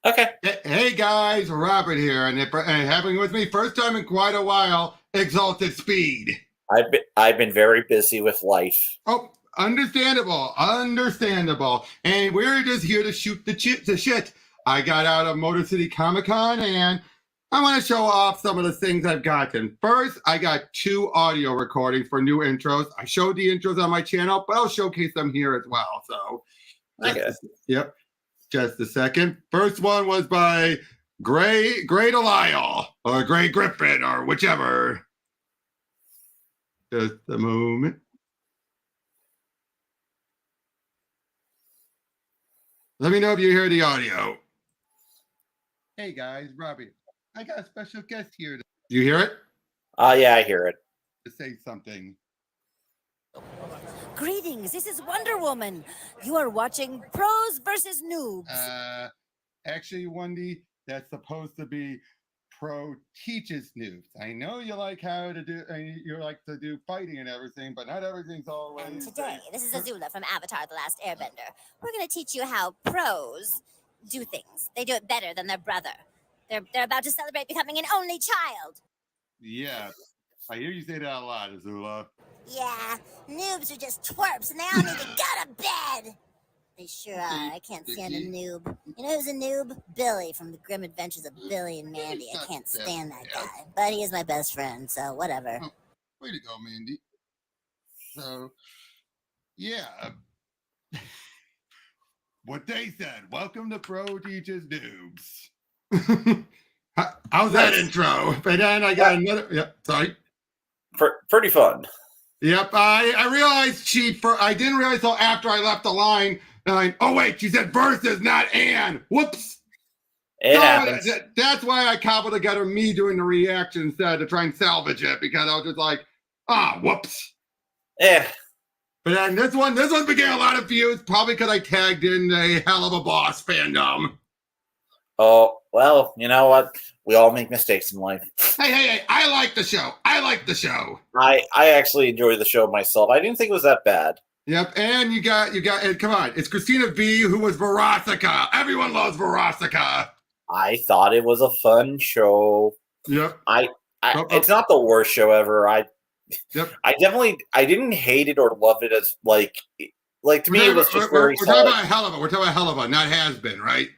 Okay. Hey guys, Robert here, and happening with me first time in quite a while. Exalted Speed. I've been very busy with life. Oh, understandable. And we're just here to shoot the shit. I got out of Motor City Comic Con, and I want to show off some of the things I've gotten. First, I got 2 audio recordings for new intros. I showed the intros on my channel, but I'll showcase them here as well. So, Okay. yep. Just a second. First one was by Gray Delisle or Gray Griffin or whichever. Just a moment. Let me know if you hear the audio. Hey guys, Robbie. I got a special guest here. Do you hear it? Yeah, I hear it. To say something. Greetings, this is Wonder Woman. You are watching Pros versus Noobs. Actually, Wendy, that's supposed to be Pro teaches noobs. I know you like how to do, you like to do fighting and everything, but not everything's always. And today, this is Azula from Avatar: The Last Airbender. We're going to teach you how pros do things. They do it better than their brother. They're about to celebrate becoming an only child. Yeah, I hear you say that a lot, Azula. Yeah, noobs are just twerps and they all need to go to bed. They sure are. I can't stand a noob. You know who's a noob? Billy from the Grim Adventures of Billy and Mandy. I can't stand that guy. But he is my best friend, so whatever. Oh, way to go, Mandy. So, yeah. What they said. Welcome to Pro Teaches Noobs. How's that intro? And then I got another. Yep, sorry. Pretty fun. Yep, I realized I didn't realize until after I left the line. Oh wait, she said versus, not and. Whoops. It happens. That's why I cobbled together me doing the reaction instead to try and salvage it, because I was just like, whoops. Yeah. But then this one became a lot of views, probably because I tagged in a Hell of a Boss fandom. Oh, well, you know what? We all make mistakes in life. Hey, I like the show. I actually enjoy the show myself. I didn't think it was that bad. Yep, and you got, and come on, it's Christina V who was Verosika. Everyone loves Verosika. I thought it was a fun show. Yep. It's not the worst show ever. I didn't hate it or love it as like to me it was just very solid. We're talking about hell of a, not has been, right?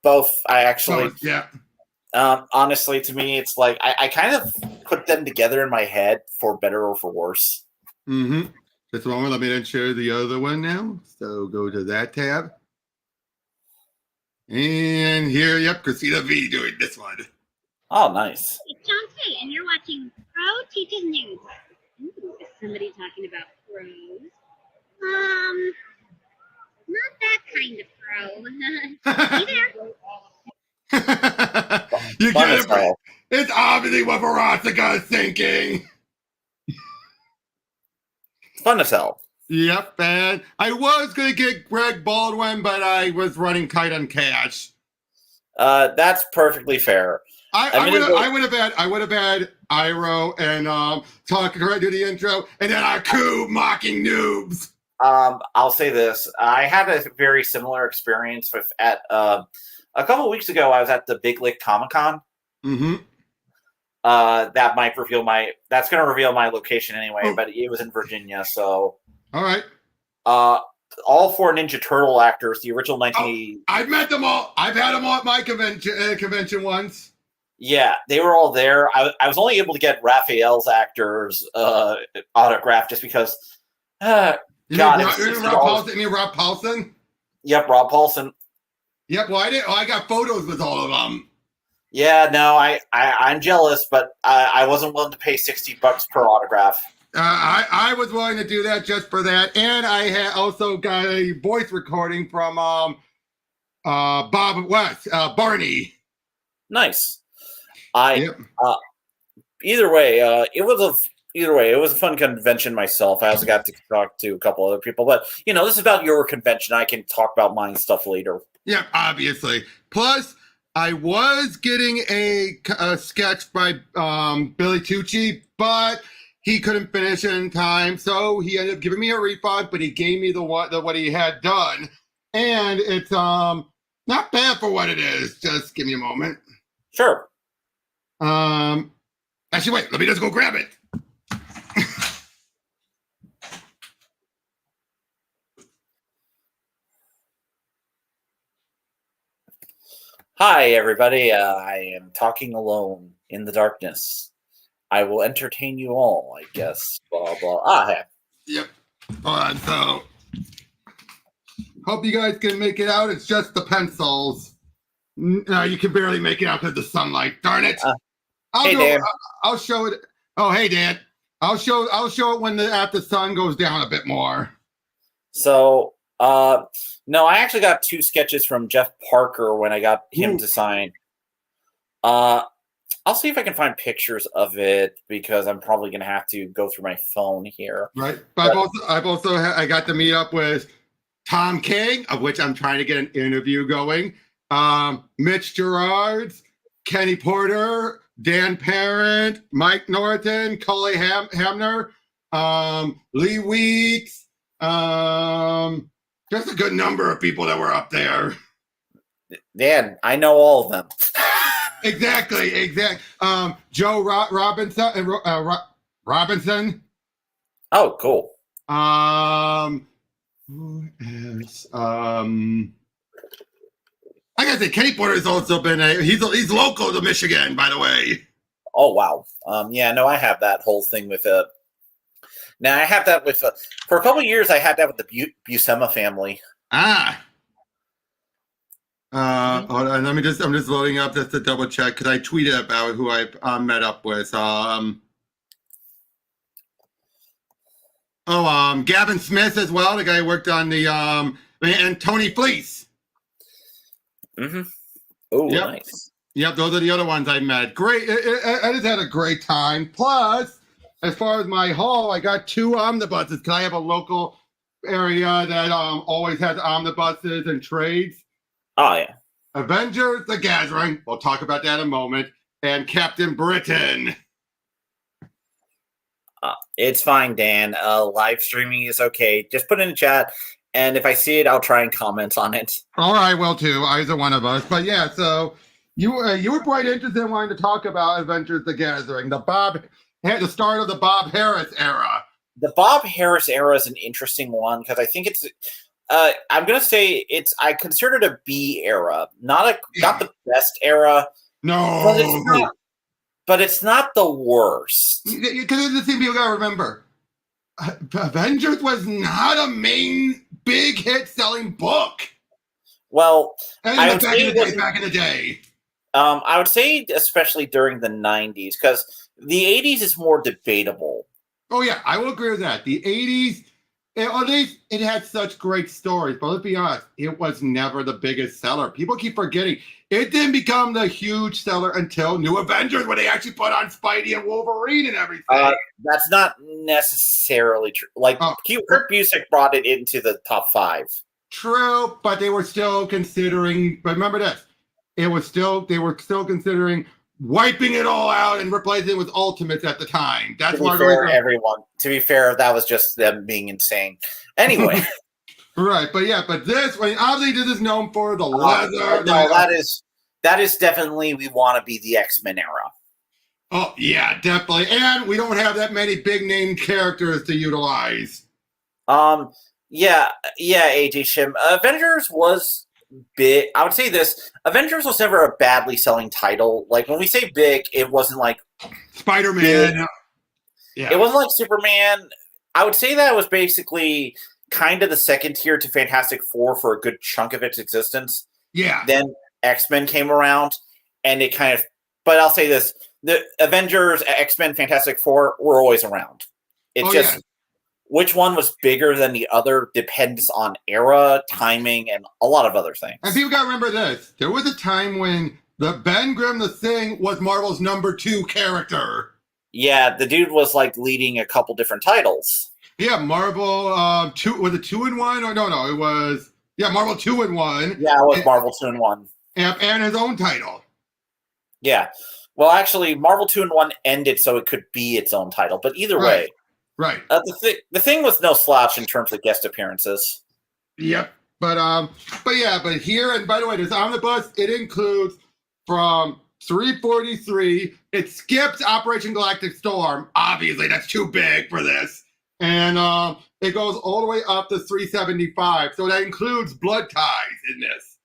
Both. I actually, yeah. Honestly, to me, it's like I kind of put them together in my head for better or for worse. Mm-hmm. Just one more. Let me then share the other one now. So go to that tab. And here, yep, Christina V doing this one. Oh, nice. It's John Tay, and you're watching Pro Teaches News. Ooh, is somebody talking about pros? Not that kind of pro. You get it, bro. It's obviously what Verosika is thinking. It's fun as hell. Yep, and I was going to get Greg Baldwin, but I was running tight on cash. That's perfectly fair. I would have had Iro and talking right to the intro, and then Aku mocking noobs. I'll say this: I had a very similar experience with a couple of weeks ago. I was at the Big Lick Comic Con. Mm-hmm. That's going to reveal my location anyway, but it was in Virginia, so. All right. All 4 Ninja Turtle actors, the original 1980. I've met them all. I've had them all at my convention once. Yeah, they were all there. I was only able to get Raphael's actors autograph just because. Rob Paulson? Yep, Rob Paulson. Yep. Well, I got photos with all of them. Yeah, no, I'm jealous, but I wasn't willing to pay $60 per autograph. I was willing to do that just for that, and I had also got a voice recording from Bob West, Barney. Nice. Either way, it was a fun convention myself. I also got to talk to a couple other people, but this is about your convention. I can talk about mine stuff later. Yeah, obviously. Plus, I was getting a sketch by Billy Tucci, but he couldn't finish it in time, so he ended up giving me a refund. But he gave me what he had done, and it's not bad for what it is. Just give me a moment. Sure. Actually, wait. Let me just go grab it. Hi, everybody. I am talking alone in the darkness. I will entertain you all, I guess. Blah, blah. Yeah. Yep. Hold on. So, hope you guys can make it out. It's just the pencils. No, you can barely make it out because of the sunlight. Darn it. Dan. I'll show it. Oh, hey, Dan. I'll show it when after the sun goes down a bit more. So, no, I actually got 2 sketches from Jeff Parker when I got him to sign. I'll see if I can find pictures of it because I'm probably going to have to go through my phone here. Right. But I got to meet up with Tom King, of which I'm trying to get an interview going. Mitch Gerards, Kenny Porter, Dan Parent, Mike Norton, Coley Hamner, Lee Weeks, just a good number of people that were up there. Dan, I know all of them. Exactly. Joe Robinson. Oh, cool. Who else? I gotta say, Kenny Porter has also been he's local to Michigan, by the way. Oh, wow. Yeah, no, I have that whole thing with now I have that with for a couple of years. I had that with the Buscema family. Hold on, I'm just loading up just to double check because I tweeted about who I met up with. Gavin Smith as well, the guy who worked on the and Tony Fleece. Mm-hmm. Oh, yep. Nice. Yep, those are the other ones I met. Great. I just had a great time. Plus, as far as my haul, I got 2 omnibuses because I have a local area that always has omnibuses and trades. Oh, yeah. Avengers: The Gathering. We'll talk about that in a moment. And Captain Britain. It's fine, Dan. Live streaming is okay. Just put it in the chat, and if I see it, I'll try and comment on it. All right, will too. Either one of us. But yeah, so you were quite interested in wanting to talk about Avengers: The Gathering, the start of the Bob Harris era. The Bob Harris era is an interesting one because I think it's. I'm gonna say I consider it a B era, not the best era. No, but it's not the worst. Because the thing people gotta remember, Avengers was not a main big hit selling book. Well, back in the day. I would say especially during the 90s because the 80s is more debatable. Oh yeah, I will agree with that. The 80s. At least it had such great stories, but let's be honest, it was never the biggest seller. People keep forgetting it didn't become the huge seller until New Avengers, when they actually put on Spidey and Wolverine and everything. That's not necessarily true. Like Kurt Busiek brought it into the top 5. True, but they were still considering. But remember this: they were still considering wiping it all out and replacing it with Ultimates at the time. That's why to be fair, that was just them being insane. Anyway. Right, but this, obviously this is known for the leather. No, that is definitely we want to be the X-Men era. Oh, yeah, definitely. And we don't have that many big name characters to utilize. Yeah, AJ Shim. Avengers was big. I would say this: Avengers was never a badly selling title. Like when we say big, it wasn't like Spider-Man. Yeah. It wasn't like Superman. I would say that was basically kind of the second tier to Fantastic Four for a good chunk of its existence. Yeah. Then X-Men came around, and it kind of. But I'll say this: the Avengers, X-Men, Fantastic Four were always around. It's just. Which one was bigger than the other depends on era, timing, and a lot of other things. And people got to remember this. There was a time when the Ben Grimm the Thing was Marvel's number 2 character. Yeah, the dude was like leading a couple different titles. Yeah, Marvel 2, was it 2-in-1? Or no, it was, Marvel 2-in-1. Yeah, it was Marvel 2-in-1. And his own title. Yeah. Well, actually, Marvel 2-in-1 ended so it could be its own title. But either way. Right. The thing was no slouch in terms of guest appearances. Yep. But here, and by the way, this omnibus, it includes from 343. It skips Operation Galactic Storm. Obviously, that's too big for this. And it goes all the way up to 375. So that includes Blood Ties in this.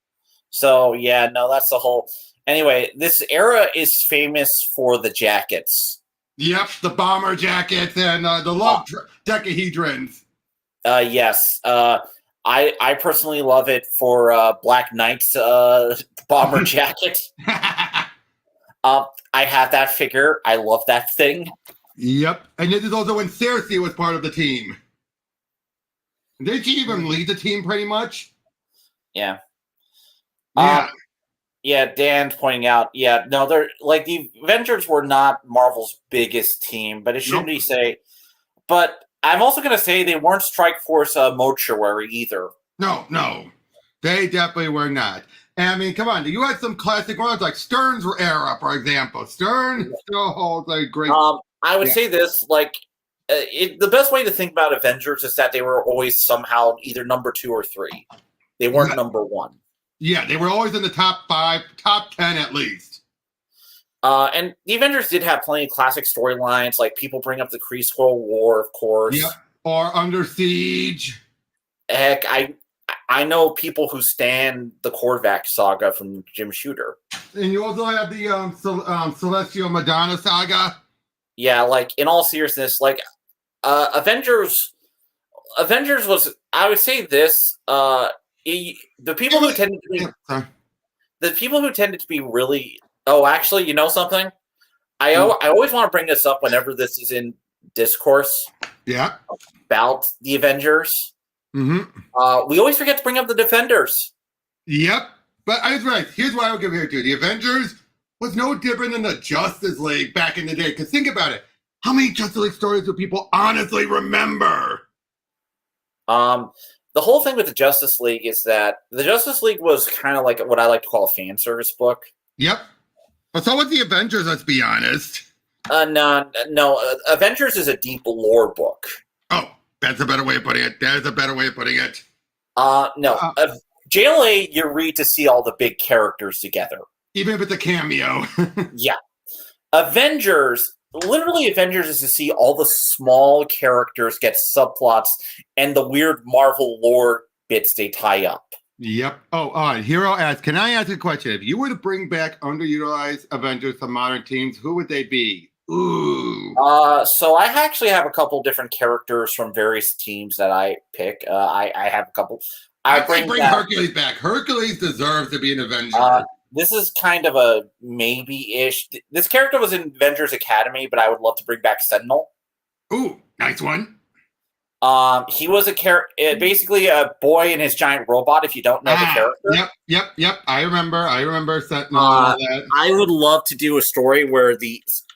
So, yeah, no, that's the whole... Anyway, this era is famous for the jackets. Yep, the bomber jackets and the love decahedrons. Yes. I personally love it for Black Knight's bomber jacket. I have that figure. I love that thing. Yep. And this is also when Cersei was part of the team. Did she even lead the team pretty much? Yeah. Yeah. Yeah, Dan's pointing out, no, they're like the Avengers were not Marvel's biggest team, but it shouldn't be say. But I'm also going to say they weren't Strike Force mortuary either. No. They definitely were not. And I mean, come on, you had some classic ones like Stern's era, for example. Stern still holds a great... I would say this, like, the best way to think about Avengers is that they were always somehow either number 2 or 3. They weren't number 1. Yeah, they were always in the top 5, top 10 at least. And the Avengers did have plenty of classic storylines, like people bring up the Kree Skrull War, of course. Yep, or Under Siege. Heck, I know people who stand the Korvac saga from Jim Shooter. And you also have the Celestial Madonna saga. Yeah, like, in all seriousness, like, Avengers was, I would say this, the people who tended to be really... Oh, actually, you know something? I always want to bring this up whenever this is in discourse. Yeah. About the Avengers. Mm-hmm. We always forget to bring up the Defenders. Yep. But I was right. Here's what I would give here to. The Avengers was no different than the Justice League back in the day. Because think about it. How many Justice League stories do people honestly remember? The whole thing with the Justice League is that the Justice League was kind of like what I like to call a fan service book. Yep. But so was the Avengers, let's be honest. No. Avengers is a deep lore book. Oh, that's a better way of putting it. That is a better way of putting it. No. JLA, you read to see all the big characters together. Even if it's a cameo. Yeah. Avengers is to see all the small characters get subplots and the weird Marvel lore bits they tie up. Yep. Oh, Hero asks, can I ask a question? If you were to bring back underutilized Avengers to modern teams, who would they be? Ooh. So I actually have a couple different characters from various teams that I pick. I have a couple. I bring Hercules back. Hercules deserves to be an Avenger. This is kind of a maybe-ish. This character was in Avengers Academy, but I would love to bring back Sentinel. Ooh, nice one. He was basically a boy and his giant robot, if you don't know the character. Yep. I remember Sentinel and all that. I would love to do a story where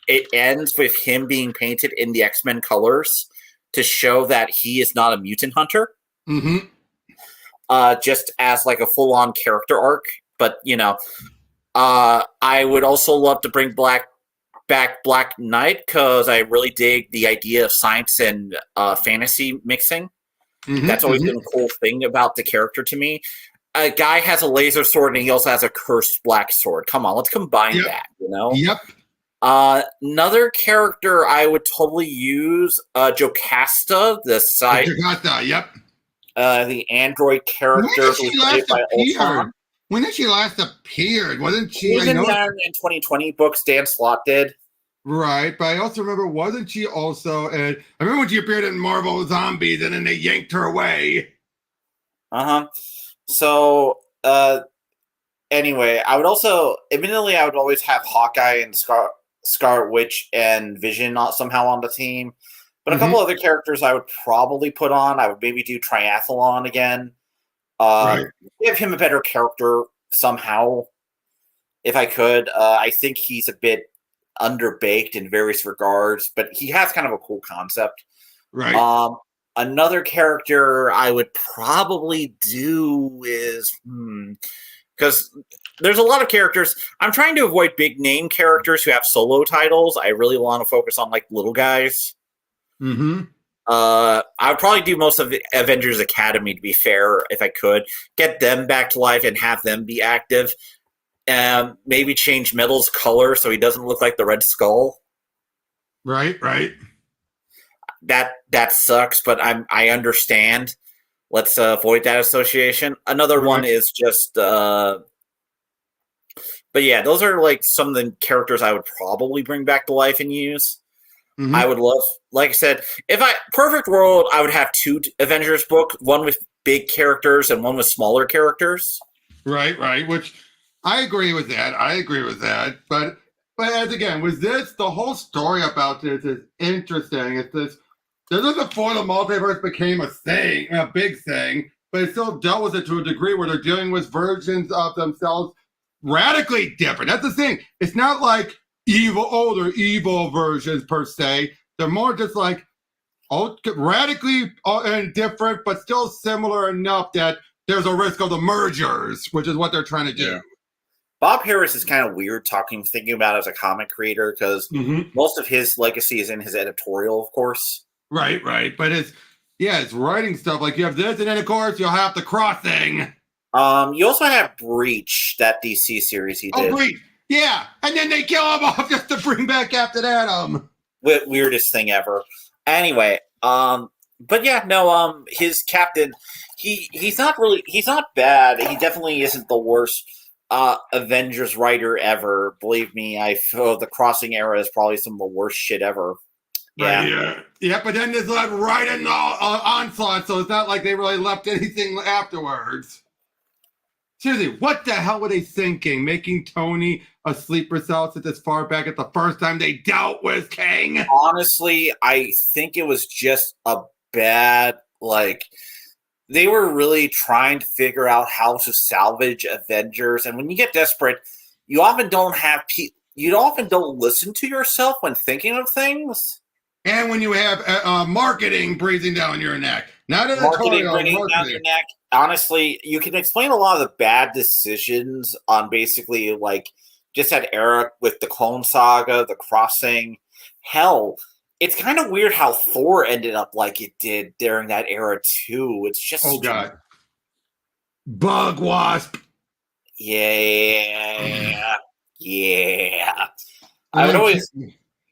it ends with him being painted in the X-Men colors to show that he is not a mutant hunter. Mm-hmm. Just as like a full-on character arc. But, I would also love to bring back Black Knight because I really dig the idea of science and fantasy mixing. Mm-hmm, that's always been a cool thing about the character to me. A guy has a laser sword and he also has a cursed black sword. Come on, let's combine that, Yep. Another character I would totally use, Jocasta, yep. The android character who was played by Ultron. When did she last appeared? Wasn't she? She was in 2020 books Dan Slott did. Right, but I also remember, wasn't she also? I remember when she appeared in Marvel Zombies, and then they yanked her away. So, anyway, I would always have Hawkeye and Scarlet Witch and Vision somehow on the team. But a couple other characters I would probably put on. I would maybe do Triathlon again. Give him a better character somehow, if I could. I think he's a bit underbaked in various regards, but he has kind of a cool concept. Right. Another character I would probably do is because there's a lot of characters. I'm trying to avoid big name characters who have solo titles. I really want to focus on like little guys. Mm-hmm. I would probably do most of the Avengers Academy, to be fair, if I could. Get them back to life and have them be active. Maybe change Metal's color so he doesn't look like the Red Skull. Right. That sucks, but I understand. Let's avoid that association. Another one is just... but yeah, those are like some of the characters I would probably bring back to life and use. Mm-hmm. I would love, like I said, perfect world, I would have 2 Avengers books, one with big characters and one with smaller characters. Right. Which I agree with that. But as again, with this, the whole story about this is interesting. It's this is before the multiverse became a thing, a big thing, but it still dealt with it to a degree where they're dealing with versions of themselves radically different. That's the thing. It's not like they're evil versions per se. They're more just like radically different, but still similar enough that there's a risk of the mergers, which is what they're trying to do. Yeah. Bob Harris is kind of weird thinking about it as a comic creator because most of his legacy is in his editorial, of course. Right. But it's writing stuff. Like you have this, and then of course you'll have the Crossing. You also have Breach, that DC series he did. Oh, Breach. Yeah, and then they kill him off just to bring back Captain Atom. Weirdest thing ever. Anyway, but yeah, no, his captain, he's not bad. He definitely isn't the worst Avengers writer ever. Believe me, I feel the Crossing era is probably some of the worst shit ever. Yeah. Yeah, but then there's like right in the onslaught, so it's not like they really left anything afterwards. Seriously, what the hell were they thinking? Making Tony a sleeper cell since as far back as the first time they dealt with King? Honestly, I think it was just a bad, they were really trying to figure out how to salvage Avengers. And when you get desperate, you often don't listen to yourself when thinking of things. And when you have marketing breathing down your neck. Not marketing breathing down your neck. Honestly, you can explain a lot of the bad decisions on basically just that era with the Clone Saga, the Crossing. Hell, it's kind of weird how Thor ended up like it did during that era too. It's just God, Bug Wasp. Yeah. I would always,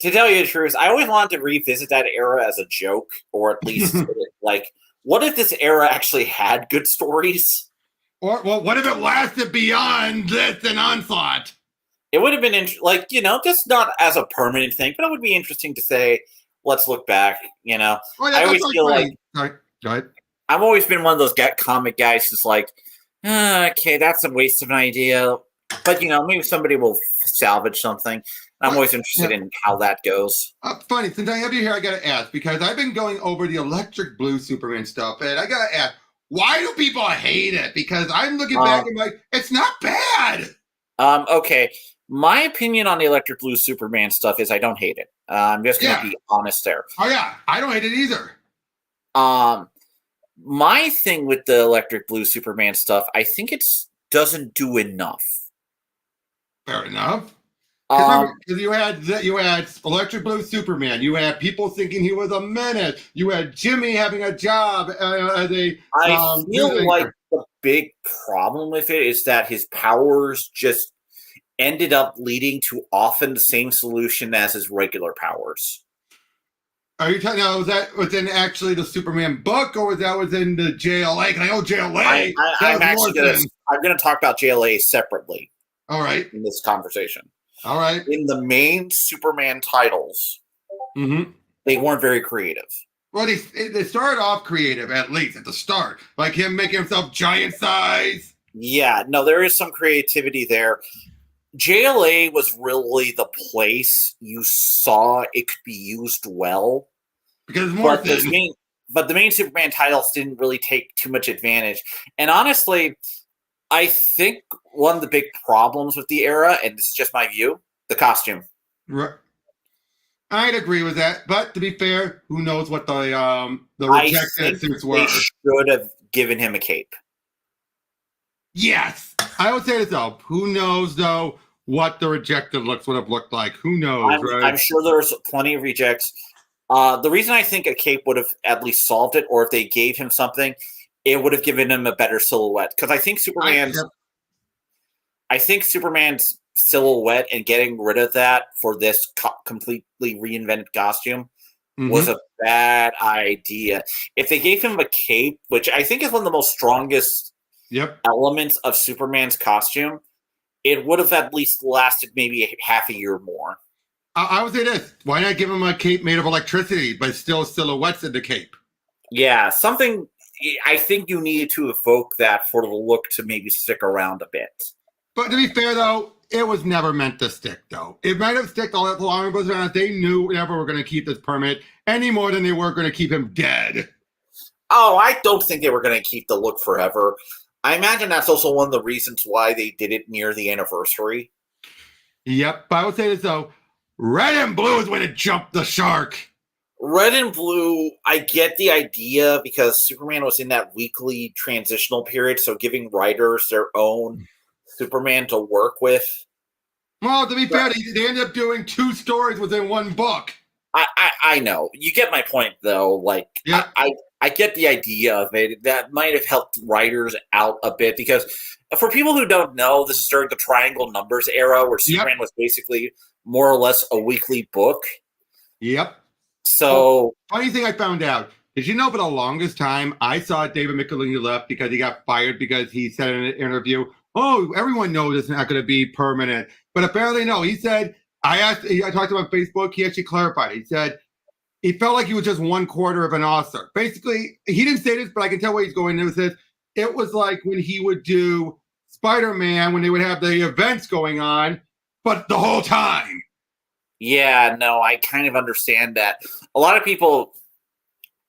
to tell you the truth, I always wanted to revisit that era as a joke, or at least what if this era actually had good stories? Or what if it lasted beyond this and Onslaught? It would have been just not as a permanent thing, but it would be interesting to say, let's look back, I always feel I've always been one of those comic guys who's okay, that's a waste of an idea, but maybe somebody will salvage something. I'm always interested in how that goes. Funny, since I have you here, I got to ask, because I've been going over the Electric Blue Superman stuff, and I got to ask, why do people hate it? Because I'm looking back and it's not bad. Okay. My opinion on the Electric Blue Superman stuff is I don't hate it. I'm just going to be honest there. Oh, yeah. I don't hate it either. My thing with the Electric Blue Superman stuff, I think it doesn't do enough. Fair enough. Because you had Electric Blue Superman. You had people thinking he was a menace. You had Jimmy having a job as a. I feel like the big problem with it is that his powers just ended up leading to often the same solution as his regular powers. Are you talking about, was that within actually the Superman book, or was that within the JLA? Because I know JLA. I'm going to talk about JLA separately. All right. In this conversation. All right. In the main Superman titles, they weren't very creative. Well, they started off creative, at least at the start. Like him making himself giant size. Yeah, no, there is some creativity there. JLA was really the place you saw it could be used well. Because more but the main Superman titles didn't really take too much advantage. And honestly, I think one of the big problems with the era, and this is just my view, the costume. Right. I'd agree with that, but to be fair, who knows what the rejected suits were? They should have given him a cape. Yes, I would say this though. Who knows though what the rejected looks would have looked like? Who knows? I'm sure there's plenty of rejects. The reason I think a cape would have at least solved it, or if they gave him something, it would have given him a better silhouette. Because I think Superman's silhouette and getting rid of that for this completely reinvented costume was a bad idea. If they gave him a cape, which I think is one of the most strongest elements of Superman's costume, it would have at least lasted maybe half a year more. I would say this. Why not give him a cape made of electricity, but still silhouettes in the cape? Yeah, something. I think you needed to evoke that for the look to maybe stick around a bit. But to be fair, though, it was never meant to stick, though. It might have stuck all that long, but they knew never were going to keep this permit any more than they were going to keep him dead. Oh, I don't think they were going to keep the look forever. I imagine that's also one of the reasons why they did it near the anniversary. Yep, but I would say this, though. Red and blue is when it jumped the shark. Red and blue, I get the idea because Superman was in that weekly transitional period, so giving writers their own Superman to work with. Well, to be fair, they ended up doing 2 stories within one book. I know. You get my point, though. Like, yeah. I get the idea of it. That might have helped writers out a bit because for people who don't know, this is during the Triangle Numbers era where Superman was basically more or less a weekly book. Yep. So, funny thing I found out, did you know for the longest time, I saw David Michelini left because he got fired because he said in an interview, oh, everyone knows it's not going to be permanent. But apparently, no. He said, I talked to him on Facebook. He actually clarified. He said he felt like he was just 1/4 of an author. Basically, he didn't say this, but I can tell where he's going with this. It was like when he would do Spider-Man, when they would have the events going on, but the whole time. Yeah, no, I kind of understand that. A lot of people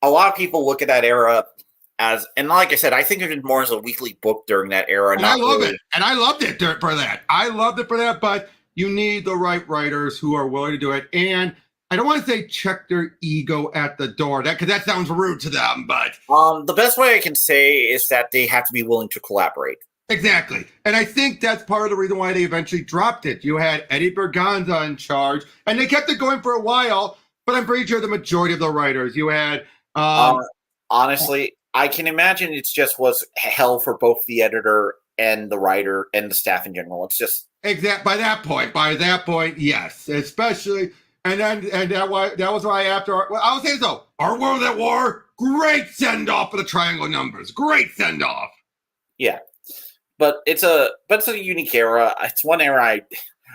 look at that era as, and like I said, I think of it more as a weekly book during that era. And I love it. And I loved it for that. I loved it for that, but you need the right writers who are willing to do it. And I don't want to say check their ego at the door, because that sounds rude to them, but the best way I can say is that they have to be willing to collaborate. Exactly. And I think that's part of the reason why they eventually dropped it. You had Eddie Berganza in charge, and they kept it going for a while, but I'm pretty sure the majority of the writers, you had... honestly, I can imagine it just was hell for both the editor and the writer and the staff in general. It's just... By that point, yes. Especially... And that was why after... I would say so. Our World at War, great send-off for the Triangle Numbers. Great send-off. Yeah. But it's a unique era. It's one era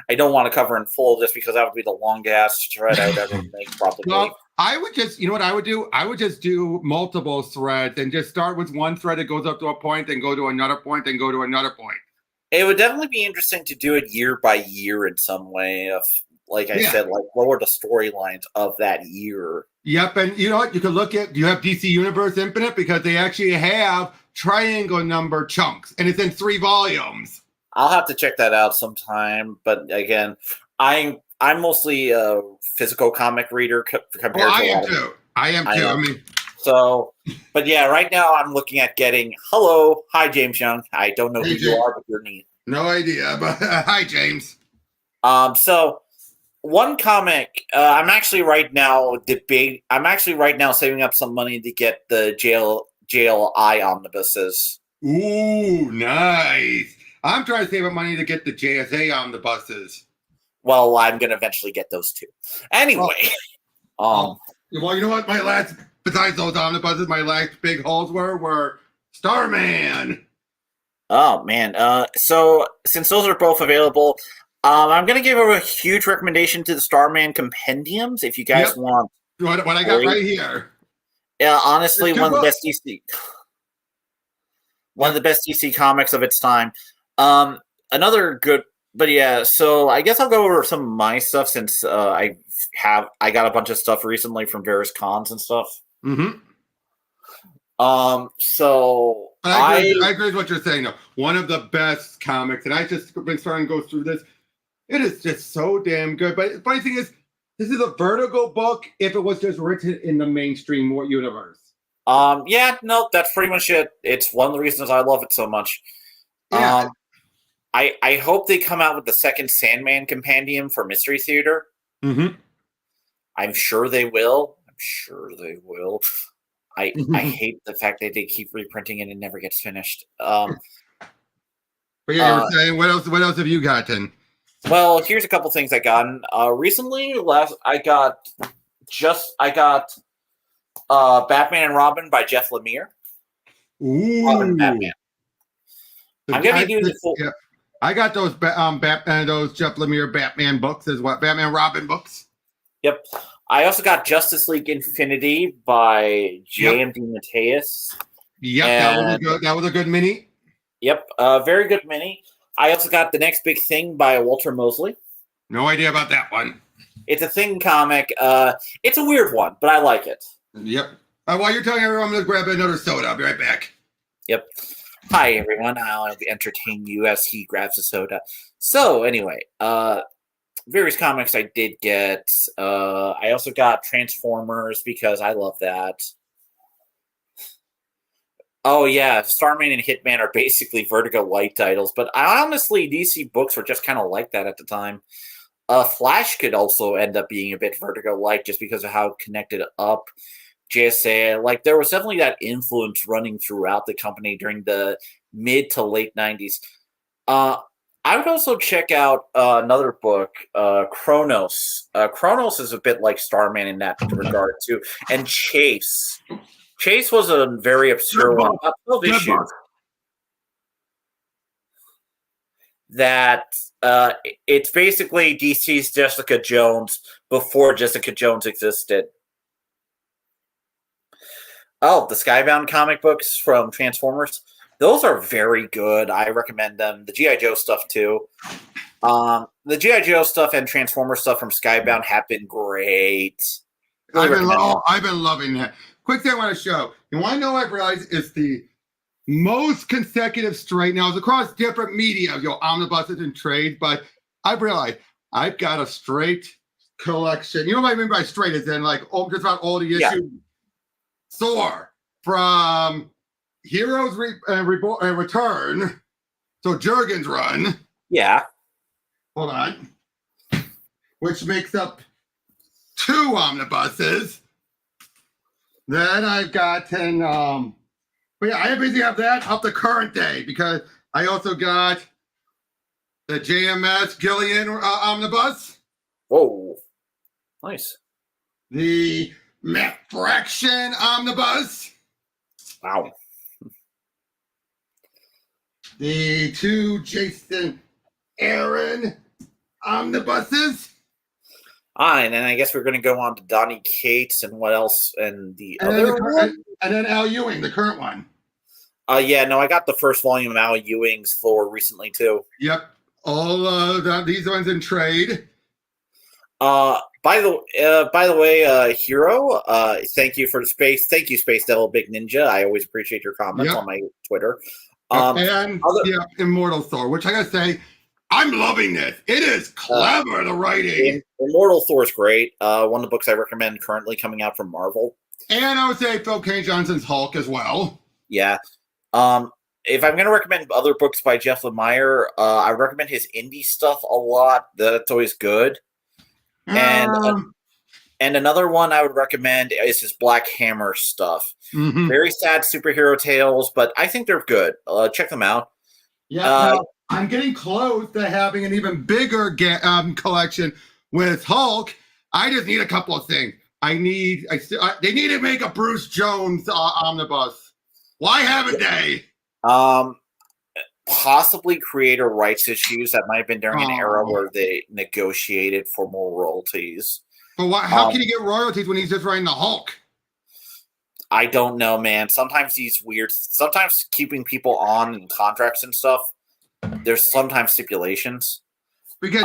I don't want to cover in full just because that would be the longest thread I would ever make, probably. Well, I would just, you know what I would do? I would just do multiple threads and just start with one thread that goes up to a point, then go to another point, then go to another point. It would definitely be interesting to do it year by year in some way. Like I said, like what were the storylines of that year? Yep, and you know what? You can look at, you have DC Universe Infinite because they actually have triangle number chunks, and it's in 3 volumes. I'll have to check that out sometime. But again, I'm mostly a physical comic reader compared to I am too. I mean, so, but yeah, right now I'm looking at getting. Hi James Young. I don't know who you are, but you're neat. No idea, but hi James. So one comic. I'm actually right now saving up some money to get the JLI omnibuses. Ooh, nice. I'm trying to save up money to get the JSA omnibuses. Well, I'm going to eventually get those too. Anyway. Well, you know what? Besides those omnibuses, my last big hauls were Starman. Oh, man. So, since those are both available, I'm going to give a huge recommendation to the Starman compendiums if you guys want. What I got right here. Yeah, honestly, one of the best DC comics of its time. Another good, but yeah. So I guess I'll go over some of my stuff since I got a bunch of stuff recently from various cons and stuff. Mm-hmm. So I agree with what you're saying though. One of the best comics, and I just been starting to go through this. It is just so damn good. But the funny thing is, this is a Vertigo book if it was just written in the mainstream universe. Yeah, no, that's pretty much it. It's one of the reasons I love it so much. Yeah. I hope they come out with the second Sandman compendium for Mystery Theater. Mm-hmm. I'm sure they will. I'm sure they will. I hate the fact that they keep reprinting it and it never gets finished. But yeah, you were saying, what else have you gotten? Well, here's a couple things I gotten. Recently, I got Batman and Robin by Jeff Lemire. Ooh. Robin Batman. I'm gonna be doing the full. Yeah. I got those those Jeff Lemire Batman books as well. Batman Robin books. Yep. I also got Justice League Infinity by J.M.D. Mateus. Yep, that was a good mini. Yep, very good mini. I also got The Next Big Thing by Walter Mosley. No idea about that one. It's a Thing comic. It's a weird one, but I like it. Yep. While you're telling everyone, I'm going to grab another soda. I'll be right back. Yep. Hi, everyone. I'll entertain you as he grabs a soda. So, anyway, various comics I did get. I also got Transformers because I love that. Oh, yeah. Starman and Hitman are basically Vertigo Light titles, but honestly, DC books were just kind of like that at the time. Flash could also end up being a bit Vertigo Light just because of how connected up JSA. Like, there was definitely that influence running throughout the company during the mid to late 90s. I would also check out another book, Kronos. Kronos is a bit like Starman in that regard, too. And Chase. Chase was a very obscure one. About 12 issues. That it's basically DC's Jessica Jones before Jessica Jones existed. Oh, the Skybound comic books from Transformers. Those are very good. I recommend them. The G.I. Joe stuff, too. The G.I. Joe stuff and Transformer stuff from Skybound have been great. Really I've been loving that. Quick thing I want to show. You want to know what I've realized is the most consecutive straight. Now, it's across different media, omnibuses and trades, but I've realized I've got a straight collection. You know what I mean by straight is in like just about all the issues. Soar from Heroes Return. So Jurgen's run. Yeah. Hold on. Which makes up 2 omnibuses. Then I've gotten, but yeah, I basically have that up to current day because I also got the JMS Gillian omnibus. Whoa. Nice. The Matt Fraction omnibus. Wow. The 2 Jason Aaron omnibuses. And then I guess we're going to go on to Donny Cates and what else? And then Al Ewing, the current one. Yeah, no, I got the first volume of Al Ewing's Thor recently, too. Yep. All these ones in trade. By the way, Hero, thank you for the space. Thank you, Space Devil Big Ninja. I always appreciate your comments on my Twitter. Immortal Thor, which I gotta say, I'm loving this. It is clever, the writing. Immortal Thor is great. One of the books I recommend currently coming out from Marvel. And I would say Phil K. Johnson's Hulk as well. Yeah. If I'm going to recommend other books by Jeff Lemire, I recommend his indie stuff a lot. That's always good. And another one I would recommend is his Black Hammer stuff. Mm-hmm. Very sad superhero tales, but I think they're good. Check them out. Yeah, I'm getting close to having an even bigger collection with Hulk. I just need a couple of things. They need to make a Bruce Jones omnibus. Why haven't they? Possibly creator rights issues. That might have been during an era where they negotiated for more royalties. But how can he get royalties when he's just writing the Hulk? I don't know, man. Sometimes sometimes keeping people on in contracts and stuff, there's sometimes stipulations. Because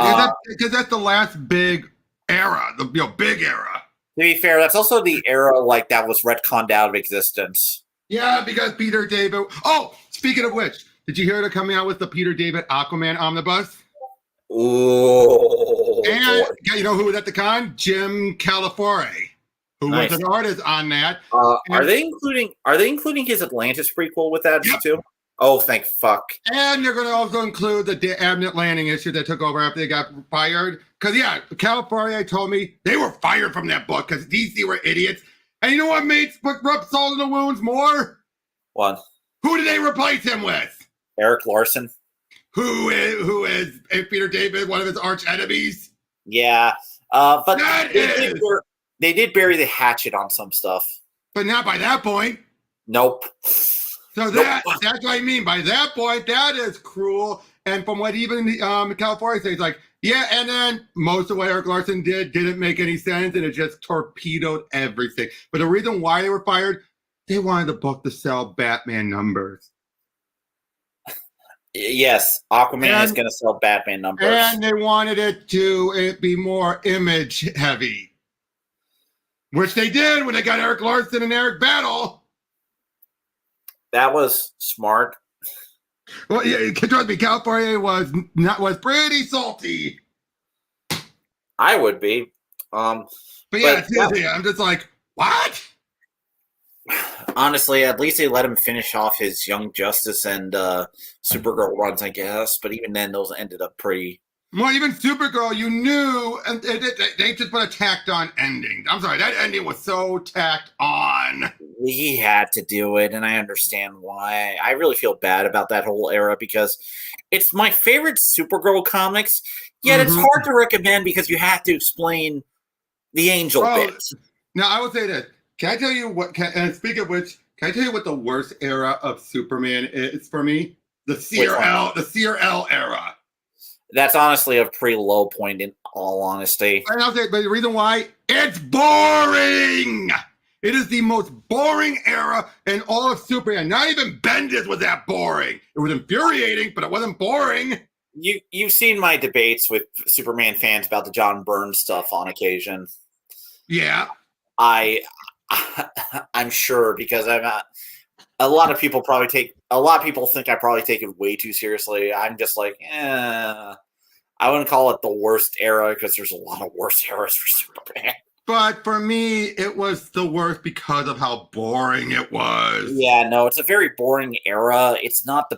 that's the last big era, the big era. To be fair, that's also the era like that was retconned out of existence. Yeah, because Peter David. Oh, speaking of which, did you hear they're coming out with the Peter David Aquaman omnibus? Oh. And you know who was at the con? Jim Calafore, who was an artist on that. Are they including his Atlantis prequel with that too? Oh, thank fuck. And they're going to also include the Abnett Landing issue that took over after they got fired. Because, yeah, California told me they were fired from that book because DC were idiots. And you know what made rub salt in the wounds more? What? Who did they replace him with? Eric Larson. Who is Peter David, one of his arch enemies? Yeah. But they did bury the hatchet on some stuff. But not by that point. Nope. So that's what I mean. By that point, that is cruel. And from what even California says, like, yeah, and then most of what Eric Larson didn't make any sense, and it just torpedoed everything. But the reason why they were fired, they wanted the book to sell Batman numbers. Yes, Aquaman is going to sell Batman numbers. And they wanted it to be more image heavy. Which they did when they got Eric Larson and Eric Battle. That was smart. Well, yeah, trust me, California was pretty salty. I would be. But yeah, seriously, I'm just like, what? Honestly, at least they let him finish off his Young Justice and Supergirl runs, I guess. But even then, those ended up pretty. Well, even Supergirl, you knew, and they just put a tacked on ending. I'm sorry, that ending was so tacked on. He had to do it, and I understand why. I really feel bad about that whole era because it's my favorite Supergirl comics, yet it's hard to recommend because you have to explain the Angel bit. Now, I will say this. Can I tell you what, and speaking of which, can I tell you what the worst era of Superman is for me? The CRL era. That's honestly a pretty low point in all honesty. And I'll say, but the reason why, it's boring! It is the most boring era in all of Superman. Not even Bendis was that boring. It was infuriating, but it wasn't boring. You've seen my debates with Superman fans about the John Byrne stuff on occasion. Yeah. I'm sure because a lot of people think I probably take it way too seriously. I'm just like, I wouldn't call it the worst era because there's a lot of worse eras for Superman. But for me, it was the worst because of how boring it was. Yeah, no, it's a very boring era. It's not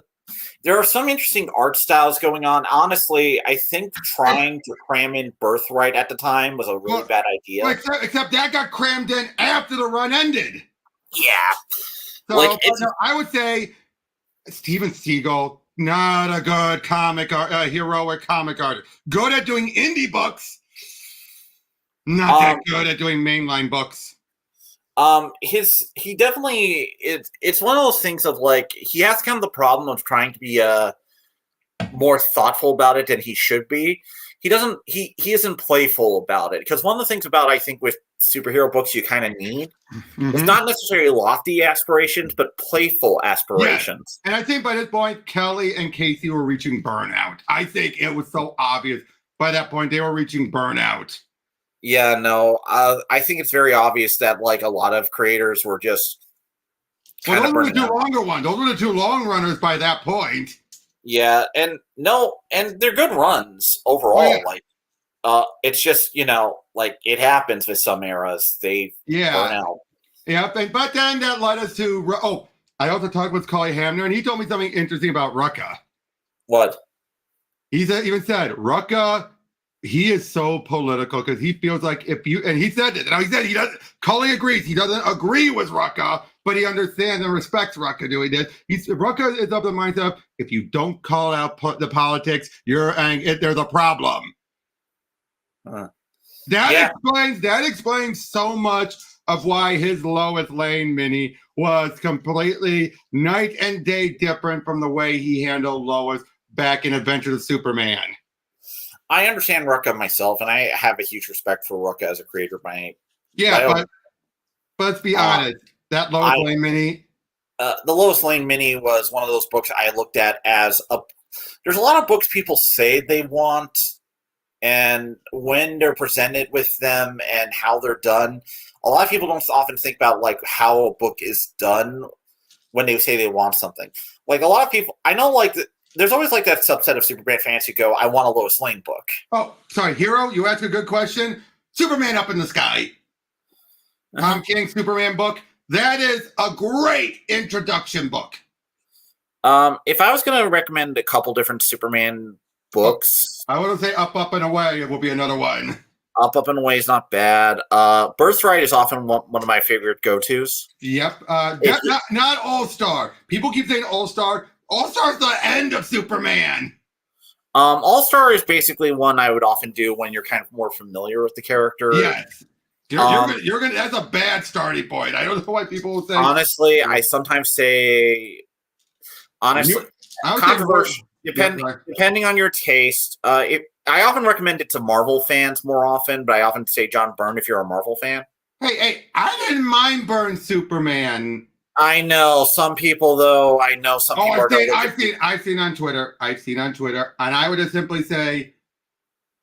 there are some interesting art styles going on. Honestly, I think trying to cram in Birthright at the time was a really bad idea. Well, except that got crammed in after the run ended. Yeah. So I would say Steven Seagal, not a good heroic comic artist. Good at doing indie books. Not that good at doing mainline books. He definitely it's one of those things of like he has kind of the problem of trying to be more thoughtful about it than he should be. He isn't playful about it because one of the things about I think with superhero books you kind of need is not necessarily lofty aspirations but playful aspirations. Yeah. And I think by this point Kelly and Casey were reaching burnout. I think it was so obvious by that point they were reaching burnout. Yeah, no, I think it's very obvious that like a lot of creators were just. Those were the two longer ones. Those were the two long runners by that point. Yeah, and they're good runs overall. Oh, yeah. Like, it's just like it happens with some eras. They burn out. Yeah, but then that led us to. I also talked with Cully Hamner, and he told me something interesting about Rucka. What? He even said Rucka. He is so political because he feels like and he said it. And he said he doesn't. Cully agrees. He doesn't agree with Rucka, but he understands and respects Rucka doing this. Rucka is of the mindset if you don't call out the politics, there's a problem. That explains so much of why his Lois Lane mini was completely night and day different from the way he handled Lois back in Adventures of Superman. I understand Rucka myself, and I have a huge respect for Rucka as a creator. But let's be honest. That Lois Lane mini. The Lois Lane mini was one of those books I looked at as there's a lot of books people say they want, and when they're presented with them and how they're done, a lot of people don't often think about like how a book is done when they say they want something. Like a lot of people, I know, like there's always like that subset of Superman fans who go, I want a Lois Lane book. Oh, sorry, Hero, you asked a good question. Superman Up in the Sky. Tom King Superman book. That is a great introduction book. If I was going to recommend a couple different Superman books, I want to say Up and Away. It will be another one. Up and Away is not bad. Birthright is often one of my favorite go-tos. Yep. Not All-Star. People keep saying All-Star. All-Star is the end of Superman. All-Star is basically one I would often do when you're kind of more familiar with the character. Yes. You're gonna. That's a bad starting point. I don't know why people will say. Honestly, I sometimes say. Honestly, controversial. Depending on your taste, I often recommend it to Marvel fans more often, but I often say John Byrne if you're a Marvel fan. Hey, I didn't mind Byrne Superman. I know some people, though. I know some people. I've seen on Twitter. And I would just simply say.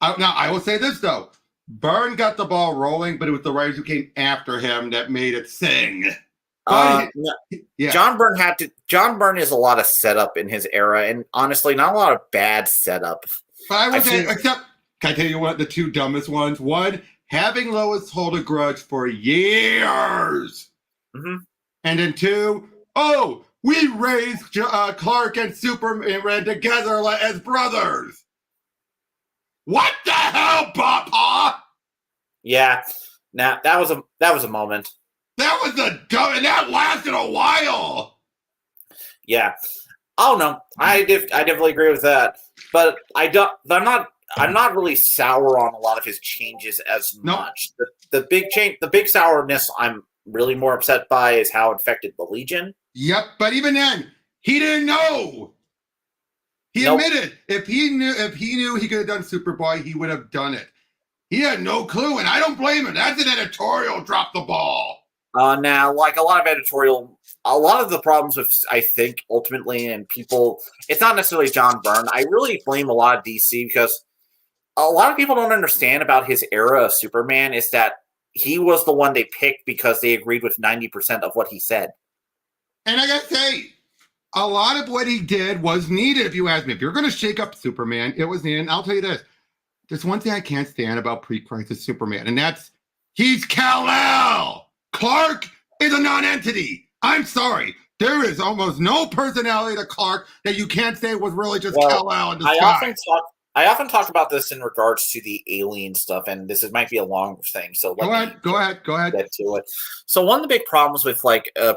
Now I will say this though. Byrne got the ball rolling, but it was the writers who came after him that made it sing. Yeah. John Byrne is a lot of setup in his era, and honestly, not a lot of bad setup. But I would say, except, can I tell you what the two dumbest ones? One, having Lois hold a grudge for years. Mm-hmm. And then two, we raised Clark and Superman together as brothers. What the hell, Papa? Yeah, now that was a moment. That was and that lasted a while. Yeah. Oh no, I definitely agree with that. But I'm not really sour on a lot of his changes as much. The big sourness I'm really more upset by is how it affected the Legion. Yep, but even then, he didn't know. He admitted if he knew he could have done Superboy, he would have done it. He had no clue, and I don't blame him. That's an editorial drop the ball. Now, like a lot of the problems with, I think, ultimately, and people, it's not necessarily John Byrne. I really blame a lot of DC because a lot of people don't understand about his era of Superman is that he was the one they picked because they agreed with 90% of what he said. And I gotta say, a lot of what he did was needed, if you ask me. If you're going to shake up Superman, it was needed. And I'll tell you this. There's one thing I can't stand about pre-crisis Superman, and that's he's Kal-El. Clark is a non-entity. I'm sorry. There is almost no personality to Clark that you can't say was really just Kal-El in disguise. I often talk about this in regards to the alien stuff, and might be a long thing. So go ahead. Get to it. So one of the big problems with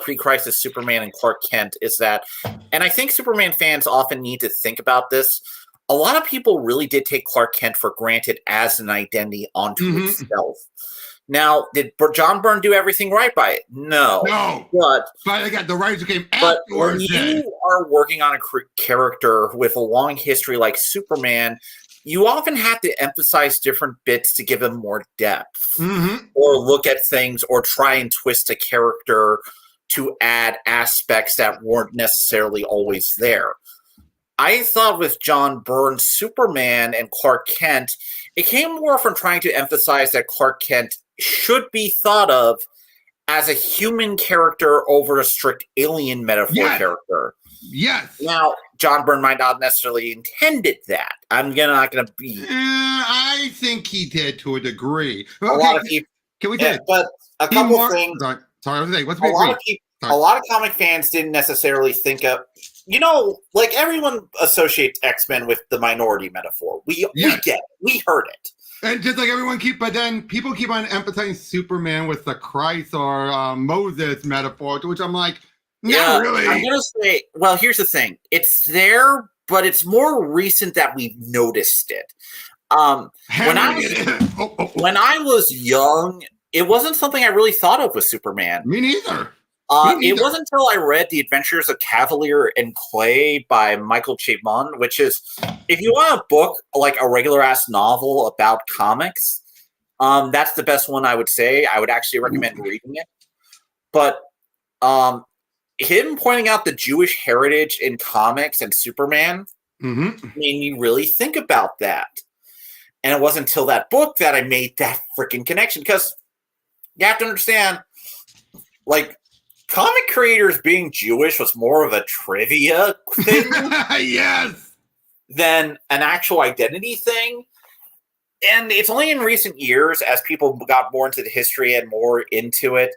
pre-crisis Superman and Clark Kent is that, and I think Superman fans often need to think about this. A lot of people really did take Clark Kent for granted as an identity onto itself. Now, did John Byrne do everything right by it? No. But again, the writers who came afterwards. When you are working on a character with a long history like Superman, you often have to emphasize different bits to give him more depth, or look at things, or try and twist a character to add aspects that weren't necessarily always there. I thought with John Byrne's Superman and Clark Kent, it came more from trying to emphasize that Clark Kent should be thought of as a human character over a strict alien metaphor character. Yes. Now, John Byrne might not necessarily intended that. I'm not going to be. I think he did to a degree. A lot of people. Can we do but a couple of things. Sorry, I was saying, a lot of comic fans didn't necessarily think of. Like everyone associates X-Men with the minority metaphor. We get it. We heard it. And just like but then people keep on emphasizing Superman with the Christ or Moses metaphor, to which I'm like, not really. I'm going to say, well, here's the thing. It's there, but it's more recent that we've noticed it. When I was young, it wasn't something I really thought of with Superman. Me neither. It wasn't until I read The Adventures of Cavalier and Clay by Michael Chabon, which is, if you want a book, like a regular-ass novel about comics, that's the best one I would say. I would actually recommend reading it. But him pointing out the Jewish heritage in comics and Superman made me really think about that. And it wasn't until that book that I made that freaking connection. Because you have to understand, like, comic creators being Jewish was more of a trivia thing than an actual identity thing. And it's only in recent years, as people got more into the history and more into it,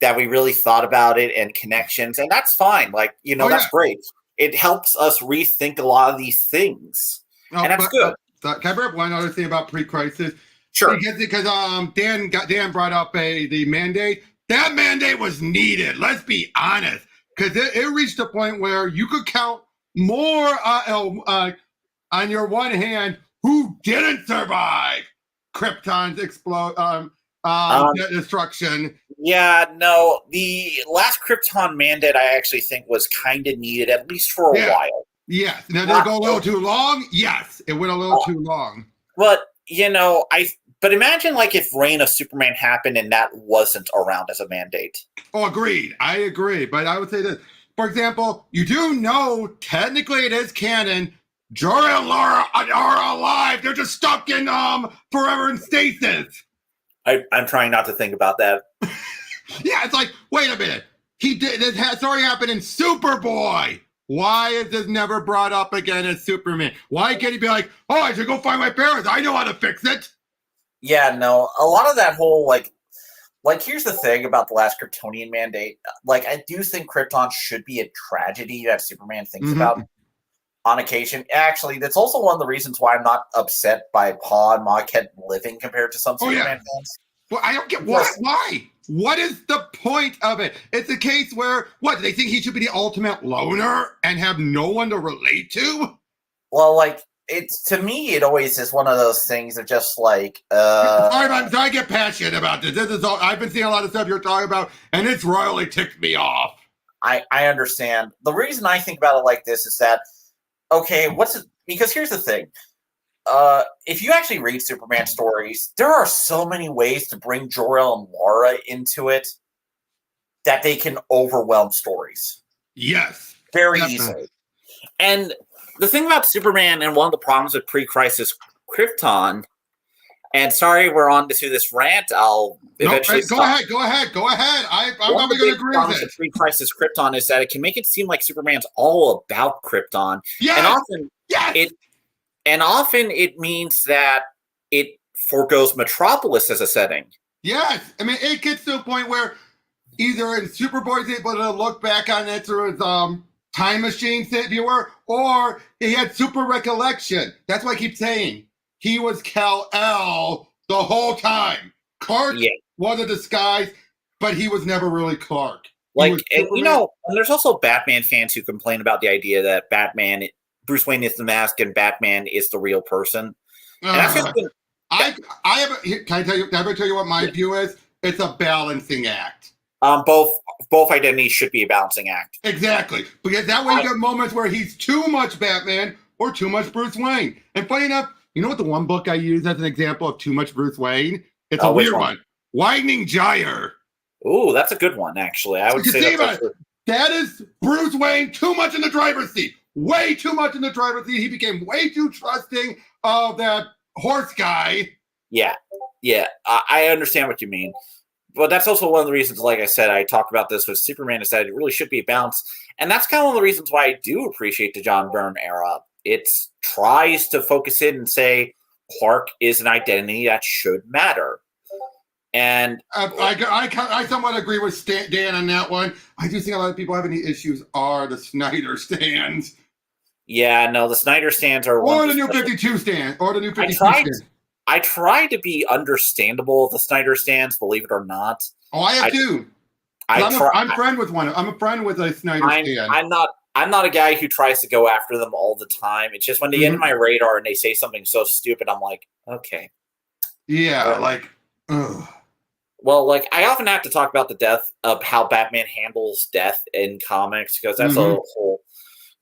that we really thought about it and connections. And that's fine. Like, that's great. it helps us rethink a lot of these things, and that's good. Can I bring up one other thing about pre-crisis? Sure. Because Dan brought up the mandate. That mandate was needed. Let's be honest, because it reached a point where you could count more on your one hand who didn't survive Krypton's destruction. Yeah, no, the last Krypton mandate I actually think was kind of needed, at least for a while. Yes. Now, did it go a little too long? Yes, it went a little too long. But, but imagine like if Reign of Superman happened and that wasn't around as a mandate. Oh, agreed. I agree. But I would say this. For example, you do know, technically it is canon, Jor-El and Lara are alive. They're just stuck in forever in stasis. I'm trying not to think about that. Yeah, it's like, wait a minute. This already happened in Superboy. Why is this never brought up again as Superman? Why can't he be like, oh, I should go find my parents. I know how to fix it. Yeah, no, a lot of that whole, like here's the thing about the last Kryptonian mandate. Like, I do think Krypton should be a tragedy that Superman thinks about on occasion. Actually, that's also one of the reasons why I'm not upset by Pa and Mawkhead living compared to some Superman fans. Well, I don't get why. What is the point of it? It's a case where, what, they think he should be the ultimate loner and have no one to relate to? Well, like, to me, it always is one of those things of just like, I get passionate about this. This is all, I've been seeing a lot of stuff you're talking about, and it's royally ticked me off. I understand. The reason I think about it like this is that, okay, because here's the thing. If you actually read Superman stories, there are so many ways to bring Jor-El and Lara into it that they can overwhelm stories. Yes. Very easily. And the thing about Superman, and one of the problems with pre-crisis Krypton, and sorry we're on to this rant, I'll eventually Go ahead. I'm probably going to agree with it. Pre-crisis Krypton is that it can make it seem like Superman's all about Krypton. Yes! And often it means that it forgoes Metropolis as a setting. Yes. I mean, it gets to a point where either Superboy's able to look back on it through his time machine viewer, or he had super recollection. That's why I keep saying he was Kal-El the whole time. Clark was a disguise, but he was never really Clark. And there's also Batman fans who complain about the idea that Bruce Wayne is the mask and Batman is the real person. And that's just can I ever tell you what my view is? It's a balancing act. Both identities should be a balancing act. Exactly. Because that way you get moments where he's too much Batman or too much Bruce Wayne. And funny enough, you know what the one book I use as an example of too much Bruce Wayne? It's a weird one. Widening Gyre. Ooh, that's a good one, actually. I would say that is Bruce Wayne too much in the driver's seat. Way too much in the driver's seat. He became way too trusting of that horse guy. Yeah. I understand what you mean. But that's also one of the reasons, like I said, I talk about this with Superman, is that it really should be a balance. And that's kind of one of the reasons why I do appreciate the John Byrne era. It tries to focus in and say Clark is an identity that should matter. And I somewhat agree with Dan on that one. I do think a lot of people having the issues are the Snyder stands. Yeah, no, the Snyder stands are or the new 52 stand, or the new 52 stand. I try to be understandable of the Snyder stands, believe it or not. Oh, I have too. I'm a friend with one. I'm a friend with a Snyder stand. I'm not a guy who tries to go after them all the time. It's just when they get in my radar and they say something so stupid, I'm like, okay. Yeah, Well, like, I often have to talk about the death of how Batman handles death in comics, because that's a whole.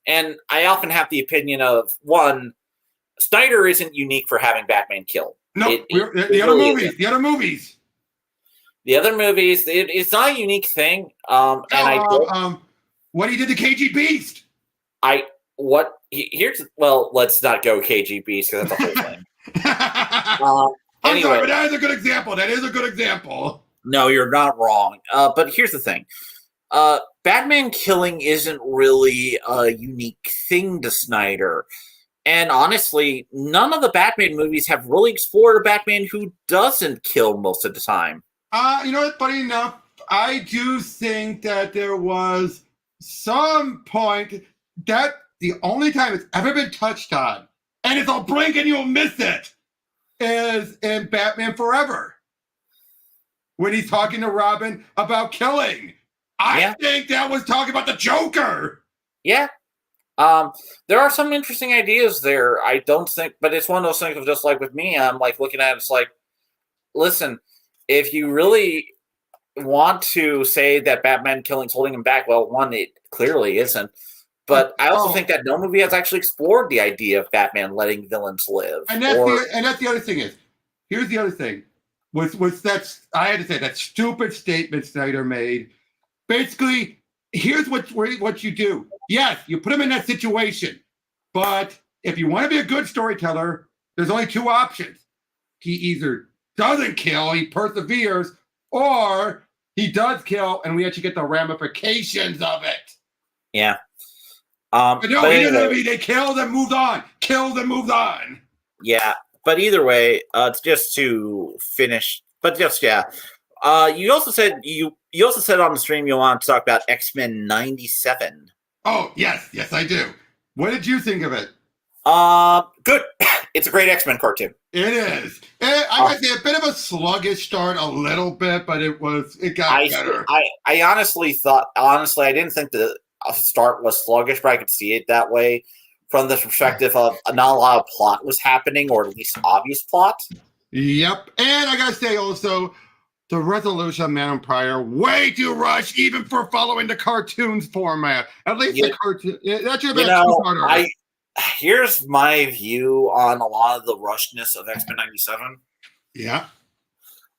And I often have the opinion of, one, Snyder isn't unique for having Batman kill. No, the other movies, it's not a unique thing. What he did to KG Beast. Let's not go KG Beast, because that's a whole thing. I'm sorry, but that is a good example. No, you're not wrong. But here's the thing. Batman killing isn't really a unique thing to Snyder. And honestly, none of the Batman movies have really explored a Batman who doesn't kill most of the time. You know what? Funny enough, I do think that there was some point the only time it's ever been touched on, and it's a blink and you'll miss it, is in Batman Forever. When he's talking to Robin about killing. I think that was talking about the Joker. Yeah. There are some interesting ideas there. I don't think, but it's one of those things of just like with me, I'm like looking at it, it's like, listen, if you really want to say that Batman killing's holding him back, well, one, it clearly isn't. But I also think that no movie has actually explored the idea of Batman letting villains live. And that's the other thing is, here's the other thing. Was that I had to say that stupid statement Snyder made. Basically, here's what you do. Yes, you put him in that situation. But if you want to be a good storyteller, there's only two options. He either doesn't kill, he perseveres, or he does kill, and we actually get the ramifications of it. Yeah. But no, he doesn't mean they killed and moved on. Killed and moved on. Yeah. But either way, just to finish, but just you also said on the stream you want to talk about X-Men 97. Oh yes, I do. What did you think of it? Good. It's a great X-Men cartoon. It is. I gotta say, a bit of a sluggish start, a little bit, but it got better. I honestly, I didn't think the start was sluggish, but I could see it that way. From the perspective of not a lot of plot was happening, or at least obvious plot. Yep. And I gotta say also, the resolution of Madam Pryor, way too rushed, even for following the cartoons format. At least the cartoon, that should have been two-parter. Here's my view on a lot of the rushness of X-Men 97. Yeah.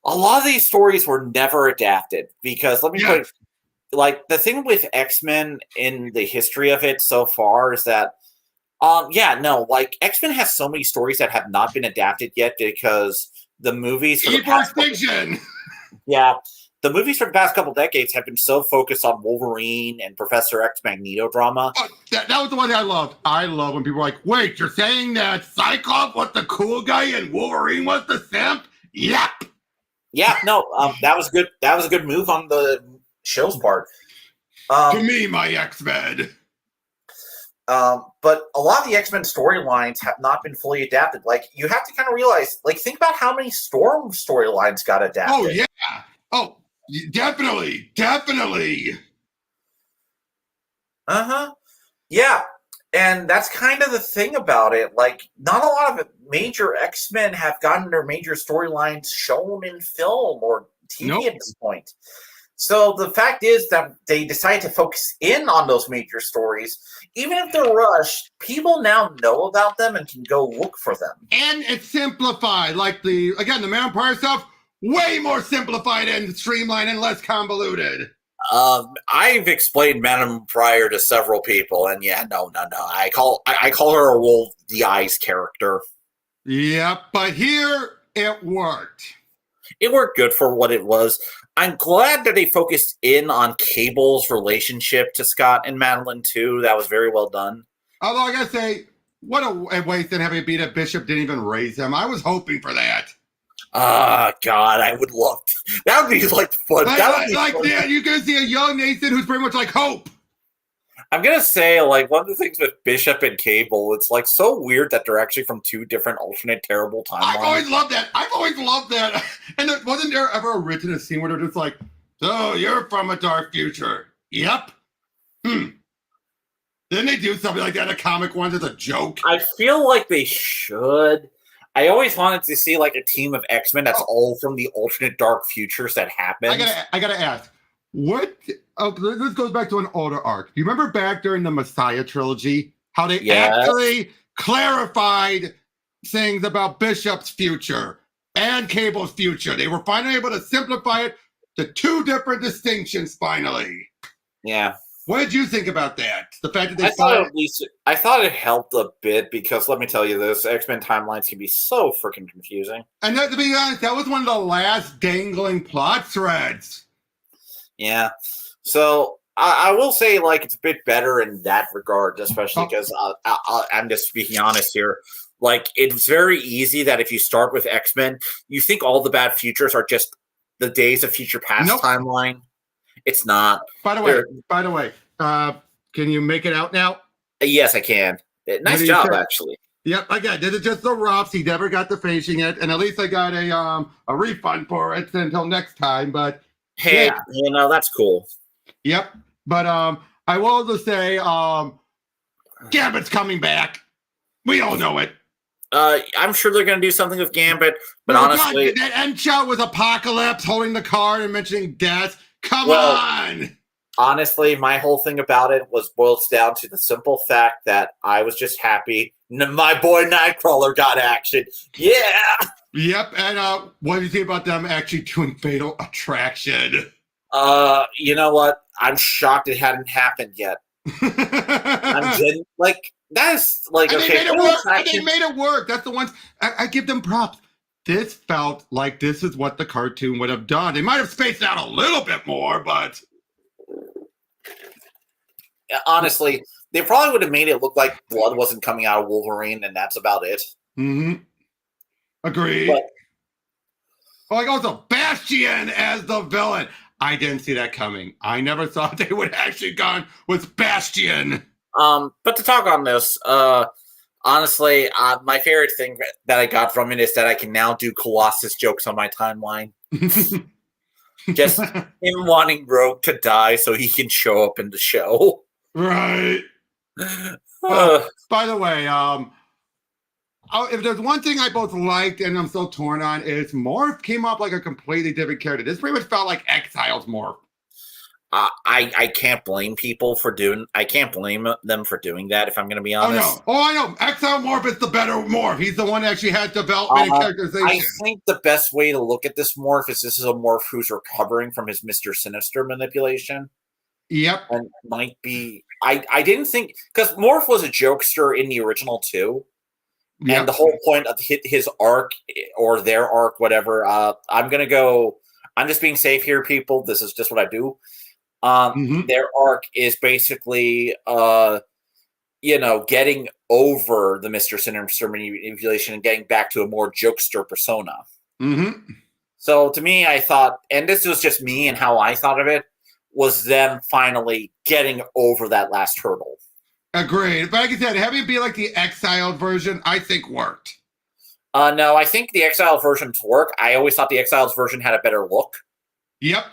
A lot of these stories were never adapted because, let me put it, like, the thing with X-Men in the history of it so far is that X-Men has so many stories that have not been adapted yet because the movies for the movies for the past couple decades have been so focused on Wolverine and Professor X Magneto drama. Oh, that was the one that I loved. I love when people are like, wait, you're saying that Cyclops was the cool guy and Wolverine was the simp? Yep. Yeah, no, that was good. That was a good move on the show's part. To me, my X-Men. But a lot of the X-Men storylines have not been fully adapted. Like, you have to kind of realize, like, think about how many Storm storylines got adapted. Oh, yeah. Oh, definitely. Uh-huh. Yeah. And that's kind of the thing about it. Like, not a lot of major X-Men have gotten their major storylines shown in film or TV at this point. So the fact is that they decide to focus in on those major stories. Even if they're rushed, people now know about them and can go look for them. And it's simplified. Like the Man Empire stuff, way more simplified and streamlined and less convoluted. I've explained Madame Pryor to several people, and no. I call her a roll the eyes character. Yeah, but here it worked. It worked good for what it was. I'm glad that they focused in on Cable's relationship to Scott and Madeline too. That was very well done. Although I gotta say, what a waste in having beat up Bishop didn't even raise him. I was hoping for that. God, I would love to. That would be like fun. Yeah, you're gonna see a young Nathan who's pretty much like Hope. I'm gonna say, like, one of the things with Bishop and Cable, it's like so weird that they're actually from two different alternate terrible timelines. I've always loved that. And wasn't there ever written a scene where they're just like, "So you're from a dark future?" Yep. Didn't they do something like that in a comic once as a joke? I feel like they should. I always wanted to see like a team of X-Men that's all from the alternate dark futures that happened. I gotta ask, what? Oh, this goes back to an older arc. Do you remember back during the Messiah trilogy how they actually clarified things about Bishop's future and Cable's future? They were finally able to simplify it to two different distinctions. Finally. Yeah. What did you think about that? The fact that I thought it helped a bit because let me tell you this: X-Men timelines can be so freaking confusing. And to be honest, that was one of the last dangling plot threads. Yeah. So I will say, like, it's a bit better in that regard, especially because I'm just speaking honest here. Like, it's very easy that if you start with X-Men, you think all the bad futures are just the Days of Future Past timeline. It's not. By the way, can you make it out now? Yes, I can. Nice job, actually. Yep, again, this is just the roughs. He never got to finishing it, and at least I got a refund for it until next time. But hey, yeah. That's cool. Yep, but I will just say Gambit's coming back. We all know it. I'm sure they're going to do something with Gambit, but honestly, God, that end shot was Apocalypse holding the card and mentioning death. Come on. Honestly, my whole thing about it boils down to the simple fact that I was just happy my boy Nightcrawler got action. Yeah. Yep. And what do you think about them actually doing Fatal Attraction? You know what? I'm shocked it hadn't happened yet. That's like, and okay. They made it work. That's the ones I give them props. This felt like this is what the cartoon would have done. They might have spaced out a little bit more, but honestly, they probably would have made it look like blood wasn't coming out of Wolverine, and that's about it. Mm-hmm. Agreed. Like also Bastion as the villain. I didn't see that coming. I never thought they would actually gone with Bastion. But to talk on this, honestly, my favorite thing that I got from it is that I can now do Colossus jokes on my timeline. Just him wanting Rogue to die so he can show up in the show. Right. By the way, if there's one thing I both liked and I'm still torn on is Morph came up like a completely different character. This pretty much felt like Exile's Morph. I can't blame people for I can't blame them for doing that, if I'm going to be honest. I know. Exile Morph is the better Morph. He's the one that actually had development and characterization. I think the best way to look at this Morph is this is a Morph who's recovering from his Mr. Sinister manipulation. Yep. And might be... I didn't think... Because Morph was a jokester in the original, too. Yep. And the whole point of his arc, or their arc, whatever, I'm going to go... I'm just being safe here, people. This is just what I do. Their arc is basically, getting over the Mr. Sinister manipulation and getting back to a more jokester persona. Mm-hmm. So to me, I thought, and this was just me and how I thought of it, was them finally getting over that last hurdle. Agreed. But like I said, having it be like the exiled version, I think worked. No, I think the exiled versions work. I always thought the exiled version had a better look. Yep.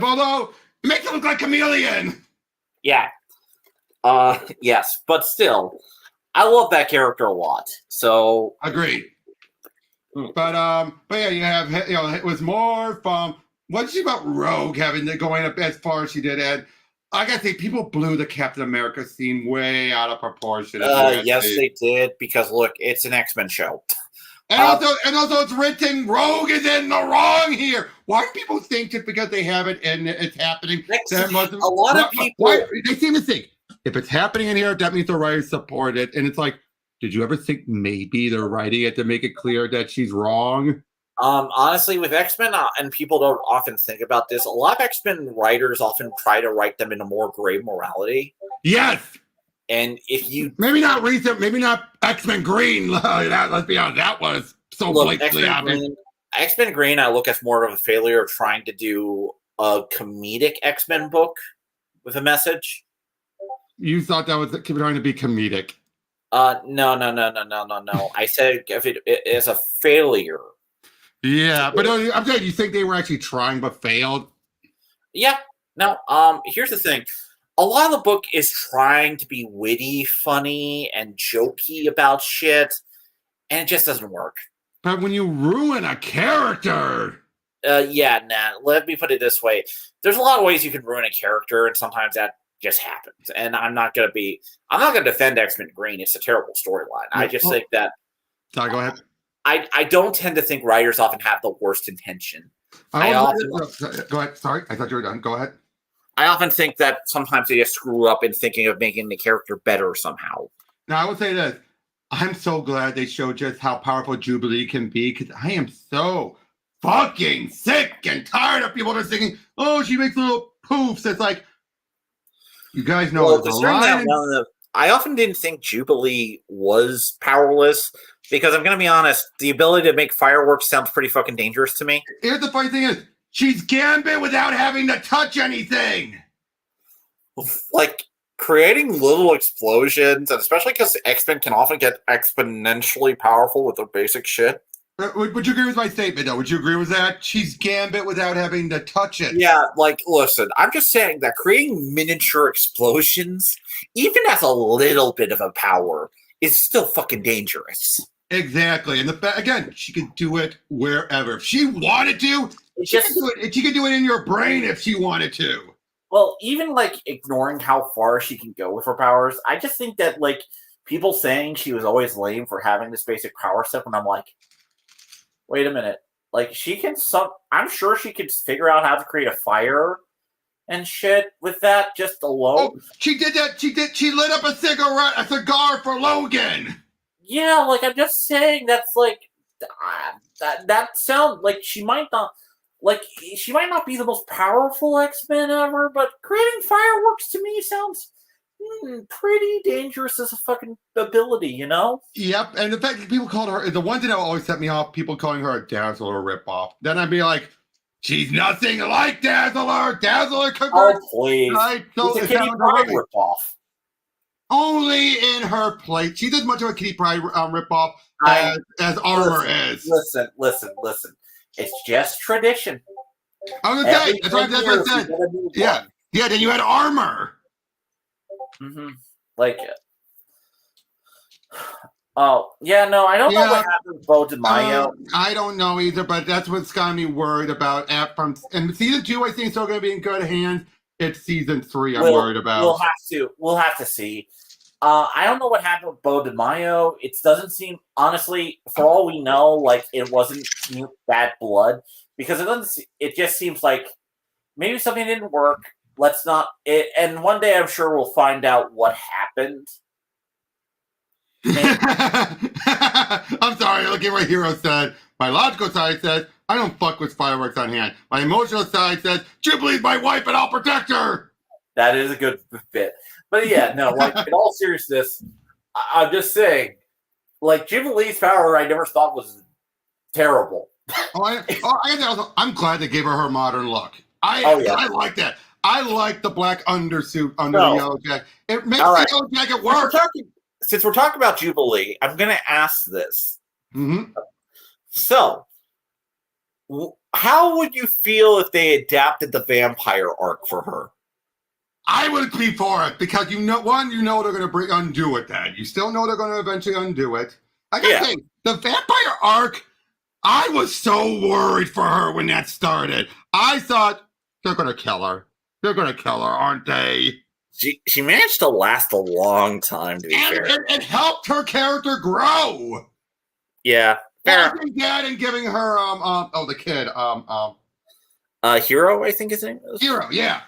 Although... it makes it look like Chameleon. Yeah. Yes, but still, I love that character a lot. So agreed. But yeah, you have it was more from what's she about Rogue having to going up as far as she did, and I gotta say people blew the Captain America scene way out of proportion. Yes, they did, because look, it's an X-Men show. And also, it's written Rogue is in the wrong here. Why do people think just because they have it and it's happening? A lot of people... they seem to think, if it's happening in here, that means the writers support it. And it's like, did you ever think maybe they're writing it to make it clear that she's wrong? Honestly, with X-Men, and people don't often think about this, a lot of X-Men writers often try to write them in a more gray morality. Yes! And if you... maybe not recent, maybe not X-Men Green. Let's be honest, that was so blatantly obvious. X-Men Green, I look as more of a failure of trying to do a comedic X-Men book with a message. You thought that was trying to be comedic. No. I said if it is a failure. Yeah, but I'm saying, you think they were actually trying but failed? Yeah. No, here's the thing. A lot of the book is trying to be witty, funny, and jokey about shit, and it just doesn't work. But when you ruin a character... let me put it this way. There's a lot of ways you can ruin a character, and sometimes that just happens. And I'm not going to defend X-Men Green. It's a terrible storyline. I just think that... Sorry, go ahead. I don't tend to think writers often have the worst intention. Go ahead. Sorry, I thought you were done. Go ahead. I often think that sometimes they just screw up in thinking of making the character better somehow. Now, I would say this. I'm so glad they showed just how powerful Jubilee can be, because I am so fucking sick and tired of people just thinking, oh, she makes little poofs. It's like, you guys know I often didn't think Jubilee was powerless, because I'm going to be honest, the ability to make fireworks sounds pretty fucking dangerous to me. Here's the funny thing is, she's Gambit without having to touch anything. Like, creating little explosions, and especially because X-Men can often get exponentially powerful with their basic shit. Would you agree with my statement, though? Would you agree with that? She's Gambit without having to touch it. Yeah, like, listen, I'm just saying that creating miniature explosions, even as a little bit of a power, is still fucking dangerous. Exactly. And again, she could do it wherever. If she wanted to, she could do it in your brain if she wanted to. Well, even, like, ignoring how far she can go with her powers, I just think that, like, people saying she was always lame for having this basic power set, when I'm like, wait a minute. Like, I'm sure she could figure out how to create a fire and shit with that just alone. Oh, she did that. She lit up a cigar for Logan. Yeah, like, I'm just saying that's, like, that sounds like she might not be the most powerful X-Men ever, but creating fireworks to me sounds pretty dangerous as a fucking ability, you know? Yep, and the fact that people called her, the one thing that always set me off, people calling her a Dazzler ripoff. Then I'd be like, she's nothing like Dazzler. Dazzler converts. Oh, please. Right? So it's a Kitty Pryde ripoff. Only in her place. She's as much of a Kitty Pryde ripoff as Armor is. Listen. It's just tradition. I was gonna say, that's what I said. Yeah. Yeah, then you had Armor. Mm-hmm. Like, oh, yeah, no, I don't know what happened with Bo DeMaio. I don't know either, but that's what's got me worried about. And season 2, I think, is still going to be in good hands. It's season 3 I'm worried about. We'll have to see. I don't know what happened with Bo DeMaio. It doesn't seem, honestly, for all we know, like, it wasn't bad blood, because it just seems like maybe something didn't work. And one day I'm sure we'll find out what happened. I'm sorry, look at what Hero said. My logical side says, I don't fuck with fireworks on hand. My emotional side says, Jubilee's my wife and I'll protect her. That is a good bit. But yeah, no, like, in all seriousness, I'm just saying, like, Jubilee's power I never thought was terrible. I'm glad they gave her modern look. I like that. I like the black undersuit under the yellow jacket. It makes the yellow jacket work. Since we're talking about Jubilee, I'm going to ask this. Mm-hmm. So, how would you feel if they adapted the vampire arc for her? I would be for it because they're going to undo it. Then you still know they're going to eventually undo it. I gotta say, the vampire arc, I was so worried for her when that started. I thought they're going to kill her. They're going to kill her, aren't they? She managed to last a long time, to be fair. It helped her character grow. Yeah. Fair. Dad and giving her the kid Hero, I think his name is. Hero, yeah.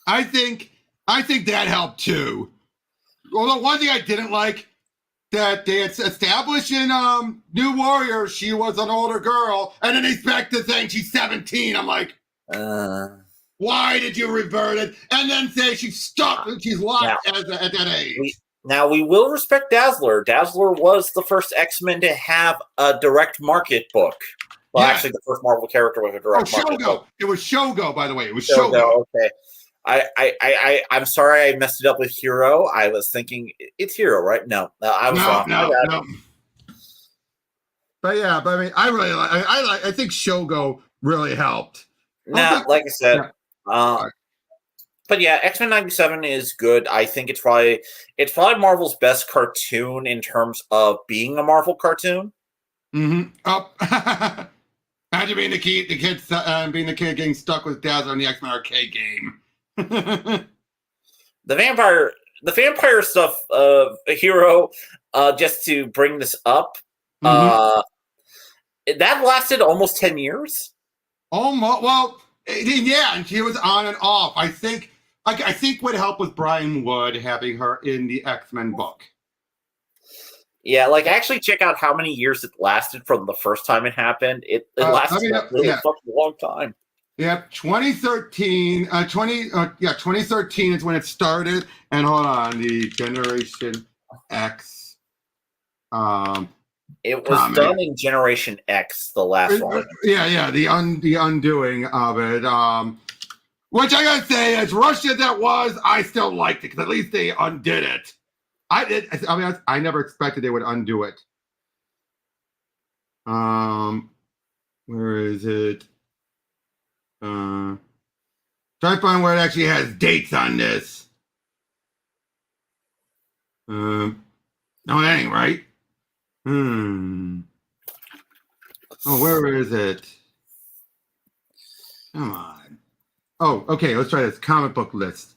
I think that helped too. Although one thing I didn't like that they had established in New Warrior, she was an older girl, and then they back to saying she's 17. I'm like, why did you revert it? And then say she's stuck and she's locked at that age. Now, we will respect Dazzler. Dazzler was the first X-Men to have a direct market book. Well, actually, the first Marvel character with a direct market book. It was Shogo, by the way. It was Shogo. Okay. I'm sorry I messed it up with Hero. I was thinking it's Hero, right? No, I was wrong. No. But I mean, I think Shogo really helped. Now, like I said, but yeah, X-Men 97 is good. I think it's probably Marvel's best cartoon in terms of being a Marvel cartoon. Mm-hmm. Imagine being the kid getting stuck with Dazzler in the X-Men arcade game. The vampire stuff of a Hero, just to bring this up, that lasted almost 10 years. Almost. Well, yeah, and she was on and off. I think what helped was Brian Wood having her in the X-Men book. Yeah, like, actually check out how many years it lasted from the first time it happened. It lasted a really fucking long time. Yeah, 2013. 2013 is when it started. And hold on, the Generation X. It was done in Generation X, the last one. Yeah, the undoing of it. Which I gotta say, as Russia that was, I still liked it because at least they undid it. I never expected they would undo it. Where is it? Try to find where it actually has dates on this. No, it ain't right. Oh, where is it? Come on. Oh, okay. Let's try this comic book list.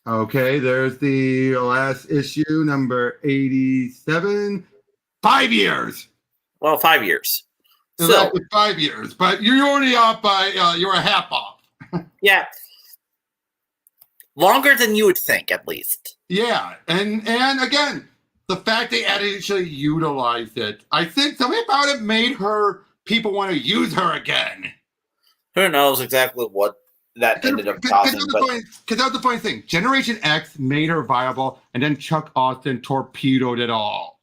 Okay, there's the last issue, number 87. 5 years. Well, 5 years. So 5 years, but you're already off by you're a half off. Yeah. Longer than you would think, at least. Yeah, and again, the fact they actually utilized it, I think something about it made people want to use her again. Who knows exactly what that ended up causing, because that was the funny thing. Generation X made her viable, and then Chuck Austin torpedoed it all.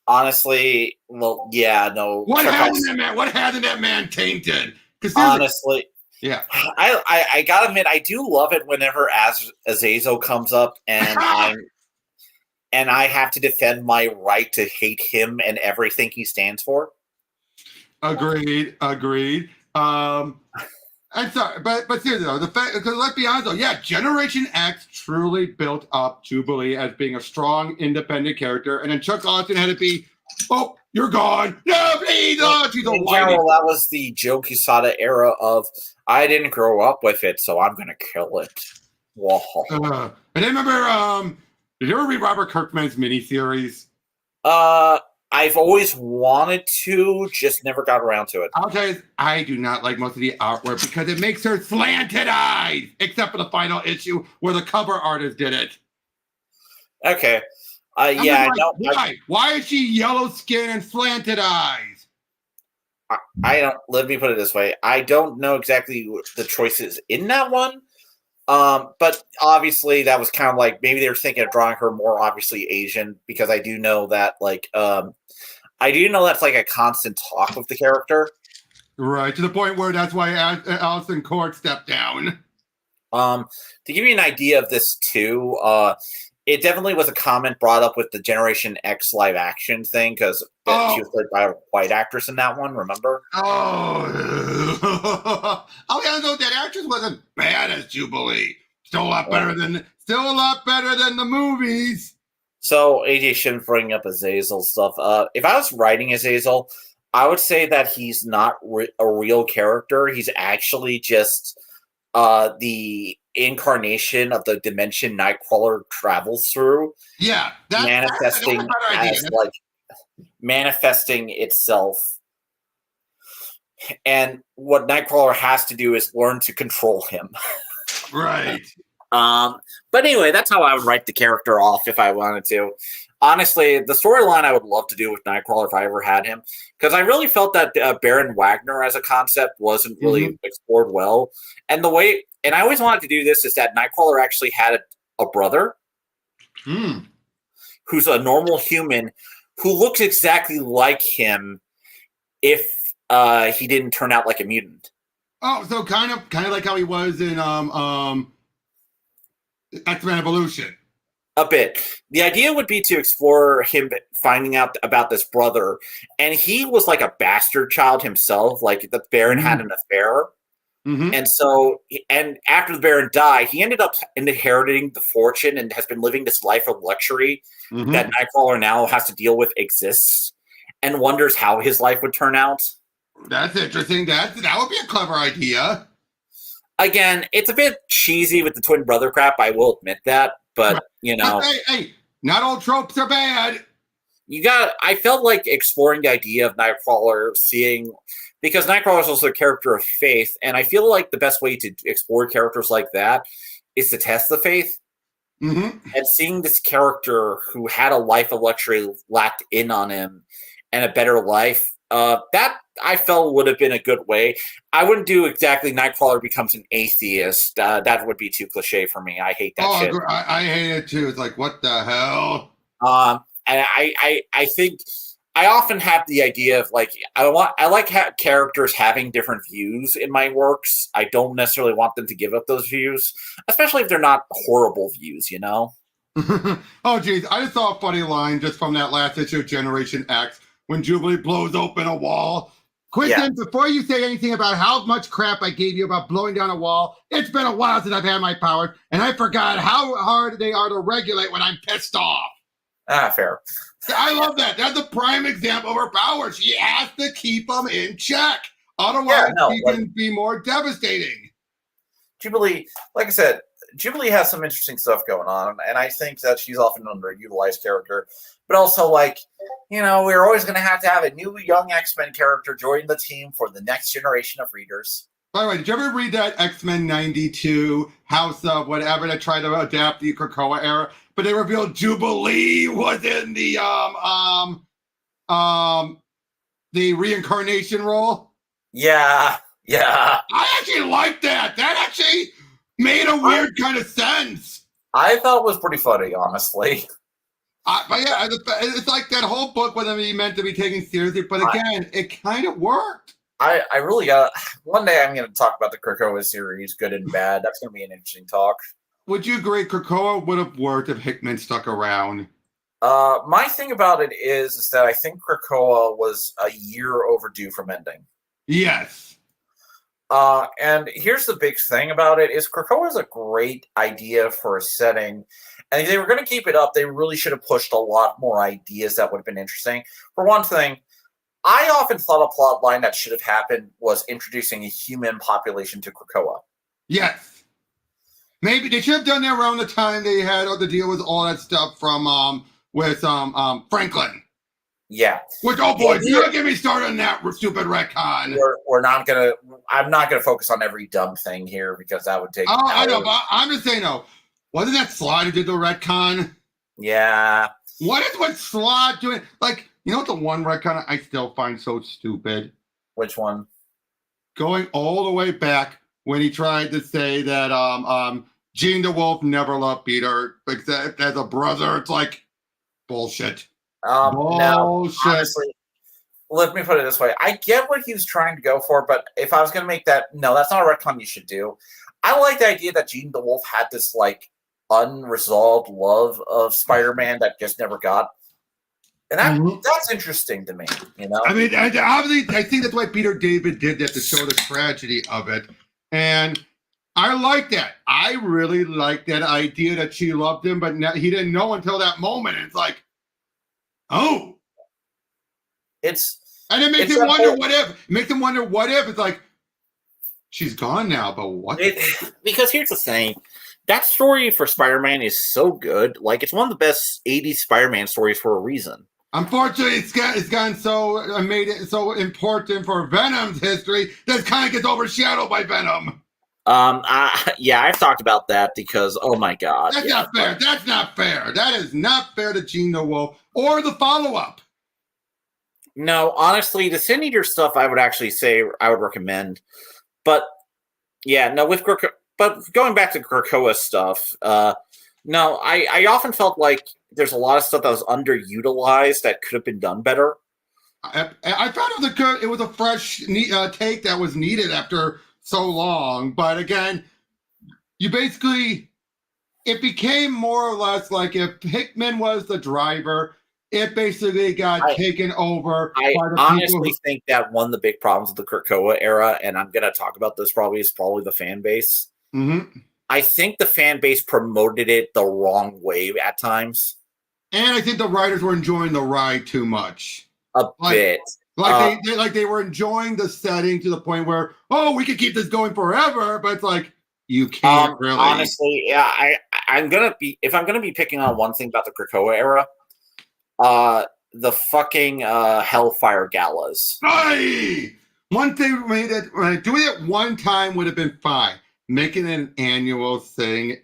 Honestly, well, yeah, no. What had that man tainted? Honestly, yeah. I gotta admit, I do love it whenever Azazel comes up, and I have to defend my right to hate him and everything he stands for. Agreed. I'm sorry, but seriously though, the fact, because let's be honest though, yeah, Generation X truly built up Jubilee as being a strong, independent character, and then Chuck Austin had to be, oh, you're gone, no, please, oh, she's in general, that was the Joe Quesada era of, I didn't grow up with it, so I'm gonna kill it. Whoa. And I remember, did you ever read Robert Kirkman's miniseries? I've always wanted to, just never got around to it. I'll tell you, I do not like most of the artwork because it makes her slanted eyes, except for the final issue where the cover artist did it. Okay. Yeah. Why? Why is she yellow skin and slanted eyes? I don't. Let me put it this way. I don't know exactly the choices in that one. But obviously that was kind of like maybe they were thinking of drawing her more obviously Asian, because I do know that I do know that's like a constant talk with the character. Right, to the point where that's why Allison Court stepped down. To give you an idea of this too, it definitely was a comment brought up with the Generation X live action thing, because she was played by a white actress in that one, remember? Oh, yeah, no, that actress wasn't bad as Jubilee. Still a lot better than the movies. So AJ shouldn't bring up Azazel stuff. If I was writing Azazel, I would say that he's not a real character. He's actually just the incarnation of the dimension Nightcrawler travels through. Yeah, manifesting itself. And what Nightcrawler has to do is learn to control him. Right. But anyway, that's how I would write the character off if I wanted to. Honestly, the storyline I would love to do with Nightcrawler if I ever had him, because I really felt that Baron Wagner as a concept wasn't really explored well. And I always wanted to do this, is that Nightcrawler actually had a brother who's a normal human who looks exactly like him if he didn't turn out like a mutant. Oh, so kind of like how he was in X-Men Evolution. A bit. The idea would be to explore him finding out about this brother, and he was like a bastard child himself. Like the Baron had an affair, and so, and after the Baron died, he ended up inheriting the fortune and has been living this life of luxury that Nightcrawler now has to deal with exists, and wonders how his life would turn out. That's interesting. That would be a clever idea. Again, it's a bit cheesy with the twin brother crap. I will admit that. But, you know. Hey, not all tropes are bad. I felt like exploring the idea of Nightcrawler, because Nightcrawler is also a character of faith, and I feel like the best way to explore characters like that is to test the faith. And seeing this character who had a life of luxury lacked in on him and a better life, that I felt would have been a good way. I wouldn't do exactly Nightcrawler becomes an atheist. That would be too cliche for me. I hate that shit. I hate it too. It's like, what the hell? And I think I often have the idea of like I like characters having different views in my works. I don't necessarily want them to give up those views, especially if they're not horrible views, you know? Oh, geez. I just saw a funny line just from that last issue of Generation X when Jubilee blows open a wall. Quentin, before you say anything about how much crap I gave you about blowing down a wall, it's been a while since I've had my powers, and I forgot how hard they are to regulate when I'm pissed off. Fair. I love that. That's a prime example of her powers. She has to keep them in check. Otherwise, she can be more devastating. Jubilee, like I said, Jubilee has some interesting stuff going on, and I think that she's often an underutilized character. But also, like, you know, we're always going to have a new young X-Men character join the team for the next generation of readers. By the way, did you ever read that X-Men 92 House of whatever that tried to adapt the Krakoa era? But they revealed Jubilee was in the reincarnation role. Yeah. I actually liked that. That actually made a weird kind of sense. I thought it was pretty funny, honestly. But yeah, it's like that whole book wasn't even meant to be taken seriously. But again, it kind of worked. I really got. One day I'm going to talk about the Krakoa series, good and bad. That's going to be an interesting talk. Would you agree Krakoa would have worked if Hickman stuck around? My thing about it is that I think Krakoa was a year overdue from ending. Yes. And here's the big thing about it is Krakoa is a great idea for a setting. And if they were going to keep it up, they really should have pushed a lot more ideas that would have been interesting. For one thing, I often thought a plot line that should have happened was introducing a human population to Krakoa. Yes. Maybe they should have done that around the time they had to deal with all that stuff from with Franklin. Yeah. Which, oh boy, you don't get me started on that stupid retcon. We're not gonna. I'm not gonna focus on every dumb thing here because that would take. Oh, I know, but I'm just saying though. Wasn't that Slot who did the retcon? Yeah. What is Slot doing? Like, you know what the one retcon I still find so stupid? Which one? Going all the way back when he tried to say that Gene the Wolf never loved Peter except as a brother. It's like bullshit. Bullshit. No, honestly, let me put it this way. I get what he was trying to go for, but if I was going to make that, no, that's not a retcon you should do. I like the idea that Gene the Wolf had this, like, unresolved love of Spider-Man that just never got. And that's interesting to me, you know? I mean, obviously, I think that's why Peter David did that, to show the tragedy of it. And I like that. I really like that idea that she loved him, but he didn't know until that moment. And it's like, oh. And it makes him wonder what if. It makes him wonder what if. It's like, she's gone now, but what? Because here's the thing. That story for Spider-Man is so good. Like, it's one of the best 80s Spider-Man stories for a reason. Unfortunately, it's gotten so made it so important for Venom's history that it kind of gets overshadowed by Venom. Yeah, I've talked about that because, oh my god. That's not fair. That's not fair. That is not fair to Gene the Wolf or the follow-up. No, honestly, the Sin Eater stuff I would actually say I would recommend. But, yeah, no, but going back to Krakoa stuff, no, I often felt like there's a lot of stuff that was underutilized that could have been done better. I found it was a fresh take that was needed after so long. But again, it became more or less like if Hickman was the driver, it basically got taken over. I honestly think that one of the big problems with the Krakoa era, and I'm going to talk about this is probably the fan base. Mm-hmm. I think the fan base promoted it the wrong way at times. And I think the writers were enjoying the ride too much. A bit. They were enjoying the setting to the point where, we could keep this going forever, but it's like, you can't really. Honestly, yeah, if I'm gonna be picking on one thing about the Krakoa era, the fucking Hellfire galas. Aye! One thing doing it one time would have been fine. Making it an annual thing,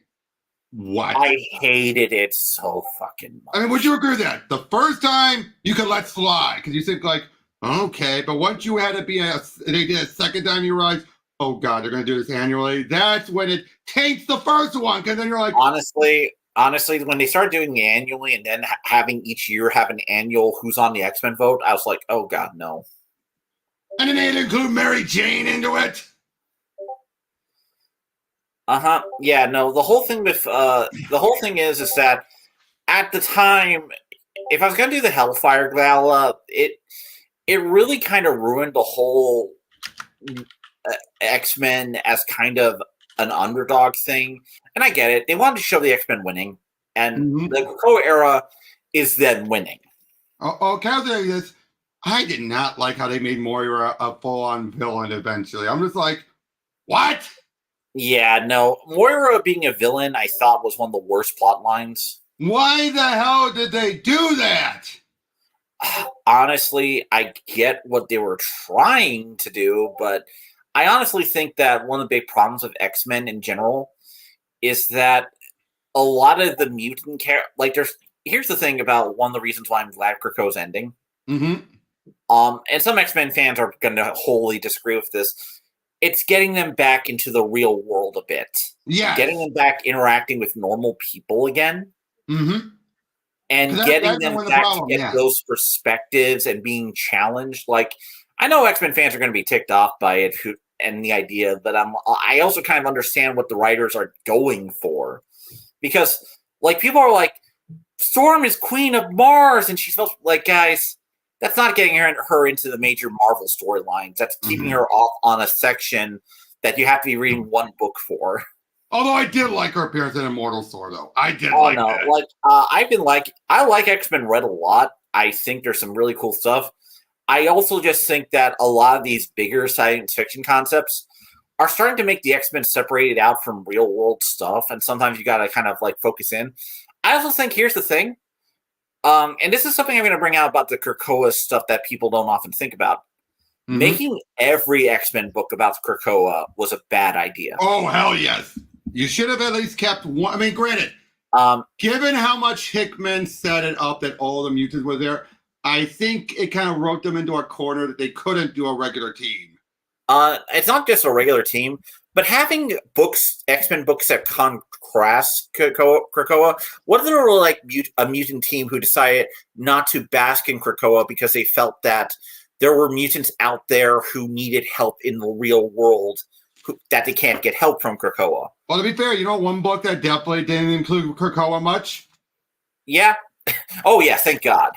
what? I hated it so fucking much. I mean, would you agree with that? The first time you could let slide because you think like, okay, but once you had to they did a second time, you realize, oh god, they're going to do this annually. That's when it taints the first one because then you're like, honestly, honestly, when they started doing the annually and then having each year have an annual Who's on the X-Men vote, I was like, oh god, no. And then they'd include Mary Jane into it. Yeah, no. The whole thing with the whole thing is that at the time, if I was gonna do the Hellfire Gala, it really kind of ruined the whole X-Men as kind of an underdog thing. And I get it; they wanted to show the X-Men winning, and the Krakoa era is them winning. Can I tell you this? I did not like how they made Moira a full-on villain eventually. I'm just like, what? Yeah, no. Moira being a villain, I thought, was one of the worst plot lines. Why the hell did they do that? Honestly, I get what they were trying to do, but I honestly think that one of the big problems of X-Men in general is that a lot of the mutant here's the thing about one of the reasons why I'm glad Krakoa's ending. Mm-hmm. And some X-Men fans are going to wholly disagree with this. It's getting them back into the real world a bit. Yeah. Getting them back interacting with normal people again. Mm-hmm. And getting them back to get those perspectives and being challenged. Like, I know X-Men fans are going to be ticked off by it and the idea, but I also kind of understand what the writers are going for. Because, like, people are like, Storm is Queen of Mars, and she's supposed like, guys, that's not getting her into the major Marvel storylines. That's keeping her off on a section that you have to be reading one book for. Although I did like her appearance in Immortal Thor, though. I did like that. Like, I like X-Men Red a lot. I think there's some really cool stuff. I also just think that a lot of these bigger science fiction concepts are starting to make the X-Men separated out from real world stuff, and sometimes you gotta kind of like focus in. I also think here's the thing, and this is something I'm going to bring out about the Krakoa stuff that people don't often think about. Making every X-Men book about Krakoa was a bad idea. Oh, hell yes. You should have at least kept one. I mean, granted, given how much Hickman set it up that all the mutants were there, I think it kind of wrote them into a corner that they couldn't do a regular team. It's not just a regular team, but having books, X-Men books that contrast Krakoa, what if there were like a mutant team who decided not to bask in Krakoa because they felt that there were mutants out there who needed help in the real world that they can't get help from Krakoa? Well, to be fair, you know one book that definitely didn't include Krakoa much? Yeah. Oh, yeah, thank God.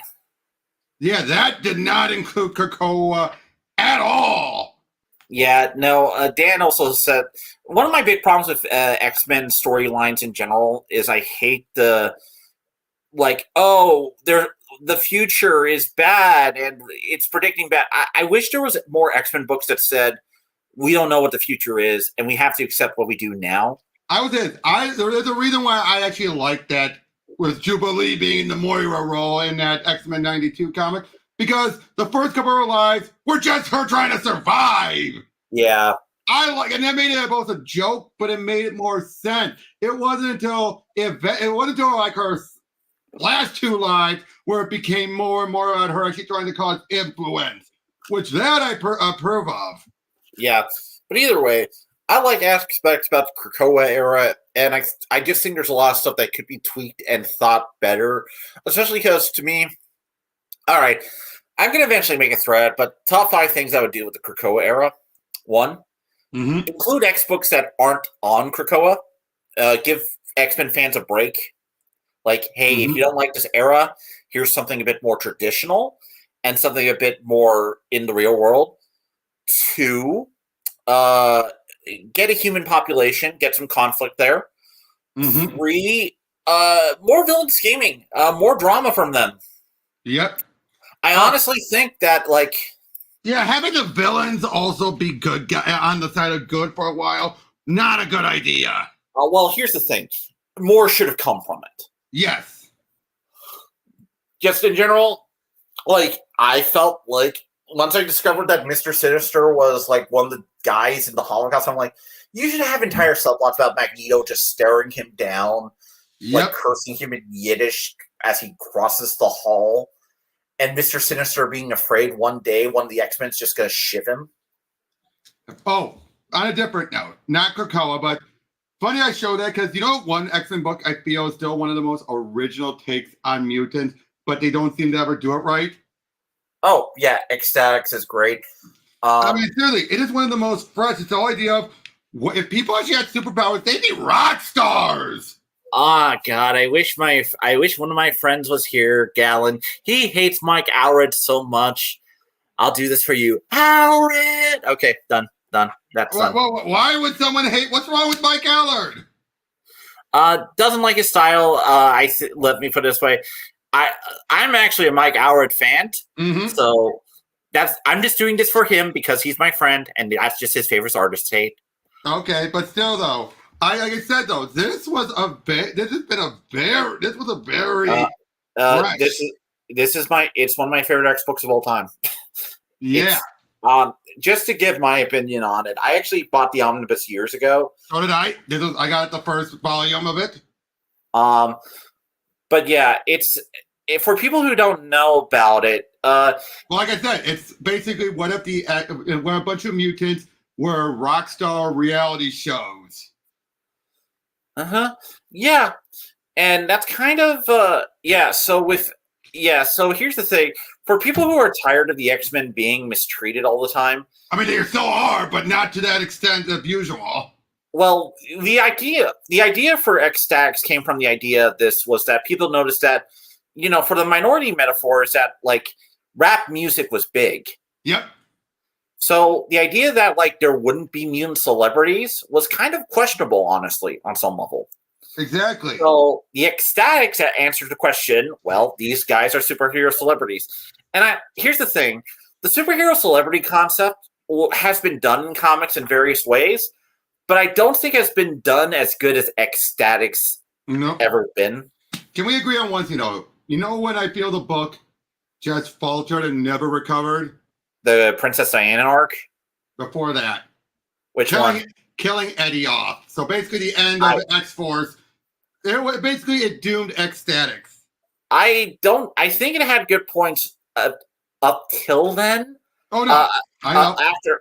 Yeah, that did not include Krakoa at all. Yeah, no, Dan also said, one of my big problems with X-Men storylines in general is I hate the, like, the future is bad and it's predicting bad. I wish there was more X-Men books that said, we don't know what the future is and we have to accept what we do now. There's a reason why I actually like that with Jubilee being in the Moira role in that X-Men 92 comic, because the first couple of her lives were just her trying to survive. Yeah. And that made it both a joke, but it made it more sense. It wasn't until like her last two lives where it became more and more about her actually trying to cause influence, which that I approve of. Yeah, but either way, I like aspects about the Krakoa era, and I just think there's a lot of stuff that could be tweaked and thought better, especially because, to me, all right, I'm going to eventually make a thread, but top 5 things I would do with the Krakoa era. 1, include X books that aren't on Krakoa. Give X-Men fans a break. Like, hey, if you don't like this era, here's something a bit more traditional and something a bit more in the real world. 2, get a human population, get some conflict there. 3, more villain scheming, more drama from them. Yep. I honestly think that, like... Yeah, having the villains also be good on the side of good for a while, not a good idea. Well, here's the thing. More should have come from it. Yes. Just in general, like, I felt like once I discovered that Mr. Sinister was, like, one of the guys in the Holocaust, I'm like, you should have entire subplots about Magneto just staring him down, like, cursing him in Yiddish as he crosses the hall, and Mr. Sinister being afraid one day one of the X-Men's just going to shiv him. Oh, on a different note, not Krakoa, but Funny I show that because you know one X-Men book I feel is still one of the most original takes on mutants, but they don't seem to ever do it right. Oh yeah, Ecstatics is great. I mean, seriously, it is one of the most fresh. It's the whole idea of if people actually had superpowers, they'd be rock stars. Ah, God, I wish one of my friends was here, Gallon. He hates Mike Allred so much. I'll do this for you, Allred. Okay, done. That's done. Why would someone hate? What's wrong with Mike Allred? Doesn't like his style. Let me put it this way. I'm actually a Mike Allred fan, so I'm just doing this for him because he's my friend, and that's just his favorite artist to hate. Okay, but still, though, like I said, though, this was a very. It's one of my favorite X books of all time. Yeah. Just to give my opinion on it, I actually bought the omnibus years ago. So did I. I got the first volume of it. But yeah, for people who don't know about it. Well, like I said, it's basically what if a bunch of mutants were rock star reality shows. Yeah, and that's kind of So here's the thing: for people who are tired of the X-Men being mistreated all the time. I mean, they still are, but not to that extent of usual. Well, the idea for X-Stacks came from the idea was that people noticed that, for the minority metaphors that like rap music was big. Yep. So the idea that like there wouldn't be mutant celebrities was kind of questionable, honestly, on some level. Exactly. So the Ecstatics answered the question, well, these guys are superhero celebrities. And here's the thing. The superhero celebrity concept has been done in comics in various ways, but I don't think it's been done as good as Ecstatics ever been. Can we agree on one thing, though? You know when I feel the book just faltered and never recovered? The Princess Diana arc? Before that. Which one? Killing Eddie off. So basically the end of X-Force. It doomed Ecstatics. I think it had good points up till then. Oh, no. I know.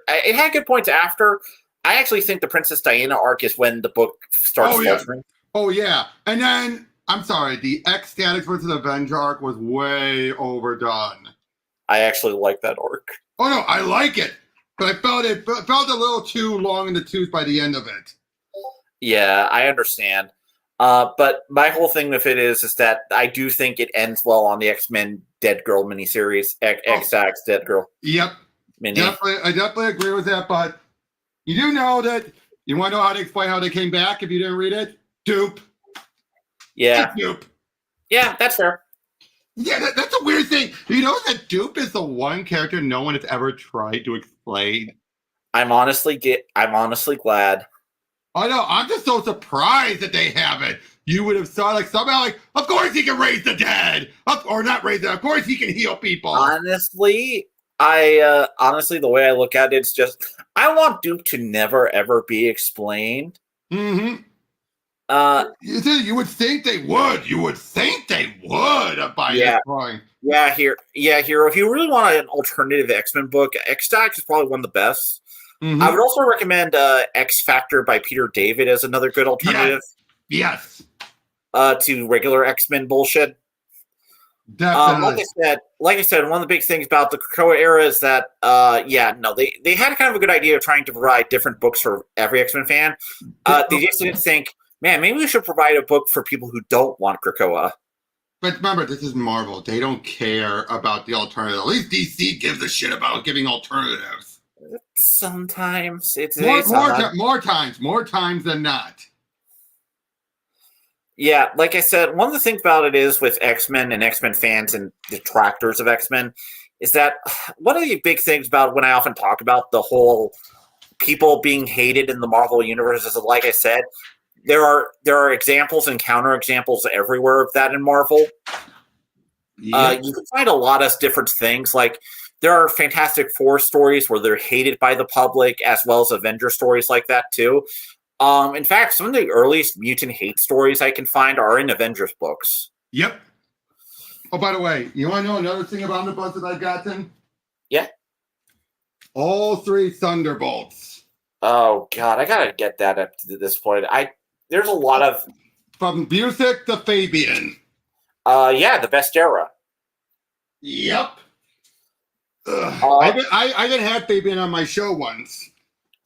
It had good points after. I actually think the Princess Diana arc is when the book starts faltering. Oh, yeah. And then, I'm sorry, the Ecstatics versus Avenger arc was way overdone. I actually like that arc. Oh, no, I like it. But I felt it felt a little too long in the tooth by the end of it. Yeah, I understand. But my whole thing with it is that I do think it ends well on the X-Men Dead Girl miniseries. X-Stacks Dead Girl. Yep. Mini. I definitely agree with that, but you do know that you want to know how to explain how they came back if you didn't read it? Dupe. Yeah. Dupe. Yeah, that's fair. Yeah, that's a weird thing. You know that Dupe is the one character no one has ever tried to explain? I'm honestly glad. Oh no, I'm just so surprised that they haven't. You would have thought somehow of course he can raise the dead. Or not raise them, of course he can heal people. Honestly, the way I look at it, it's just I want Dupe to never ever be explained. Mm-hmm. You would think they would. You would think they would by this point. Yeah, Hero. If you really want an alternative X-Men book, X-Stacks is probably one of the best. Mm-hmm. I would also recommend X Factor by Peter David as another good alternative. Yes. To regular X-Men bullshit. Definitely. Like I said, one of the big things about the Krakoa era is that, they had kind of a good idea of trying to provide different books for every X-Men fan. They just didn't think, man, maybe we should provide a book for people who don't want Krakoa. But remember, this is Marvel. They don't care about the alternative. At least DC gives a shit about giving alternatives. Sometimes it's more times than not. Yeah, like I said, one of the things about it is with X-Men and X-Men fans and detractors of X-Men is that one of the big things about when I often talk about the whole people being hated in the Marvel universe is, like I said, there are examples and counterexamples everywhere of that in Marvel. Yeah. You can find a lot of different things. Like there are Fantastic Four stories where they're hated by the public, as well as Avenger stories like that too. In fact, some of the earliest mutant hate stories I can find are in Avengers books. Yep. Oh, by the way, you want to know another thing about the books that I've gotten? Yeah. All 3 Thunderbolts. Oh God, I gotta get that up to this point. there's a lot of from Busick to Fabian. The best era. Yep. I didn't have Fabian on my show once.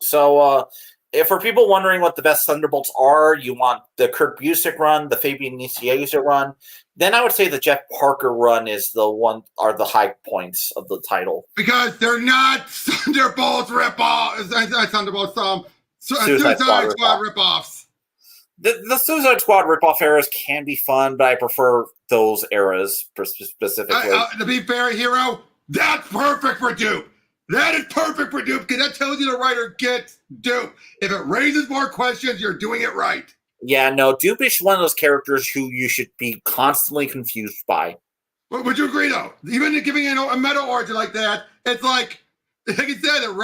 So, if for people wondering what the best Thunderbolts are, you want the Kurt Busick run, the Fabian Nicieza run. Then I would say the Jeff Parker run is the high points of the title. Because they're not Thunderbolts ripoffs. Thunderbolts, Suicide Squad ripoffs. The Suicide Squad ripoff eras can be fun, but I prefer those eras specifically. To be fair, Hero, that's perfect for Dupe. That is perfect for Dupe because that tells you the writer gets Dupe. If it raises more questions, you're doing it right. Yeah, no, Dupe is one of those characters who you should be constantly confused by. Would you agree, though? Even giving a meta origin like that, it's like you said, it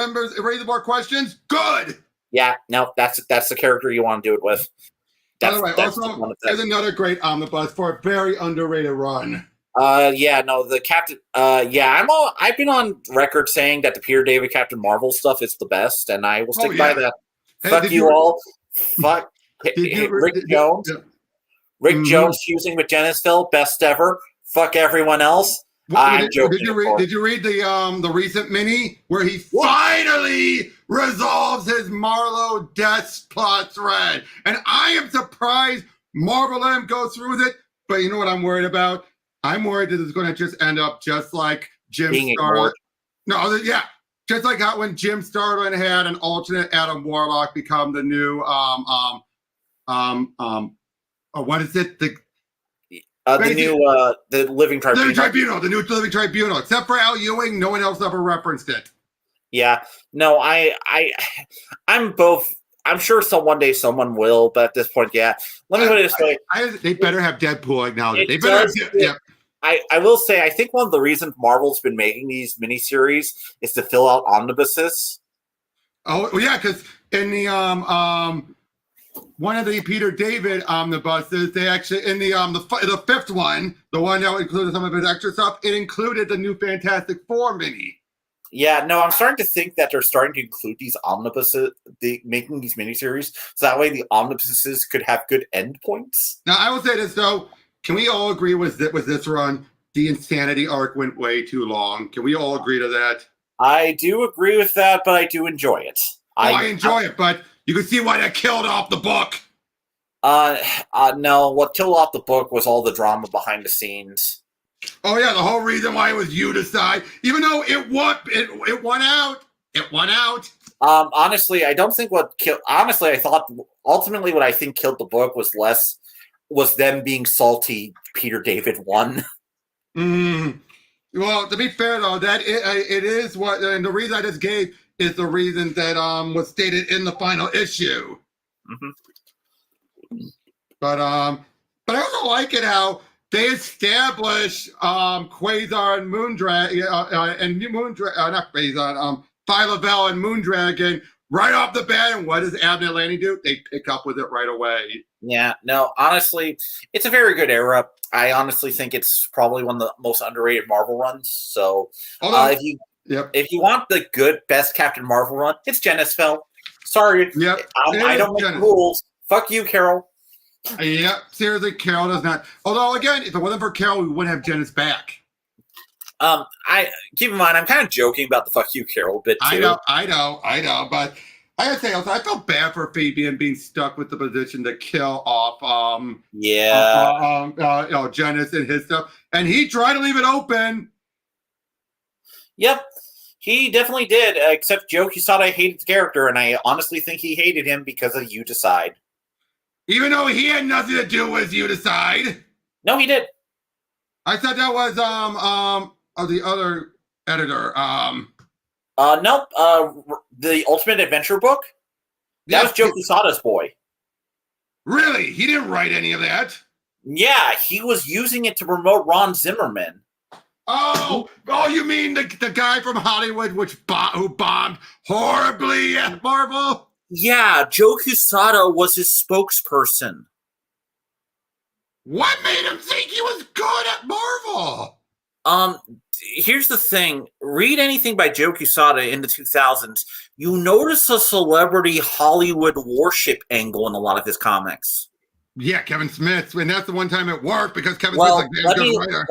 raises more questions. Good. Yeah, no, that's the character you want to do it with. By the way, also, there's another great omnibus for a very underrated run. The Captain. I've been on record saying that the Peter David Captain Marvel stuff is the best, and I will stick by that. Hey, fuck you all. Fuck Rick Jones. Rick Jones fusing with Genisville, best ever. Fuck everyone else. Did you read the recent mini where he finally resolves his Marlowe death plot thread? And I am surprised Marvel let him go through with it. But you know what I'm worried about? I'm worried that it's going to just end up just like Jim Starlin. No, yeah, just like how when Jim Starlin had an alternate Adam Warlock become the new what is it? The Living Tribunal. The new Living Tribunal. Except for Al Ewing, no one else ever referenced it. Yeah. No, I'm both. I'm sure one day someone will, but at this point, yeah. Let me put it this way. They better have Deadpool acknowledged. They better have, I will say, I think one of the reasons Marvel's been making these miniseries is to fill out omnibuses. Oh, yeah, because in the one of the Peter David omnibuses, they actually in the fifth one, the one that included some of his extra stuff, it included the new Fantastic Four mini. Yeah, no, I'm starting to think that they're starting to include these omnibuses, making these miniseries, so that way the omnibuses could have good endpoints. Now, I will say this though: can we all agree with this run? The Insanity arc went way too long. Can we all agree to that? I do agree with that, but I do enjoy it. I enjoy it, but you can see why that killed off the book. No, what killed off the book was all the drama behind the scenes. Oh yeah, the whole reason why it was you decide, even though it won out. It won out. Honestly, I don't think honestly, I thought ultimately what I think killed the book was them being salty. Peter David won. Well, to be fair though, that it is what, and the reason I just gave is the reason that was stated in the final issue. But I also like it how they establish Quasar and Moondragon not Quasar, Phyla-Vell and Moondragon right off the bat. And what does Abnett and Lanning do? They pick up with it right away. Yeah, no, honestly, it's a very good era. I honestly think it's probably one of the most underrated Marvel runs. So if you want the good best Captain Marvel run, it's Genisville. Sorry, I don't make rules. Fuck you, Carol. Yep, seriously, Carol does not. Although, again, if it wasn't for Carol, we wouldn't have Janice back. I keep in mind, I'm kind of joking about the "fuck you, Carol" bit too. I know, but I gotta say, also, I felt bad for Fabian being stuck with the position to kill off, Janice and his stuff, and he tried to leave it open. Yep, he definitely did. Except Joe Quesada hated the character, and I honestly think he hated him because of You Decide. Even though he had nothing to do with You Decide. No, he did. I thought that was the other editor. Nope. The Ultimate Adventure book. That was Joe Quesada's boy. Really? He didn't write any of that. Yeah, he was using it to promote Ron Zimmerman. Oh, you mean the guy from Hollywood who bombed horribly at Marvel? Yeah, Joe Quesada was his spokesperson. What made him think he was good at Marvel? here's the thing. Read anything by Joe Quesada in the 2000s. You notice a celebrity Hollywood worship angle in a lot of his comics. Yeah, Kevin Smith. And that's the one time it worked because Kevin Well, Smith's a damn good writer.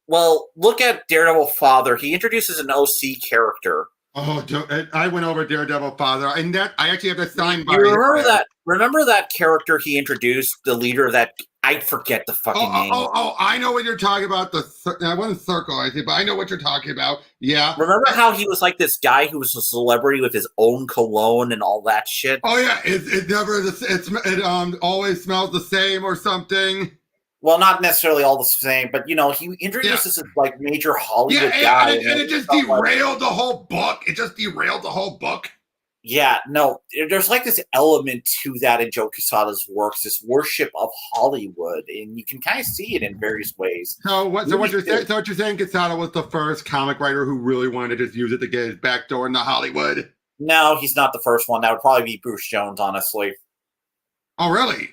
Well, look at Daredevil Father. He introduces an OC character. Oh, I went over Daredevil Father, and that I actually have the sign by. You remember that? Remember that character he introduced, the leader of that? I forget the fucking name. I know what you're talking about. I wasn't Circle, I think, but I know what you're talking about. Yeah. Remember how he was like this guy who was a celebrity with his own cologne and all that shit? Oh yeah, it always smells the same or something. Well, not necessarily all the same, but he introduces this like major Hollywood guy, and it just derailed the whole book. It just derailed the whole book. Yeah, no, there's like this element to that in Joe Quesada's works, this worship of Hollywood, and you can kind of see it in various ways. So what you're saying? Quesada was the first comic writer who really wanted to just use it to get his backdoor into Hollywood. No, he's not the first one. That would probably be Bruce Jones, honestly. Oh, really?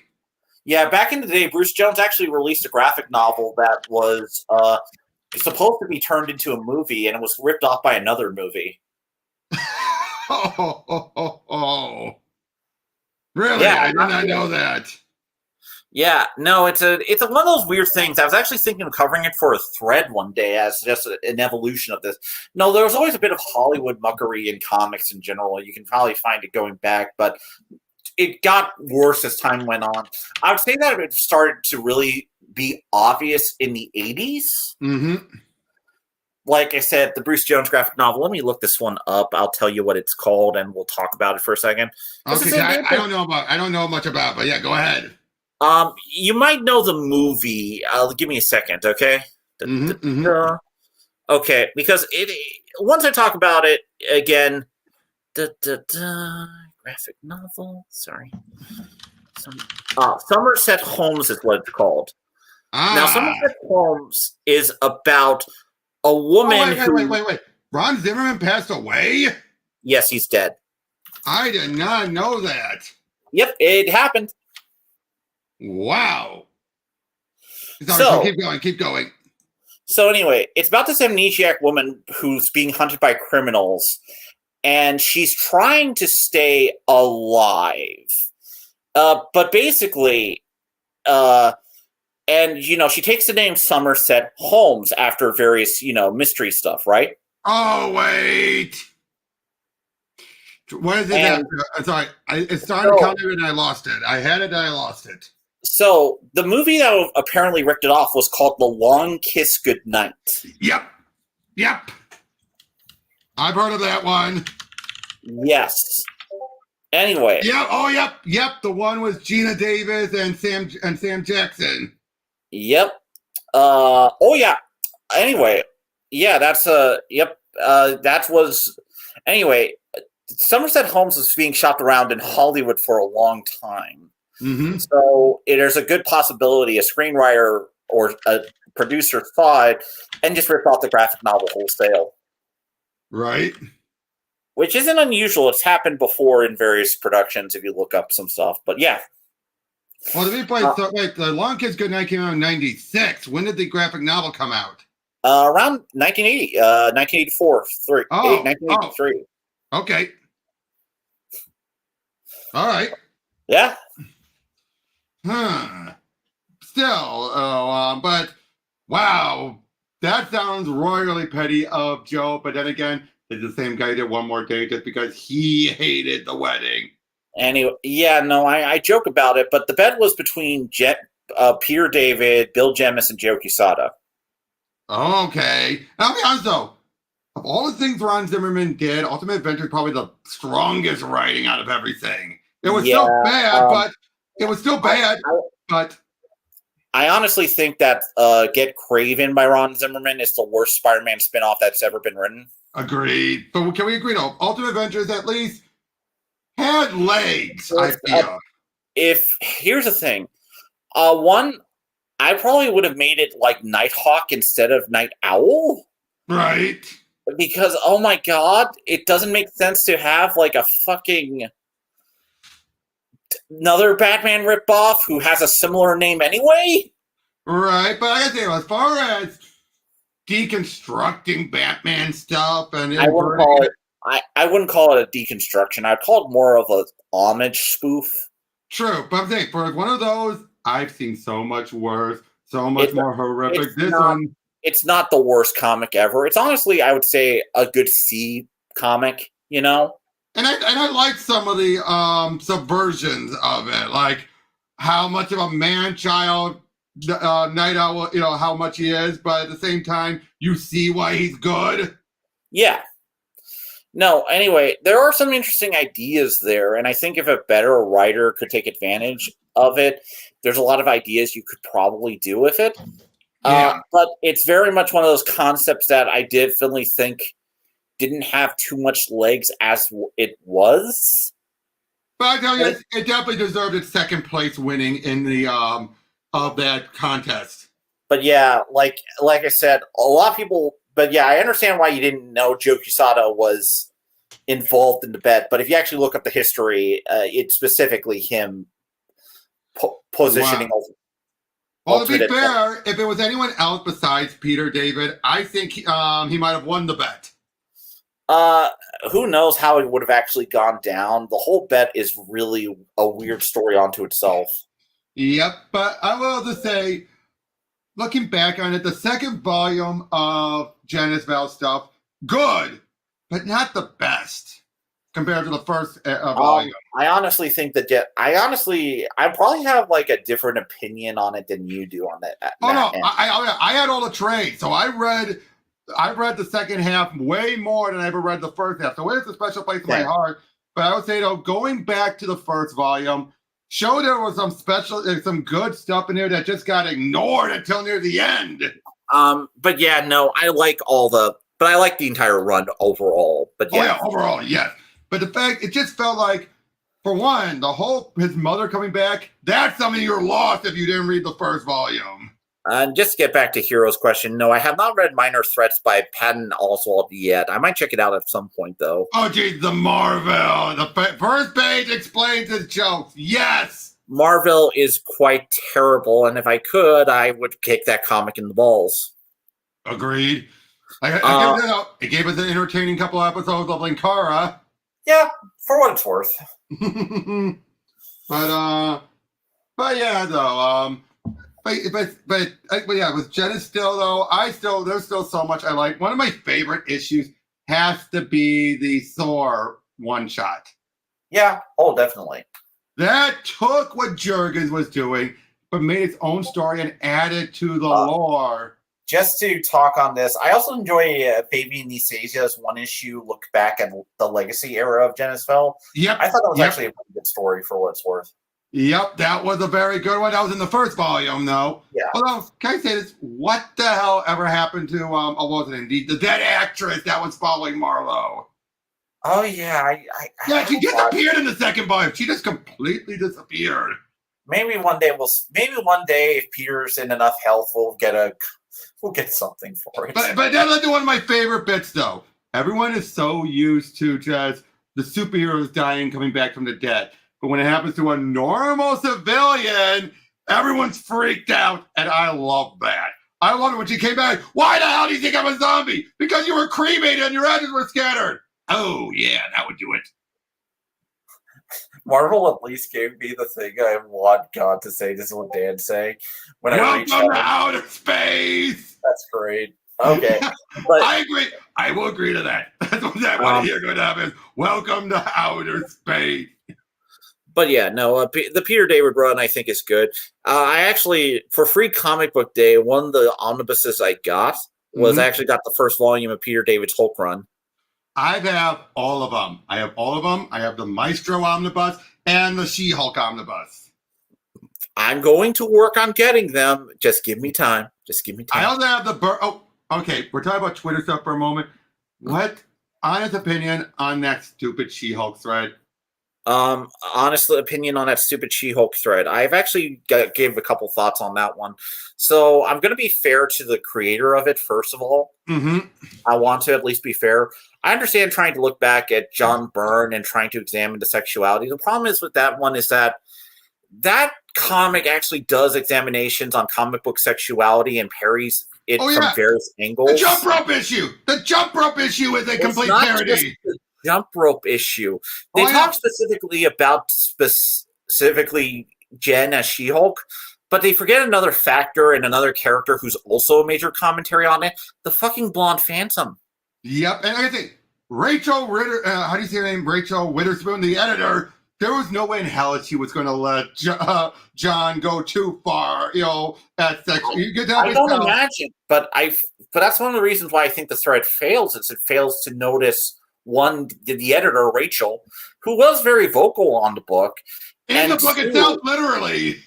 Yeah, back in the day, Bruce Jones actually released a graphic novel that was supposed to be turned into a movie, and it was ripped off by another movie. Oh. Really? Yeah, I did not know that. Yeah, no, it's one of those weird things. I was actually thinking of covering it for a thread one day as just an evolution of this. No, there was always a bit of Hollywood muckery in comics in general. You can probably find it going back, but it got worse as time went on. I would say that it started to really be obvious in the 80s. Mm-hmm. Like I said, the Bruce Jones graphic novel. Let me look this one up. I'll tell you what it's called, and we'll talk about it for a second. Okay, I don't know much about, but yeah, go ahead. You might know the movie. Give me a second, okay? Okay, because once I talk about it again, graphic novel. Sorry, Somerset Holmes is what it's called. Now, Somerset Holmes is about a woman. Wait! Ron Zimmerman passed away? Yes, he's dead. I did not know that. Yep, it happened. Wow. Sorry, keep going. So anyway, it's about this amnesiac woman who's being hunted by criminals, and she's trying to stay alive. But basically, and she takes the name Somerset Holmes after various, mystery stuff, right? Oh, wait. What is it? Sorry, it started coming and I lost it. I had it and I lost it. So the movie that apparently ripped it off was called The Long Kiss Goodnight. Yep. I've heard of that one. Yes. Anyway. Yep. Oh, yep. The one with Gina Davis and Sam Jackson. Yep. Oh yeah. Anyway. Yeah, that's yep. That was anyway. Somerset Holmes was being shopped around in Hollywood for a long time. Mm-hmm. So there's a good possibility a screenwriter or a producer saw it and just ripped off the graphic novel wholesale. Right. Which isn't unusual. It's happened before in various productions if you look up some stuff. But yeah. Well, The Long Kiss Goodnight came out in 96. When did the graphic novel come out? Around 1980, 1984. 1983. Okay. All right. Yeah. Still, but wow, that sounds royally petty of Joe. But then again, it's the same guy who did One More Day just because he hated the wedding. Anyway, yeah, no, I joke about it, but the bet was between Peter David, Bill Jemas, and Joe Quesada. Okay. I'll be honest though, of all the things Ron Zimmerman did, Ultimate Adventure is probably the strongest writing out of everything. It was still bad, but it was still bad. But I honestly think that Get Craven by Ron Zimmerman is the worst Spider-Man spinoff that's ever been written. Agreed. But can we agree though? Ultimate Adventures at least had legs, I feel. Here's the thing. One, I probably would have made it like Nighthawk instead of Night Owl. Right. Because, oh my god, it doesn't make sense to have like a fucking another Batman ripoff who has a similar name anyway. Right, but I gotta say, as far as deconstructing Batman stuff and I wouldn't inverting call it. it. I wouldn't call it a deconstruction. I'd call it more of a homage spoof. True, but I'm saying for one of those, I've seen so much worse, so much It's- more horrific. it's This not- one, It's not the worst comic ever. It's honestly, I would say, a good C comic. You know. and I like some of the subversions of it, like how much of a man-child Night Owl, how much he is, but at the same time, you see why he's good. Yeah. No, anyway, there are some interesting ideas there, and I think if a better writer could take advantage of it, there's a lot of ideas you could probably do with it. Yeah. But it's very much one of those concepts that I definitely think didn't have too much legs as it was. But I tell you, it definitely deserved its second place winning in the of that contest. But yeah, like I said, a lot of people. But yeah, I understand why you didn't know Joe Quesada was involved in the bet. But if you actually look up the history, it's specifically him positioning. Wow. Well, to be Ultimate fair, if it was anyone else besides Peter David, I think he might have won the bet. Who knows how it would have actually gone down? The whole bet is really a weird story onto itself. Yep, but I will just say, looking back on it, the second volume of Janice Val stuff, good, but not the best compared to the first volume. I honestly think that I probably have like a different opinion on it than you do on that. I had all the trades, so I read the second half way more than I ever read the first half. So it's a special place in my heart. But I would say though, going back to the first volume, showed there was some good stuff in there that just got ignored until near the end. But yeah, no, I like the entire run overall. But yeah, overall, yes. But the fact, it just felt like, for one, his mother coming back, that's something you're lost if you didn't read the first volume. And just to get back to Hero's question, no, I have not read Minor Threats by Patton Oswalt yet. I might check it out at some point, though. Oh, geez, the Marvel. The first page explains his jokes. Yes! Marvel is quite terrible, and if I could, I would kick that comic in the balls. Agreed. It gave us an entertaining couple episodes of Linkara. Yeah, for what it's worth. But yeah, though. But yeah, with Jenna still though, there's still so much I like. One of my favorite issues has to be the Thor one shot. Yeah, oh, definitely. That took what Jurgens was doing, but made its own story and added to the lore. Just to talk on this, I also enjoy Fabian Nicesia's one-issue look back at the legacy era of Genisfell. Yep. I thought that was actually a pretty good story for what it's worth. Yep, that was a very good one. That was in the first volume, though. Yeah. Although, can I say this? What the hell ever happened to, wasn't indeed the dead actress that was following Marlowe? Oh, yeah. She disappeared in the second volume. She just completely disappeared. Maybe one day if Peter's in enough health, we'll get something for it. But that led to one of my favorite bits, though. Everyone is so used to just the superheroes dying, coming back from the dead. But when it happens to a normal civilian, everyone's freaked out. And I love that. I love it when she came back. Why the hell do you think I'm a zombie? Because you were cremated and your ashes were scattered. Oh, yeah, that would do it. Marvel at least gave me the thing I want God to say. This is what Dan's saying. When I reach Welcome to outer space. That's great. Okay. But, I agree. I will agree to that. That's what I want to hear going to happen. Welcome to outer space. But yeah, no, the Peter David run I think is good. I actually, for Free Comic Book Day, one of the omnibuses I got was I actually got the first volume of Peter David's Hulk run. I have all of them. I have the Maestro omnibus and the She-Hulk omnibus. I'm going to work on getting them. Just give me time. I also have the okay. We're talking about Twitter stuff for a moment. What honest opinion on that stupid She-Hulk thread? Honest opinion on that stupid She-Hulk thread. I've actually gave a couple thoughts on that one. So I'm going to be fair to the creator of it, first of all. Mm-hmm. I want to at least be fair. I understand trying to look back at John Byrne and trying to examine the sexuality. The problem is with that one is that comic actually does examinations on comic book sexuality and parries it from various angles. The jump rope issue! The jump rope issue is a complete parody. Just the jump rope issue. They talk specifically about Jen as She-Hulk, but they forget another factor and another character who's also a major commentary on it, the fucking blonde Phantom. Yep, and I think Rachel Ritter, how do you say her name? Rachel Witherspoon, the editor. There was no way in hell that she was going to let John go too far, at sex. I don't imagine, but that's one of the reasons why I think the thread fails. Is it fails to notice one, the editor Rachel, who was very vocal on the book, in the book itself, literally,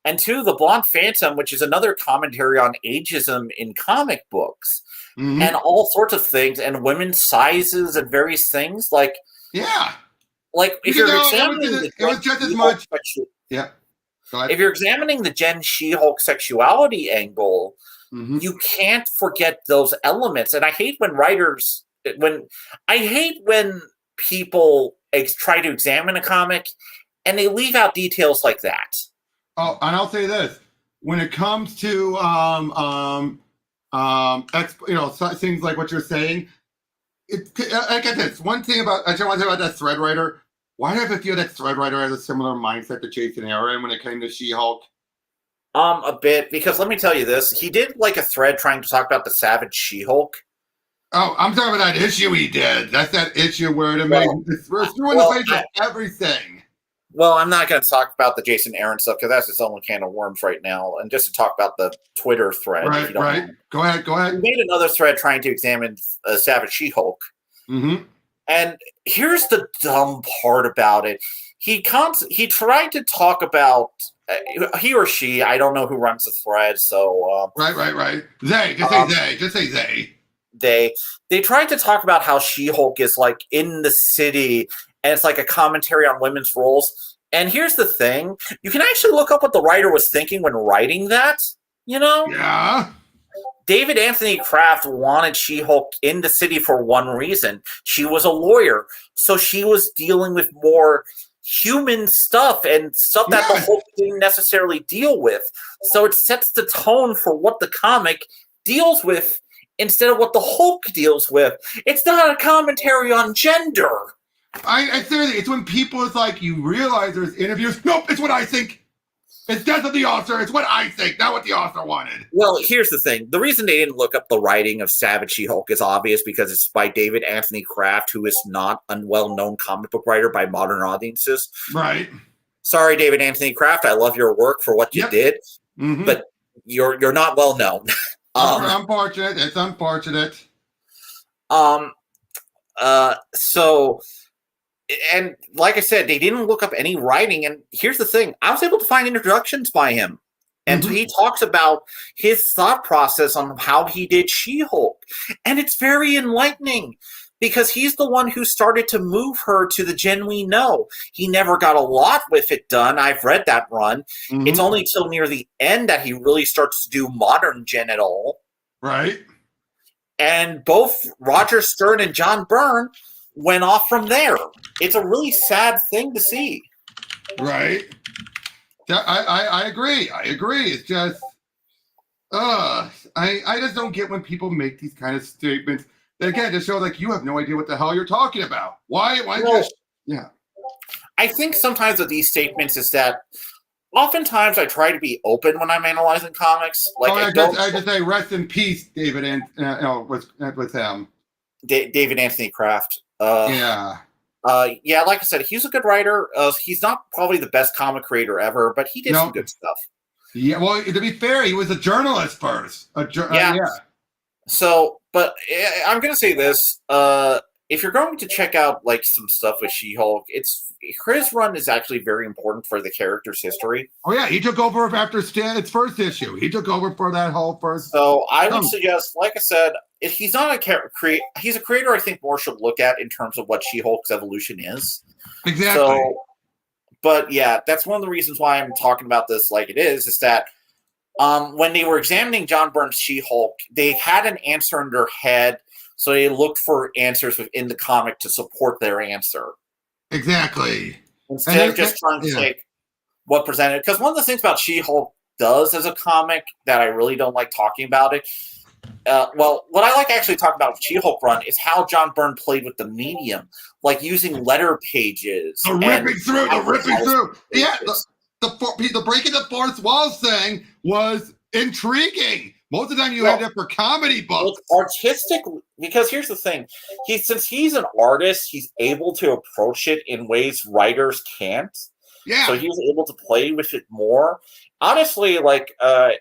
and two, the blonde Phantom, which is another commentary on ageism in comic books, and all sorts of things, and women's sizes and various things like if you're examining it was just as much. If you're examining the Jen She-Hulk sexuality angle, you can't forget those elements. And I hate when people try to examine a comic and they leave out details like that. Oh, and I'll say this: when it comes to things like what you're saying, I get this. One thing I want to say about that thread writer. Why do I feel that thread writer has a similar mindset to Jason Aaron when it came to She-Hulk? A bit, because let me tell you this. He did like a thread trying to talk about the Savage She-Hulk. Oh, I'm talking about that issue he did. That's that issue where it threw in the face of everything. Well, I'm not going to talk about the Jason Aaron stuff because that's its own can of worms right now. And just to talk about the Twitter thread. Right. Go ahead. He made another thread trying to examine Savage She-Hulk. And here's the dumb part about it. He tried to talk about he or she. I don't know who runs the thread. So right. They just say they. They tried to talk about how She-Hulk is like in the city, and it's like a commentary on women's roles. And here's the thing: you can actually look up what the writer was thinking when writing that. Yeah. David Anthony Kraft wanted She-Hulk in the city for one reason. She was a lawyer, so she was dealing with more human stuff and stuff that the Hulk didn't necessarily deal with. So it sets the tone for what the comic deals with instead of what the Hulk deals with. It's not a commentary on gender. I seriously, it's when people, it's like you realize there's interviews. Nope, it's what I think. It's death of the author. It's what I think, not what the author wanted. Well, here's the thing. The reason they didn't look up the writing of Savage She-Hulk is obvious because it's by David Anthony Kraft, who is not a well-known comic book writer by modern audiences. Right. Sorry, David Anthony Kraft. I love your work for what you did, but you're not well known. Unfortunate. It's unfortunate. So... And like I said, they didn't look up any writing. And here's the thing. I was able to find introductions by him. And he talks about his thought process on how he did She-Hulk. And it's very enlightening because he's the one who started to move her to the Jen we know. He never got a lot with it done. I've read that run. It's only till near the end that he really starts to do modern Jen at all. Right. And both Roger Stern and John Byrne went off from there. It's a really sad thing to see. Right. I agree. It's just, I just don't get when people make these kind of statements. That again, just show like you have no idea what the hell you're talking about. Why? Yeah. I think sometimes with these statements is that oftentimes I try to be open when I'm analyzing comics. Like I just say rest in peace, David, and with him. David Anthony Kraft. Yeah, like I said, he's a good writer. He's not probably the best comic creator ever, but he did some good stuff. Yeah, well, to be fair, he was a journalist first. So, but I'm going to say this. If you're going to check out like some stuff with She-Hulk, his run is actually very important for the character's history. Oh yeah, he took over after its first issue. He took over for that whole first. So I would suggest, like I said, if he's not he's a creator I think more should look at in terms of what She-Hulk's evolution is. Exactly. So, but yeah, that's one of the reasons why I'm talking about this like it is that when they were examining John Byrne's She-Hulk, they had an answer in their head, so they looked for answers within the comic to support their answer. Exactly. Instead of just trying to take what presented. Because one of the things about She-Hulk does as a comic that I really don't like talking about it Well, what I like actually talk about with She-Hulk run is how John Byrne played with the medium, like using letter pages. The ripping through. Yeah, the breaking the fourth wall thing was intriguing. Most of the time you had that for comedy books. Artistic, because here's the thing. Since he's an artist, he's able to approach it in ways writers can't. Yeah. So he was able to play with it more. Honestly, I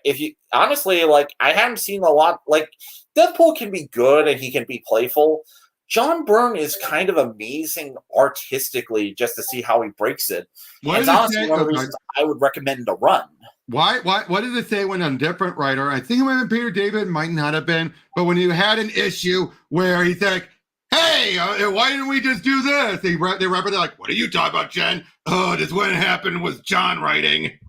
haven't seen a lot. Like, Deadpool can be good and he can be playful. John Byrne is kind of amazing artistically, just to see how he breaks it. And it's honestly one of the reasons I would recommend a run. Why? What did it say when a different writer? I think it might have been Peter David, might not have been, but when you had an issue where he's like, "Hey, why didn't we just do this?" They wrap it like, "What are you talking about, Jen? Oh, this wouldn't happen with John writing."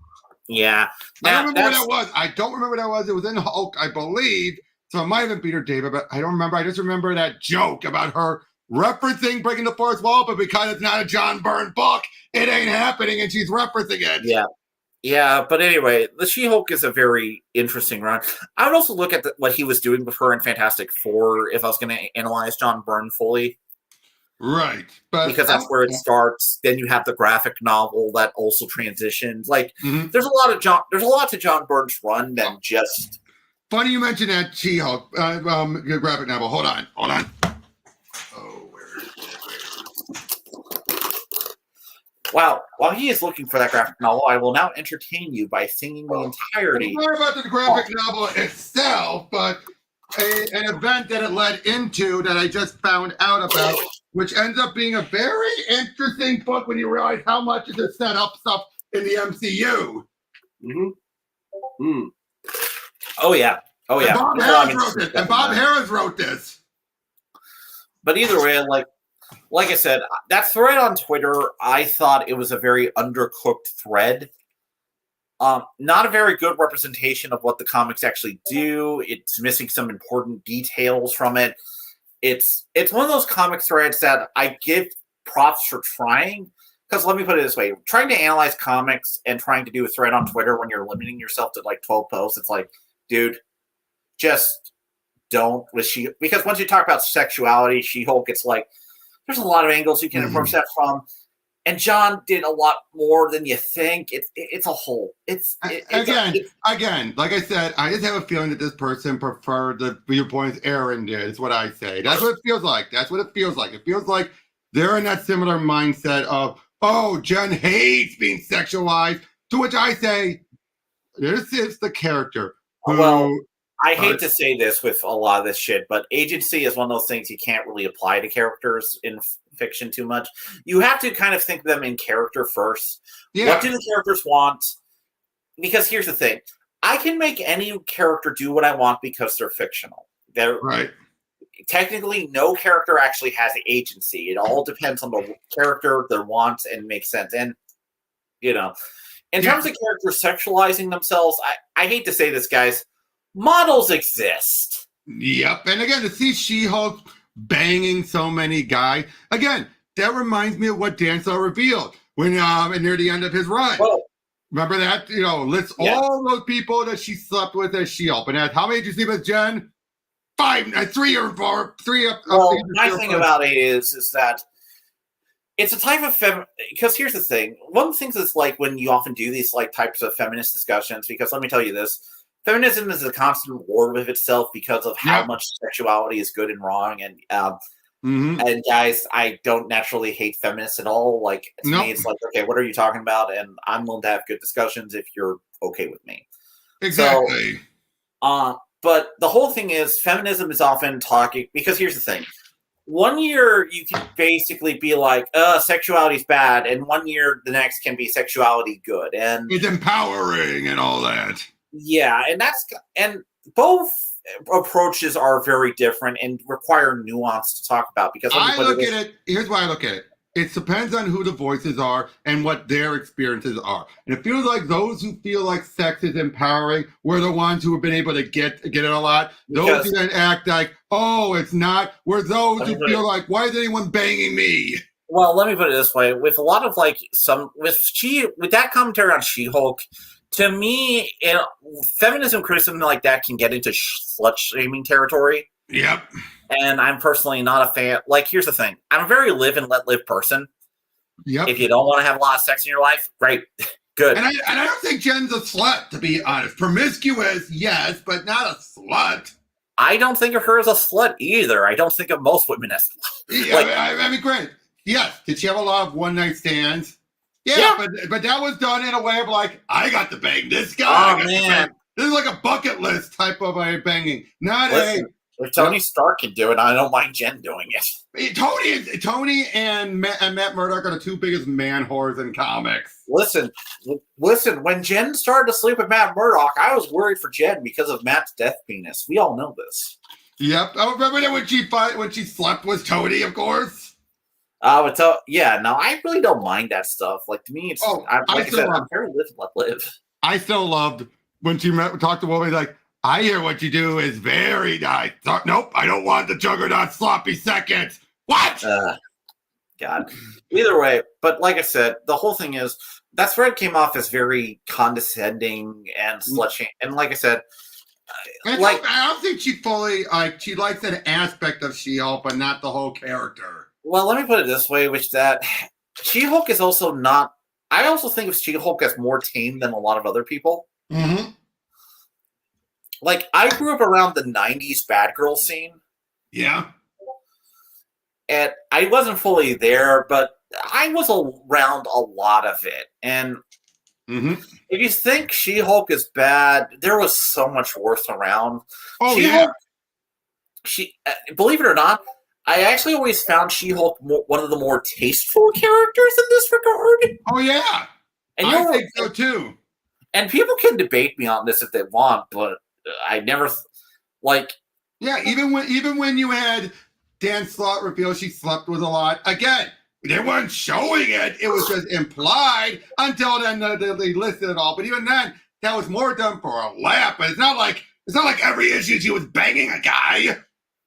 Yeah, I don't remember what that was. I don't remember what that was. It was in Hulk, I believe. So it might have been Peter David, but I don't remember. I just remember that joke about her referencing breaking the fourth wall, but because it's not a John Byrne book, it ain't happening, and she's referencing it. Yeah. Yeah, but anyway, the She-Hulk is a very interesting run. I would also look at what he was doing with her in Fantastic Four if I was going to analyze John Byrne fully. Right. Because that's where it starts. Then you have the graphic novel that also transitions. Like, there's a lot to John Byrne's run than just... Funny you mentioned that She-Hulk graphic novel. Hold on. Oh, where is it? Wow, while he is looking for that graphic novel, I will now entertain you by singing the entirety. It's not about the graphic novel itself, but an event that it led into that I just found out about, which ends up being a very interesting book when you realize how much it is set up stuff in the MCU. Oh, yeah. And Bob Harris wrote this. But either way, like I said, that thread on Twitter, I thought it was a very undercooked thread. Not a very good representation of what the comics actually do. It's missing some important details from it. It's one of those comic threads that I give props for trying. Because let me put it this way. Trying to analyze comics and trying to do a thread on Twitter when you're limiting yourself to like 12 posts, it's like, dude, just don't. Because once you talk about sexuality, She-Hulk, it's like, there's a lot of angles you can approach that from, and John did a lot more than you think. It's a whole. Again, like I said, I just have a feeling that this person preferred the viewpoints Aaron did. Is what I say. That's what it feels like. It feels like they're in that similar mindset of, oh, Jen hates being sexualized. To which I say, this is the character. I hate to say this with a lot of this shit, but agency is one of those things you can't really apply to characters in fiction too much. You have to kind of think of them in character first. Yeah. What do the characters want? Because here's the thing. I can make any character do what I want because they're fictional. Right. Technically, no character actually has agency. It all depends on the character, their wants, and makes sense. And, in terms of characters sexualizing themselves, I hate to say this, guys, models exist. Yep. And again, to see She-Hulk banging so many guys, again, that reminds me of what Dan Slott revealed when near the end of his run. Well, remember that? Lists all those people that she slept with as She-Hulk. And how many did you sleep with, Jen? 5, 3 or 4, 3. Well, my thing about it is that it's a type of because here's the thing. One of the things that's like when you often do these like types of feminist discussions, because let me tell you this. Feminism is a constant war with itself because of how much sexuality is good and wrong. And and guys, I don't naturally hate feminists at all. Like, to me, it's like, okay, what are you talking about? And I'm willing to have good discussions if you're okay with me. Exactly. So, but the whole thing is feminism is often talking, because here's the thing. One year you can basically be like, sexuality is bad. And 1 year the next can be sexuality good. And it's empowering and all that. Yeah, and both approaches are very different and require nuance to talk about. Because here's why I look at it. It depends on who the voices are and what their experiences are. And it feels like those who feel like sex is empowering were the ones who have been able to get it a lot. Those who then act like, oh, it's not, were those who feel like, why is anyone banging me? Well, let me put it this way. With a lot of with that commentary on She-Hulk, To me, feminism criticism like that can get into slut shaming territory. Yep. And I'm personally not a fan. Like, here's the thing: I'm a very live and let live person. Yep. If you don't want to have a lot of sex in your life, great, good. And I don't think Jen's a slut, to be honest. Promiscuous, yes, but not a slut. I don't think of her as a slut either. I don't think of most women as sluts. Yeah, I mean, great. Yes. Did she have a lot of one-night stands? Yeah. But that was done in a way of like, I got to bang this guy. Oh, man. This is like a bucket list type of a banging. Not if Tony Stark can do it, I don't mind Jen doing it. Tony and Matt Murdock are the two biggest man whores in comics. Listen. When Jen started to sleep with Matt Murdock, I was worried for Jen because of Matt's death penis. We all know this. Yep. I remember that when she slept with Tony, of course. I really don't mind that stuff. Like, to me, it's I'm very live and let live. I still loved when she talked to Wolverine like, I hear what you do is very nice. Nope, I don't want the Juggernaut sloppy seconds. What? God. Either way, but like I said, the whole thing is that thread came off as very condescending and slut-shaming. And like I said, I don't think she fully she likes an aspect of She-Hulk, but not the whole character. Well, let me put it this way, which that She-Hulk is also not. I also think of She-Hulk as more tame than a lot of other people. Mm-hmm. Like, I grew up around the 90s bad girl scene. Yeah. And I wasn't fully there, but I was around a lot of it. And if you think She-Hulk is bad, there was so much worse around. Oh, She-Hulk, believe it or not, I actually always found She-Hulk one of the more tasteful characters in this regard. Oh, yeah. And I think so, too. And people can debate me on this if they want, but I never Yeah, even when you had Dan Slott reveal she slept with a lot. Again, they weren't showing it; it was just implied. Until then, they listed it all. But even then, that was more done for a laugh. But it's not like every issue she was banging a guy.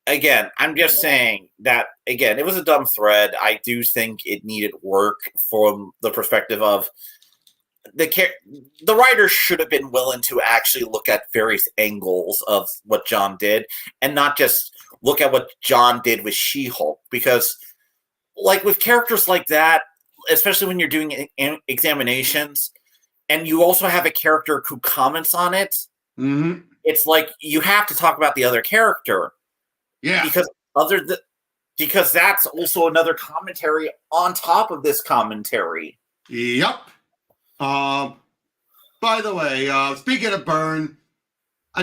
Again, I'm just saying that. Again, it was a dumb thread. I do think it needed work from the perspective of. The writers should have been willing to actually look at various angles of what John did and not just look at what John did with She-Hulk. Because, like, with characters like that, especially when you're doing examinations, and you also have a character who comments on it, it's like you have to talk about the other character. Yeah. Because that's also another commentary on top of this commentary. Yep. By the way, speaking of Byrne,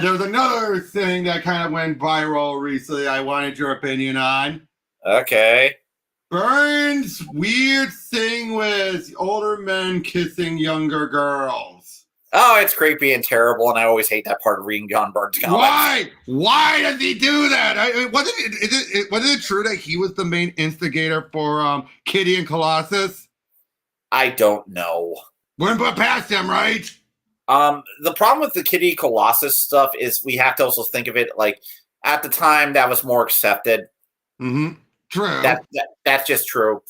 there was another thing that kind of went viral recently I wanted your opinion on. Okay. Byrne's weird thing with older men kissing younger girls. Oh, it's creepy and terrible, and I always hate that part of reading John Byrne's comics. Why? Why does he do that? Wasn't it true that he was the main instigator for Kitty and Colossus? I don't know. Wouldn't put past him, right? The problem with the Kitty Colossus stuff is we have to also think of it like at the time that was more accepted. True. That's just true,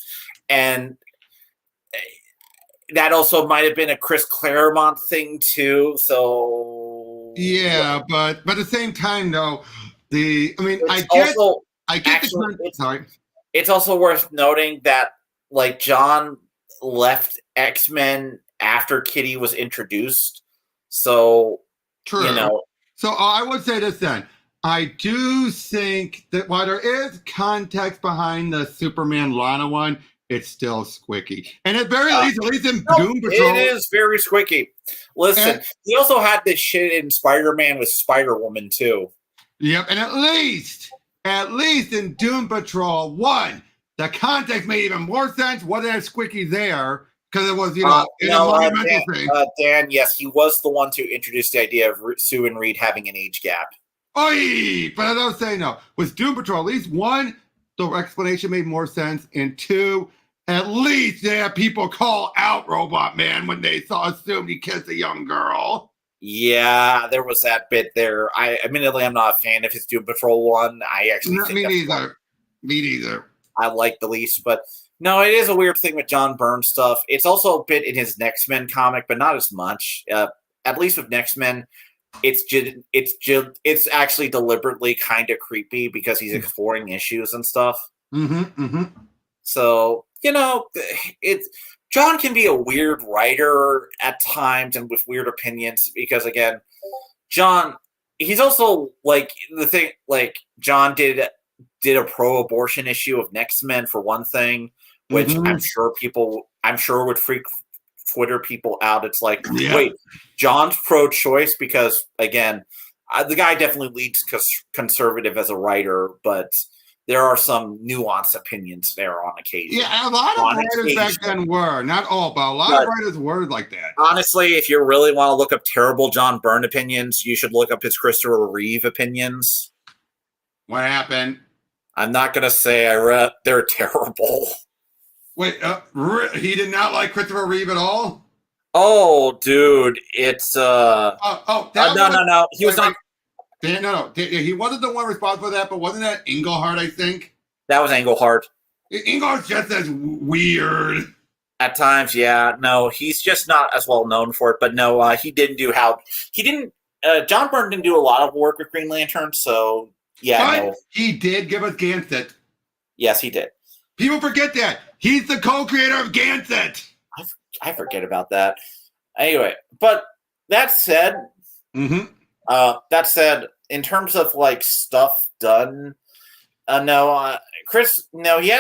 and that also might have been a Chris Claremont thing too. So yeah, but at the same time, though, I get sorry. It's also worth noting that like John left X-Men after Kitty was introduced. So, true. So I would say this then. I do think that while there is context behind the Superman Lana one, it's still squicky. And at least in Doom Patrol. It is very squicky. Listen, he also had this shit in Spider-Man with Spider-Woman too. Yep, and at least in Doom Patrol 1, the context made even more sense. Wasn't as squicky there. Because it was, a monumental thing. Dan, yes, he was the one to introduce the idea of Sue and Reed having an age gap. Oy! But as I was saying, no, with Doom Patrol, at least 1, the explanation made more sense, and 2, at least they had people call out Robot Man when they assumed he kissed a young girl. Yeah, there was that bit there. Admittedly, I'm not a fan of his Doom Patrol one. I actually think me neither. I like the least, but no, it is a weird thing with John Byrne stuff. It's also a bit in his X-Men comic, but not as much. at least with Next Men, it's actually deliberately kind of creepy because he's exploring issues and stuff. So John can be a weird writer at times and with weird opinions because again, John, he's also like the thing. Like John did a pro-abortion issue of Next Men for one thing, which I'm sure would freak Twitter people out. It's like, wait, John's pro-choice because again, the guy definitely leads conservative as a writer, but there are some nuanced opinions there on occasion. Yeah, a lot of writers back then were. Not all, but a lot of writers were like that. Honestly, if you really want to look up terrible John Byrne opinions, you should look up his Christopher Reeve opinions. What happened? I'm not going to say I read. They're terrible. Wait, he did not like Christopher Reeve at all? Oh, dude, it's... no. He was not... No. He wasn't the one responsible for that, but wasn't that Englehart, I think? That was Englehart. Englehart's just as weird. At times, yeah. No, he's just not as well known for it. But no, he didn't do John Byrne didn't do a lot of work with Green Lantern, so yeah. But he did give us Gansett. Yes, he did. People forget that. He's the co-creator of Gansett. I forget about that. Anyway, but that said... that said, in terms of like stuff done, he had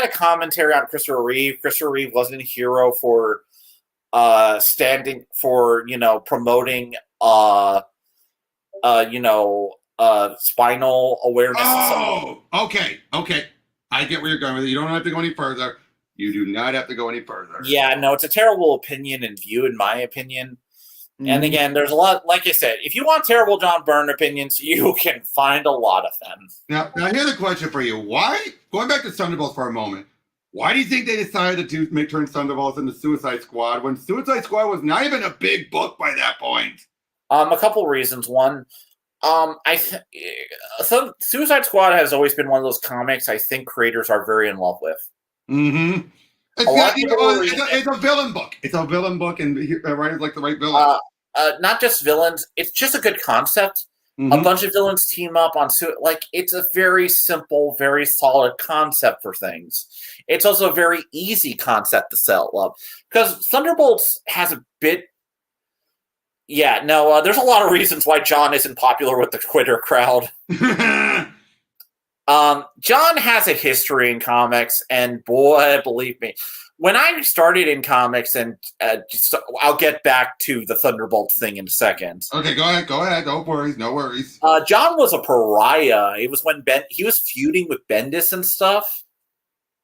a commentary on Christopher Reeve. Christopher Reeve wasn't a hero for standing for promoting spinal awareness. Oh, okay. I get where you're going with it. You don't have to go any further. You do not have to go any further. Yeah, no, it's a terrible opinion and view, in my opinion. And again, there's a lot, like I said, if you want terrible John Byrne opinions, you can find a lot of them. Now here's a question for you. Why, going back to Thunderbolts for a moment, why do you think they decided to turn Thunderbolts into Suicide Squad when Suicide Squad was not even a big book by that point? A couple reasons. One, Suicide Squad has always been one of those comics I think creators are very in love with. It's a villain book. It's a villain book, and writers like to write villains. Not just villains. It's just a good concept. A bunch of villains team up on it's a very simple, very solid concept for things. It's also a very easy concept to sell. Because Thunderbolts has a bit. Yeah, no. There's a lot of reasons why John isn't popular with the Twitter crowd. John has a history in comics, and boy, believe me, when I started in comics, and I'll get back to the Thunderbolt thing in a second. Okay, go ahead. No worries. John was a pariah. It was when he was feuding with Bendis and stuff.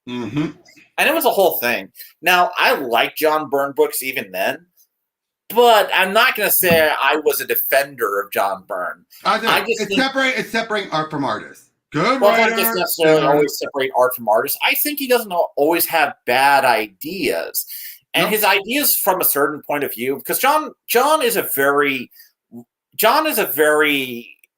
And it was a whole thing. Now, I like John Byrne books even then, but I'm not going to say I was a defender of John Byrne. It's separating art from artist. Good well, I don't just necessarily always separate art from artists. I think he doesn't always have bad ideas. And his ideas from a certain point of view, because John is a very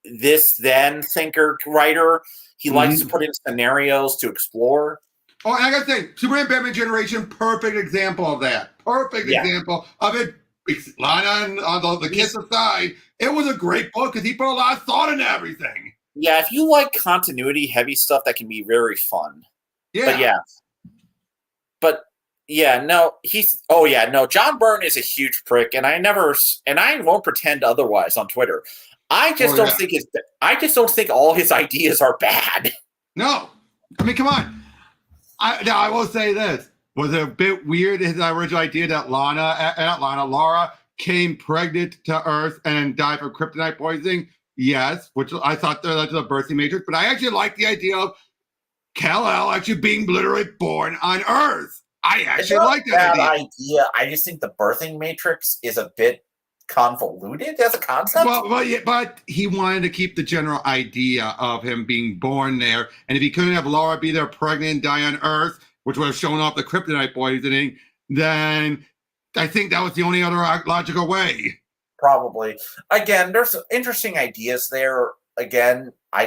this then thinker writer. He likes to put in scenarios to explore. Oh, and I gotta say, Superman Batman Generation, perfect example of that. Perfect example of it. Lana on the kiss aside, it was a great book because he put a lot of thought into everything. Yeah, if you like continuity, heavy stuff, that can be very fun. Yeah. John Byrne is a huge prick, and I won't pretend otherwise on Twitter. I just don't think all his ideas are bad. No. I mean, come on. I will say this. Was it a bit weird, his original idea that Laura came pregnant to Earth and died from kryptonite poisoning? Yes, which I thought that led to the birthing matrix, but I actually like the idea of Kal-El actually being literally born on Earth. I actually like that idea. I just think the birthing matrix is a bit convoluted as a concept. But he wanted to keep the general idea of him being born there, and if he couldn't have Laura be there pregnant and die on Earth, which would have shown off the kryptonite poisoning, then I think that was the only other logical way. Probably. Again, there's interesting ideas there. Again, I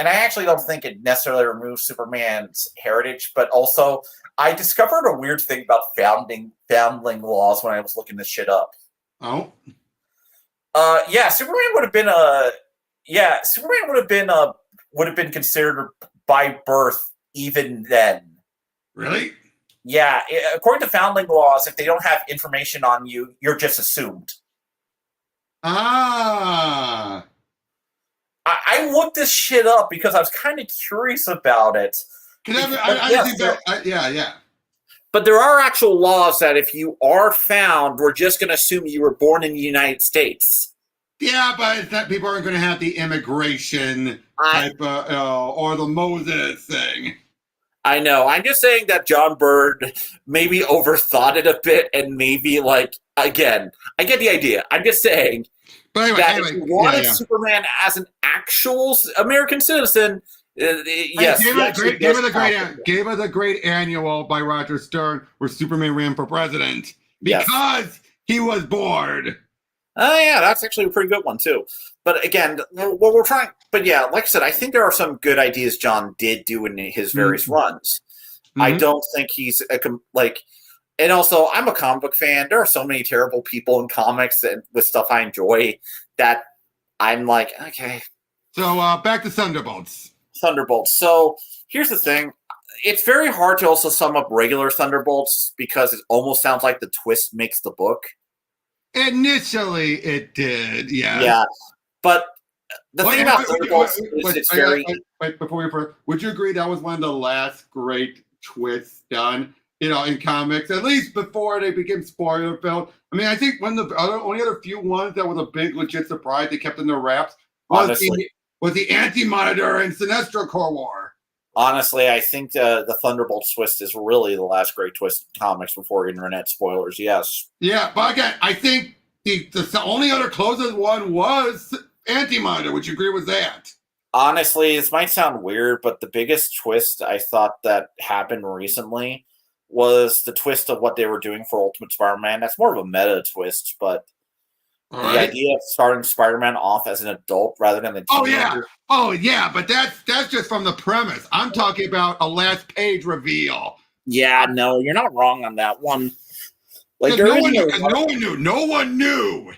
actually don't think it necessarily removes Superman's heritage, but also I discovered a weird thing about foundling laws when I was looking this shit up. Oh? Yeah, Superman would have been Superman would have been considered by birth even then. Really? Yeah, according to founding laws, if they don't have information on you, you're just assumed. Ah. I looked this shit up because I was kind of curious about it. Yeah. But there are actual laws that if you are found, we're just going to assume you were born in the United States. Yeah, but it's that people aren't going to have the immigration type or the Moses thing. I know. I'm just saying that John Byrne maybe overthought it a bit, and maybe again, I get the idea. I'm just saying but if you wanted Superman as an actual American citizen, yes. Gave us a great annual by Roger Stern where Superman ran for president because he was bored. Oh, yeah, that's actually a pretty good one, too. But again, what we're trying... But yeah, like I said, I think there are some good ideas John did do in his various runs. I don't think he's... And also, I'm a comic book fan. There are so many terrible people in comics and with stuff I enjoy that I'm like, okay. So, back to Thunderbolts. So, here's the thing. It's very hard to also sum up regular Thunderbolts because it almost sounds like the twist makes the book. Initially, it did, yeah. Yeah, but the thing about Thunderbolts is it's very... would you agree that was one of the last great twists done, in comics, at least before they became spoiler-filled? I mean, I think one of the only other few ones that was a big legit surprise they kept in their wraps was the Anti-Monitor and Sinestro Corps War. Honestly, I think the Thunderbolts twist is really the last great twist in comics before internet spoilers, yes. Yeah, but again, I think the only other closest one was Anti-Monitor. Would you agree with that? Honestly, this might sound weird, but the biggest twist I thought that happened recently was the twist of what they were doing for Ultimate Spider-Man. That's more of a meta twist, but the idea of starting Spider-Man off as an adult rather than a teenager. Oh yeah, but that's just from the premise. I'm talking about a last page reveal. Yeah, no, you're not wrong on that one. No one knew.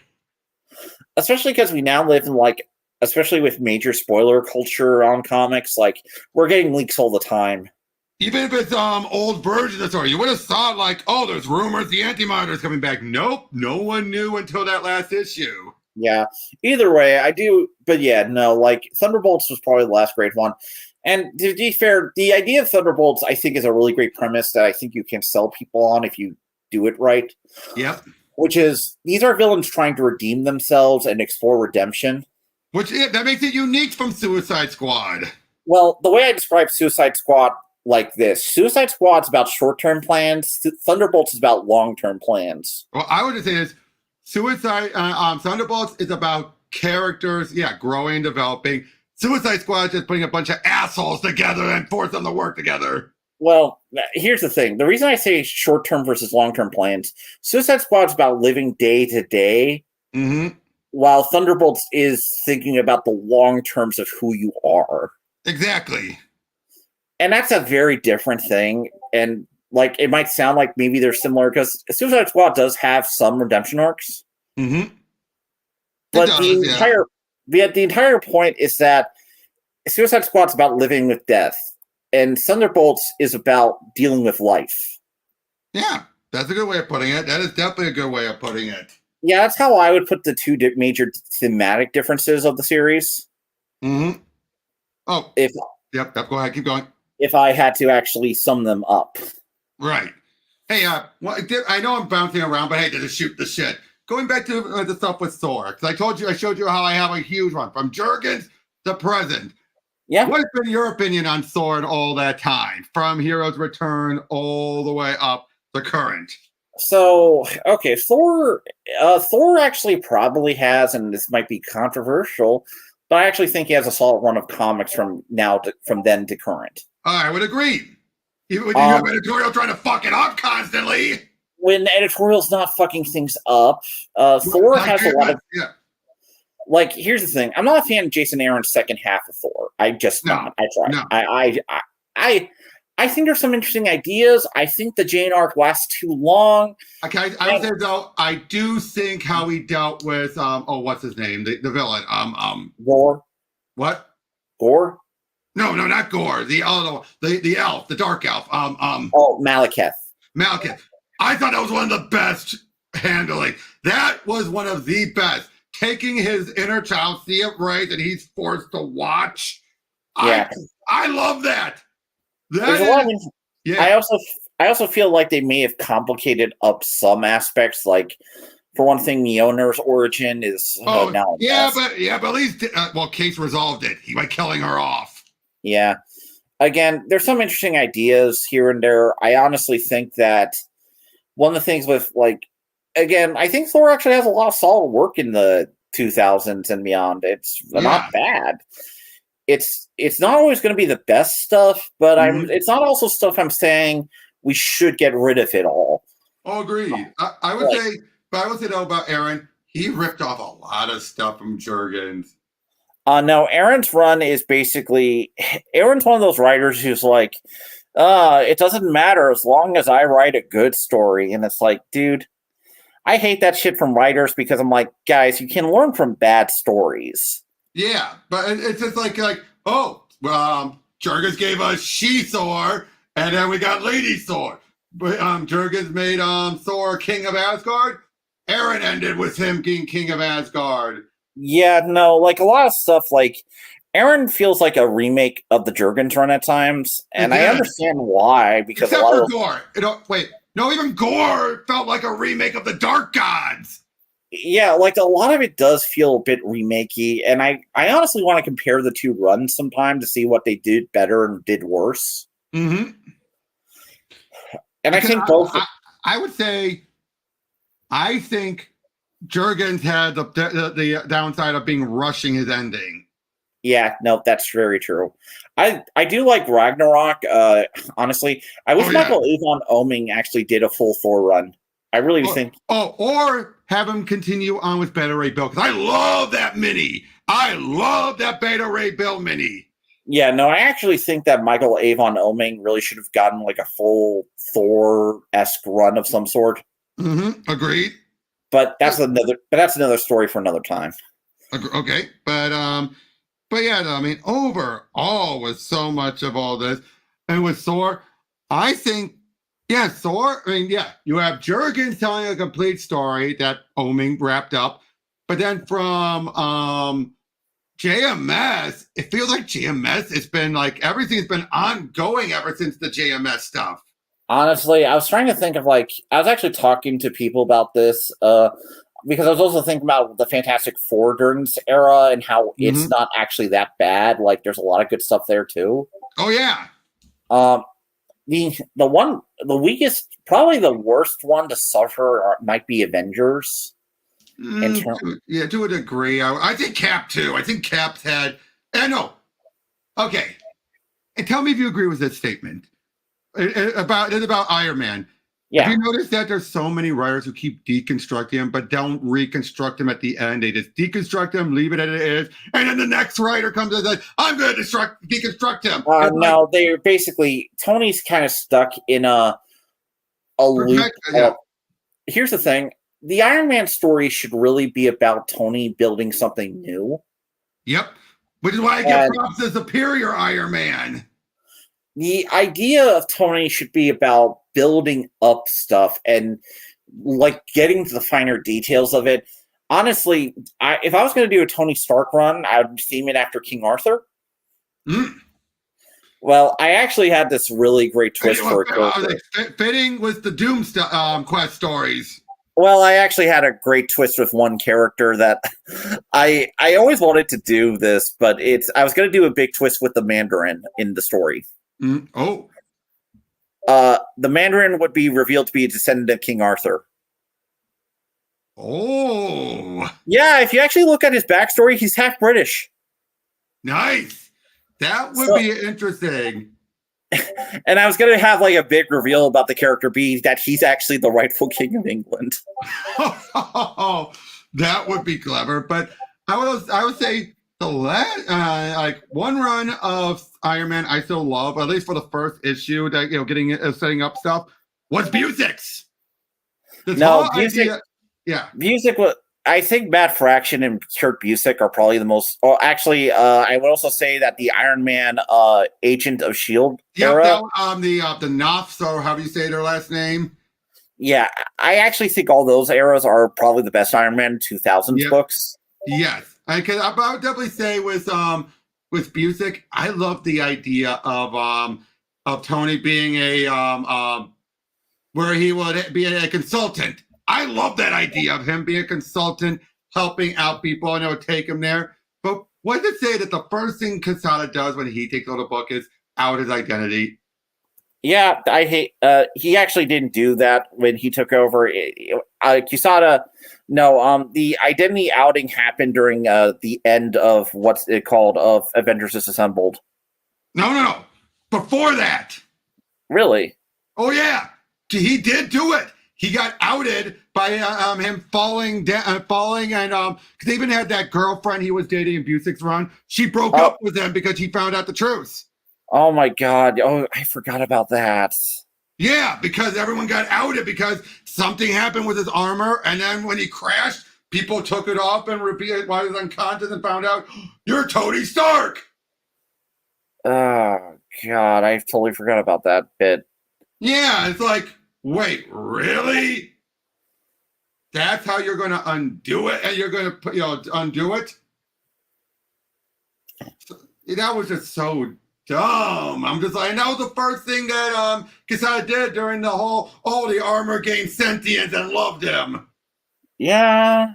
Especially because we now live in especially with major spoiler culture on comics, we're getting leaks all the time. Even if it's old versions of the story, you would have thought there's rumors the Anti-Monitor is coming back. Nope, no one knew until that last issue. Yeah. Either way, I do, but yeah, no, Thunderbolts was probably the last great one. And to be fair, the idea of Thunderbolts, I think, is a really great premise that I think you can sell people on if you do it right. Yep. Which is, these are villains trying to redeem themselves and explore redemption. That makes it unique from Suicide Squad. Well, the way I describe Suicide Squad like this. Suicide Squad's about short-term plans. Thunderbolts is about long-term plans. Well, I would just say this. Thunderbolts is about characters, growing, developing. Suicide Squad is just putting a bunch of assholes together and force them to work together. Well, here's the thing. The reason I say short-term versus long-term plans, Suicide Squad's about living day to day, while Thunderbolts is thinking about the long terms of who you are. Exactly. And that's a very different thing. And it might sound like maybe they're similar because Suicide Squad does have some redemption arcs. But the entire point is that Suicide Squad's about living with death, and Thunderbolts is about dealing with life. Yeah, that's a good way of putting it. That is definitely a good way of putting it. Yeah, that's how I would put the two major thematic differences of the series. Oh. Yep. Go ahead. Keep going. If I had to actually sum them up. Right. Hey, I know I'm bouncing around, but hey, to shoot the shit. Going back to the stuff with Thor, because I showed you how I have a huge one from Jurgens to present. Yeah. What's been your opinion on Thor in all that time, from Heroes Return all the way up to current? So, okay, Thor actually probably has, and this might be controversial, but I actually think he has a solid run of comics from then to current. I would agree. Even when you have editorial trying to fuck it up constantly. When editorial's not fucking things up, Thor has a lot of... Yeah. Here's the thing. I'm not a fan of Jason Aaron's second half of Thor. I'm just not. I tried. No. I think there's some interesting ideas. I think the Jane arc lasts too long. Okay, I would say though, I do think how he dealt with what's his name, the villain, Gore. what? Gore. No, not Gore. The elf, the dark elf. Oh, Malekith. Malekith. I thought that was one of the best handling. That was one of the best. Taking his inner child, see it right that he's forced to watch. Yeah. I love that. There's a lot of, yeah. I also feel like they may have complicated up some aspects. Like, for one thing, Mjolnir's origin is now. But at least Case resolved it by killing her off. Yeah. Again, there's some interesting ideas here and there. I honestly think that one of the things with, like, again, I think Thor actually has a lot of solid work in the 2000s and beyond. It's not bad. It's not always going to be the best stuff, but it's not also stuff I'm saying we should get rid of it all. Oh, agreed. I would say, but I would say though about Aaron, he ripped off a lot of stuff from Jurgens. No, Aaron's run is basically, Aaron's one of those writers who's like, it doesn't matter as long as I write a good story. And it's like, dude, I hate that shit from writers because I'm like, guys, you can learn from bad stories. Yeah, but it's just like Jurgens gave us She-Thor, and then we got Lady Thor. But Jurgens made Thor King of Asgard. Aaron ended with him being King of Asgard. Yeah, no, like a lot of stuff, like Aaron feels like a remake of the Jurgens run at times, and I understand why, because except for Gore. Even Gore felt like a remake of the Dark Gods. Yeah, like a lot of it does feel a bit remakey, and I honestly want to compare the two runs sometime to see what they did better and did worse. Mm-hmm. And because I think both. I would say, I think Jurgens had the downside of being rushing his ending. Yeah, no, that's very true. I do like Ragnarok. Honestly, I wish Michael Avon Oeming actually did a full Thor run. I really think. Or have him continue on with Beta Ray Bill, because I love that mini. I love that Beta Ray Bill mini. Yeah, no, I actually think that Michael Avon Oeming really should have gotten like a full Thor-esque run of some sort. Mm-hmm. Agreed. But that's another story for another time. Okay, but yeah, I mean, overall, with so much of all this, and with Thor, I think. Yeah, Thor, you have Jurgens telling a complete story that Oeming wrapped up, but then from JMS, it feels like JMS has been like, everything's been ongoing ever since the JMS stuff. Honestly, I was trying to think of I was actually talking to people about this, because I was also thinking about the Fantastic Four during this era and how it's not actually that bad. Like, there's a lot of good stuff there too. Oh, yeah. The weakest, probably the worst one to suffer might be Avengers. To a degree. I think Cap too. I think Cap's had. No. Okay. And tell me if you agree with this statement about Iron Man. Yeah. Have you noticed that there's so many writers who keep deconstructing him, but don't reconstruct him at the end? They just deconstruct him, leave it as it is, and then the next writer comes and says, "I'm going to deconstruct him." No, they're basically, Tony's kind of stuck in a loop. Here's the thing: the Iron Man story should really be about Tony building something new. Yep, which is why I give props to Superior Iron Man. The idea of Tony should be about building up stuff and like getting to the finer details of it. Honestly, if I was going to do a Tony Stark run, I would theme it after King Arthur. Well, I actually had this really great twist for it. Fitting with the Doom Quest stories. Well, I actually had a great twist with one character that I always wanted to do this, but I was going to do a big twist with the Mandarin in the story. Oh. The Mandarin would be revealed to be a descendant of King Arthur. Oh. Yeah, if you actually look at his backstory, he's half British. Nice. That would be interesting. And I was going to have like a big reveal about the character being that he's actually the rightful king of England. That would be clever. But I would say the last one run of Iron Man I still love, at least for the first issue, that getting setting up stuff, was Busic's. This whole idea, yeah. Busiek was. I think Matt Fraction and Kurt Busiek are probably the most. Oh, actually, I would also say that the Iron Man Agent of Shield era. The Knopfs, or how do you say their last name? Yeah, I actually think all those eras are probably the best Iron Man 2000s books. Yes, I would definitely say with Busiek, I love the idea of Tony being a where he would be a consultant. I love that idea of him being a consultant, helping out people, and it would take him there. But what did it say that the first thing Quesada does when he takes over the book is out his identity? Yeah, I hate. He actually didn't do that when he took over. Quesada, no. The identity outing happened during the end of what's it called of Avengers Disassembled. No. Before that. Really? Oh yeah, he did do it. He got outed by him falling, and because they even had that girlfriend he was dating in Busiek's run. She broke up with him because he found out the truth. Oh my God! Oh, I forgot about that. Yeah, because everyone got outed because something happened with his armor, and then when he crashed, people took it off and revealed why he was unconscious and found out you're Tony Stark. Oh God, I totally forgot about that bit. Yeah, it's like. Wait, really? That's how you're going to undo it, and you're going to, undo it? That was just so dumb. I'm just like, and that was the first thing that Quesada did during the whole, the armor gained sentience and loved him. Yeah.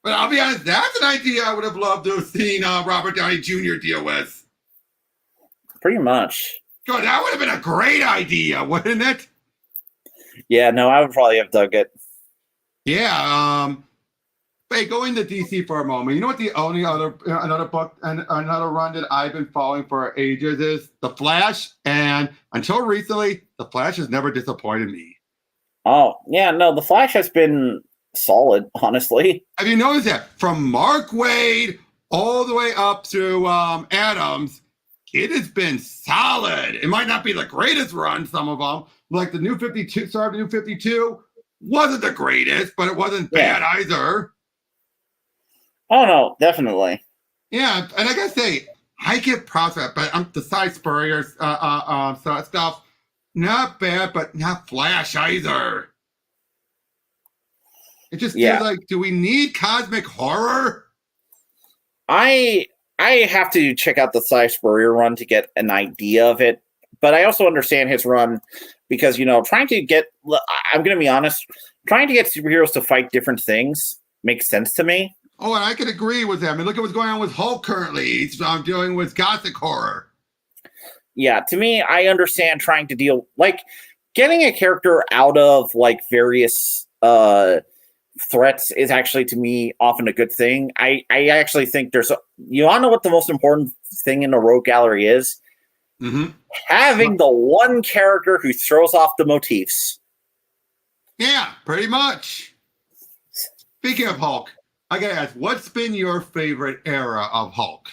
But I'll be honest, that's an idea I would have loved to have seen Robert Downey Jr. deal with. Pretty much. God, that would have been a great idea, wouldn't it? Yeah, no, I would probably have dug it. Yeah, hey, going to DC for a moment. You know what the only another book and another run that I've been following for ages is The Flash, and until recently, The Flash has never disappointed me. Oh, yeah, no, The Flash has been solid, honestly. Have you noticed that? From Mark Waid all the way up through Adams, it has been solid. It might not be the greatest run, some of them, like the New 52, the New 52 wasn't the greatest, but it wasn't bad either. Oh, no, definitely. Yeah, and I gotta say, I give props for that, but the side Spurrier stuff, not bad, but not Flash either. It just feels like, do we need cosmic horror? I have to check out the Cy Spurrier run to get an idea of it, but I also understand his run because, trying to get, I'm going to be honest, trying to get superheroes to fight different things makes sense to me. Oh, and I can agree with that. I mean, look at what's going on with Hulk currently. He's dealing with gothic horror. Yeah, to me, I understand trying to deal, getting a character out of, various threats is actually, to me, often a good thing. I actually think you want to know what the most important thing in a rogue gallery is? Mm-hmm. Having the one character who throws off the motifs. Yeah, pretty much. Speaking of Hulk, I gotta ask, what's been your favorite era of Hulk?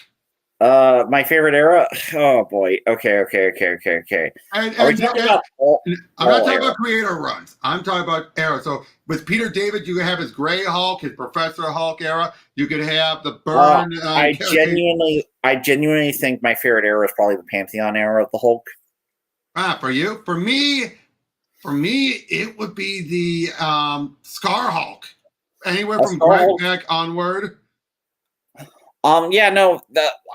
My favorite era? Oh boy. Okay. And I'm not talking about creator runs. I'm talking about era. So with Peter David, you could have his Gray Hulk, his Professor Hulk era. You could have the Byrne. I genuinely think my favorite era is probably the Pantheon era of the Hulk. For you? For me, it would be the Scar Hulk. Anywhere from Greg Beck onward. Yeah, no,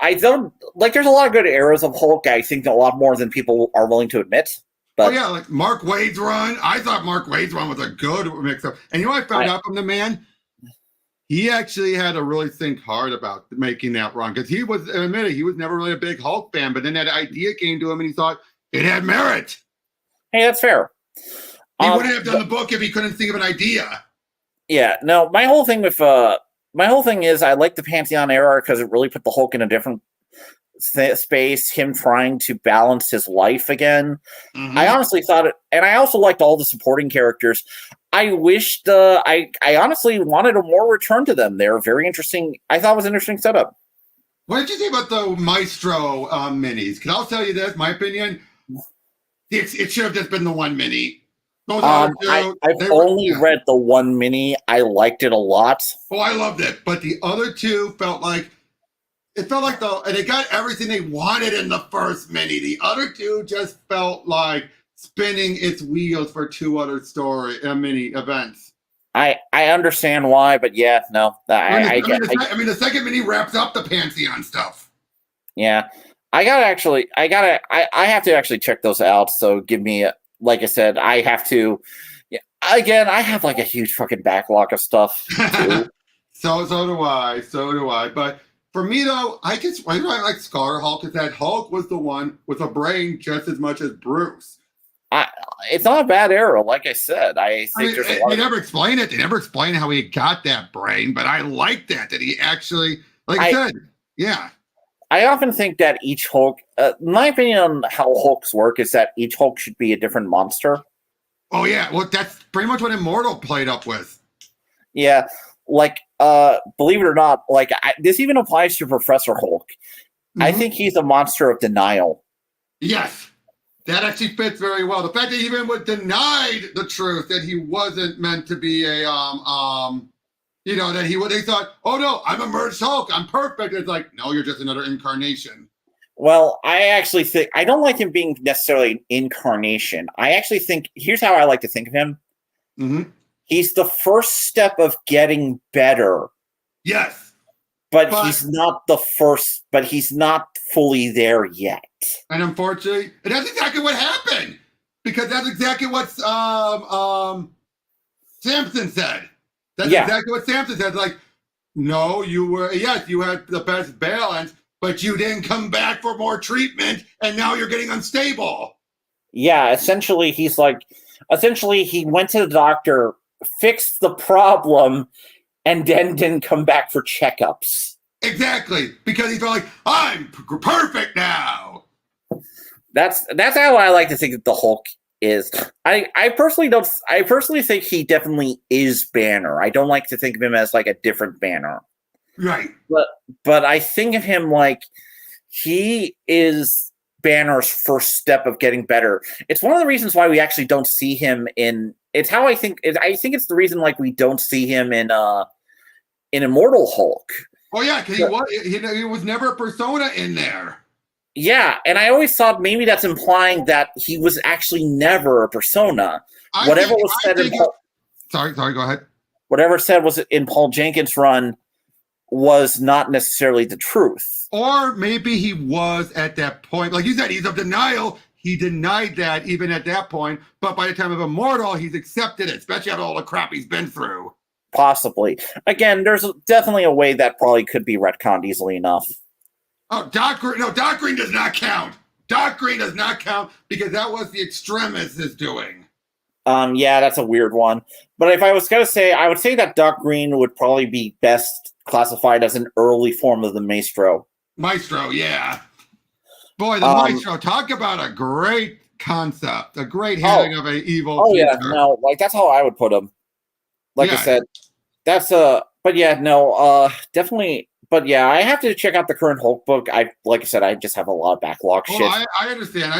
I don't there's a lot of good eras of Hulk. I think a lot more than people are willing to admit. But like Mark Waid's run. I thought Mark Waid's run was a good mix-up. And I found out from the man? He actually had to really think hard about making that run because he was never really a big Hulk fan. But then that idea came to him, and he thought it had merit. Hey, that's fair. He wouldn't have done the book if he couldn't think of an idea. Yeah, no, my whole thing is I like the Pantheon era because it really put the Hulk in a different space, him trying to balance his life again. Mm-hmm. I honestly thought it, and I also liked all the supporting characters. I wished, I honestly wanted a more return to them. They're very interesting. I thought it was an interesting setup. What did you think about the Maestro minis? Because I'll tell you this, my opinion, it should have just been the one mini. Those other two, I've only read the one mini. I liked it a lot. Oh, I loved it. But the other two felt like and they got everything they wanted in the first mini. The other two just felt like spinning its wheels for two other mini events. I understand why, but yeah, no. The second mini wraps up the Pantheon stuff. Yeah. I have to actually check those out. So give me, like I said, I have to, again, I have like a huge fucking backlog of stuff too. So do I. But for me though, why do I like Scar Hulk is that Hulk was the one with a brain just as much as Bruce. It's not a bad era, like I said. They never explain it. They never explain how he got that brain, but I like that he actually, I said, yeah. I often think that each Hulk, my opinion on how Hulks work is that each Hulk should be a different monster. Oh yeah, well that's pretty much what Immortal played up with. Yeah, like believe it or not, like this even applies to Professor Hulk. Mm-hmm. I think he's a monster of denial. Yes, that actually fits very well. The fact that he even denied the truth that he wasn't meant to be a they thought, oh no, I'm a merged Hulk, I'm perfect. It's like, no, you're just another incarnation. Well, I actually think I don't like him being necessarily an incarnation. I actually think here's how I like to think of him. Mm-hmm. He's the first step of getting better. Yes. But he's not the first, but he's not fully there yet. And unfortunately, that's exactly what happened. Because that's exactly what Samson said. That's exactly what Samson said. Like, no, you had the best balance, but you didn't come back for more treatment, and now you're getting unstable. Yeah, essentially, he went to the doctor, fixed the problem, and then didn't come back for checkups. Exactly, because he felt like, I'm perfect now. That's how I like to think that the Hulk is. I personally think he definitely is Banner. I don't like to think of him as like a different Banner. Right. But I think of him like he is Banner's first step of getting better. It's one of the reasons why we actually don't see him in. It's how I think it's the reason like we don't see him in Immortal Hulk. Oh yeah, because he was never a persona in there. Yeah, and I always thought maybe that's implying that he was actually never a persona. Sorry, go ahead. Whatever said was in Paul Jenkins' run was not necessarily the truth. Or maybe he was at that point. Like you said, he's of denial. He denied that even at that point. But by the time of Immortal, he's accepted it, especially after all the crap he's been through. Possibly. Again, there's definitely a way that probably could be retconned easily enough. Oh, Doc Green does not count. Doc Green does not count because that was the Extremis is doing. Yeah, that's a weird one. But if I was going to say, I would say that Doc Green would probably be best classified as an early form of the Maestro. Maestro, yeah. Boy, the Maestro, talk about a great concept, a great handling of an evil future. Yeah, no, like that's how I would put him. Like I said, that's definitely. But yeah, I have to check out the current Hulk book. Like I said, I just have a lot of backlog shit. I understand.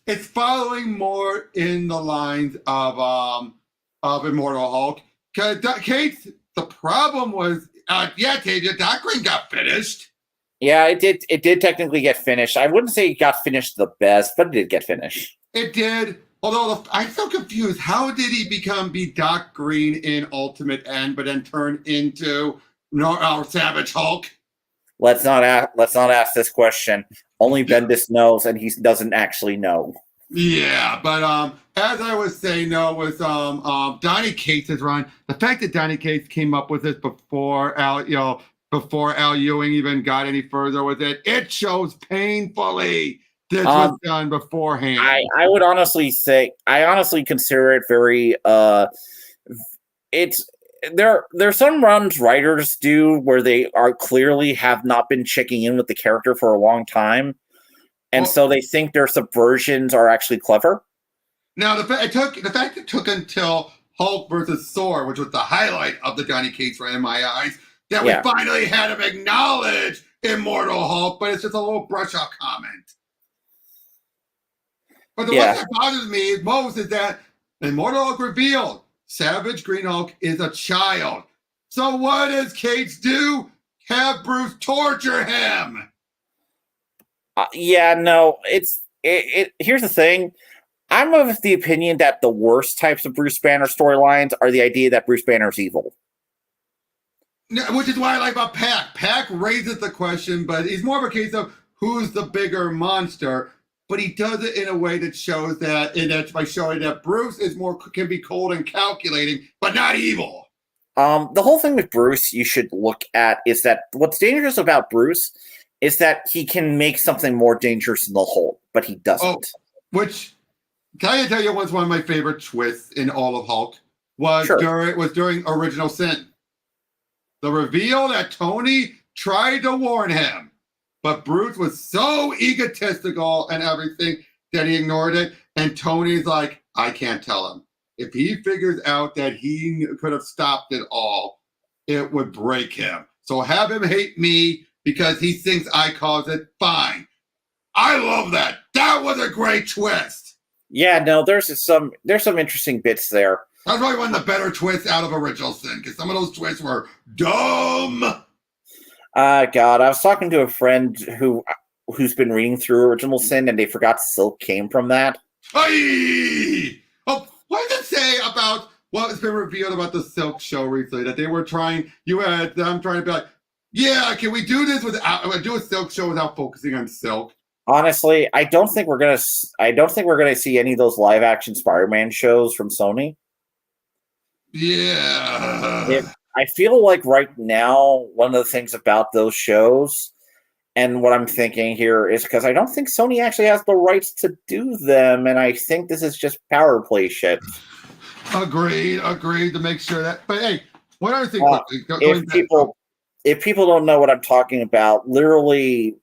It's following more in the lines of Immortal Hulk. Kate, the problem was, Doc Green got finished. Yeah, it did. It did technically get finished. I wouldn't say it got finished the best, but it did get finished. It did. Although I'm so confused. How did he be Doc Green in Ultimate End, but then turn into Savage Hulk? Let's not ask this question. Only Bendis knows, and he doesn't actually know. Yeah, but as I was saying, with Donny Cates' run, the fact that Donny Cates came up with this before Al Ewing even got any further with it, it shows painfully this was done beforehand. I would honestly say, I honestly consider it very. There's some runs writers do where they are clearly have not been checking in with the character for a long time, and so they think their subversions are actually clever. Now the fact it took until Hulk versus Thor, which was the highlight of the Donny Cates run in my eyes, that we finally had him acknowledge Immortal Hulk, but it's just a little brush-up comment. But the Yeah. one that bothers me most is that Immortal Hulk revealed Savage Green Hulk is a child. So what does Cates do? Have Bruce torture him. Yeah, no, here's the thing. I'm of the opinion that the worst types of Bruce Banner storylines are the idea that Bruce Banner is evil. Which is what I like about Pac. Pac raises the question, but he's more of a case of who's the bigger monster. But he does it in a way that shows that, and that's by showing that Bruce can be cold and calculating, but not evil. The whole thing with Bruce you should look at is that what's dangerous about Bruce is that he can make something more dangerous than the Hulk, but he doesn't. Oh, which, can I tell you what's one of my favorite twists in all of Hulk? Was during Original Sin. The reveal that Tony tried to warn him, but Bruce was so egotistical and everything that he ignored it. And Tony's like, I can't tell him. If he figures out that he could have stopped it all, it would break him. So have him hate me because he thinks I caused it. Fine. I love that. That was a great twist. Yeah, no, there's some interesting bits there. That's probably one of the better twists out of Original Sin, because some of those twists were dumb. God, I was talking to a friend who's been reading through Original Sin, and they forgot Silk came from that. Aye! Oh, what does it say about what has been revealed about the Silk show recently? That they were trying, I'm trying to be like, yeah, can we do this do a Silk show without focusing on Silk? Honestly, I don't think we're gonna see any of those live action Spider-Man shows from Sony. Yeah. I feel like right now, one of the things about those shows, and what I'm thinking here is because I don't think Sony actually has the rights to do them, and I think this is just power play shit. Agreed to make sure that. But hey, what other thing? If people don't know what I'm talking about, literally,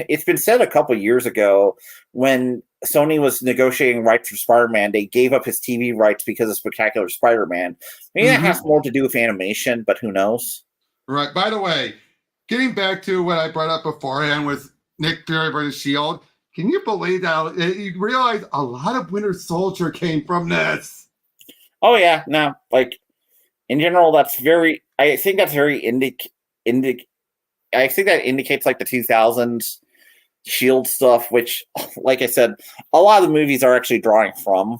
it's been said a couple years ago when Sony was negotiating rights for Spider-Man, they gave up his TV rights because of Spectacular Spider-Man. Maybe that has more to do with animation, but who knows? Right. By the way, getting back to what I brought up beforehand with Nick Fury versus S.H.I.E.L.D., can you believe that you realize a lot of Winter Soldier came from this? Oh, yeah. No, like, in general, I think that indicates like the 2000s S.H.I.E.L.D. stuff, which, like I said, a lot of the movies are actually drawing from.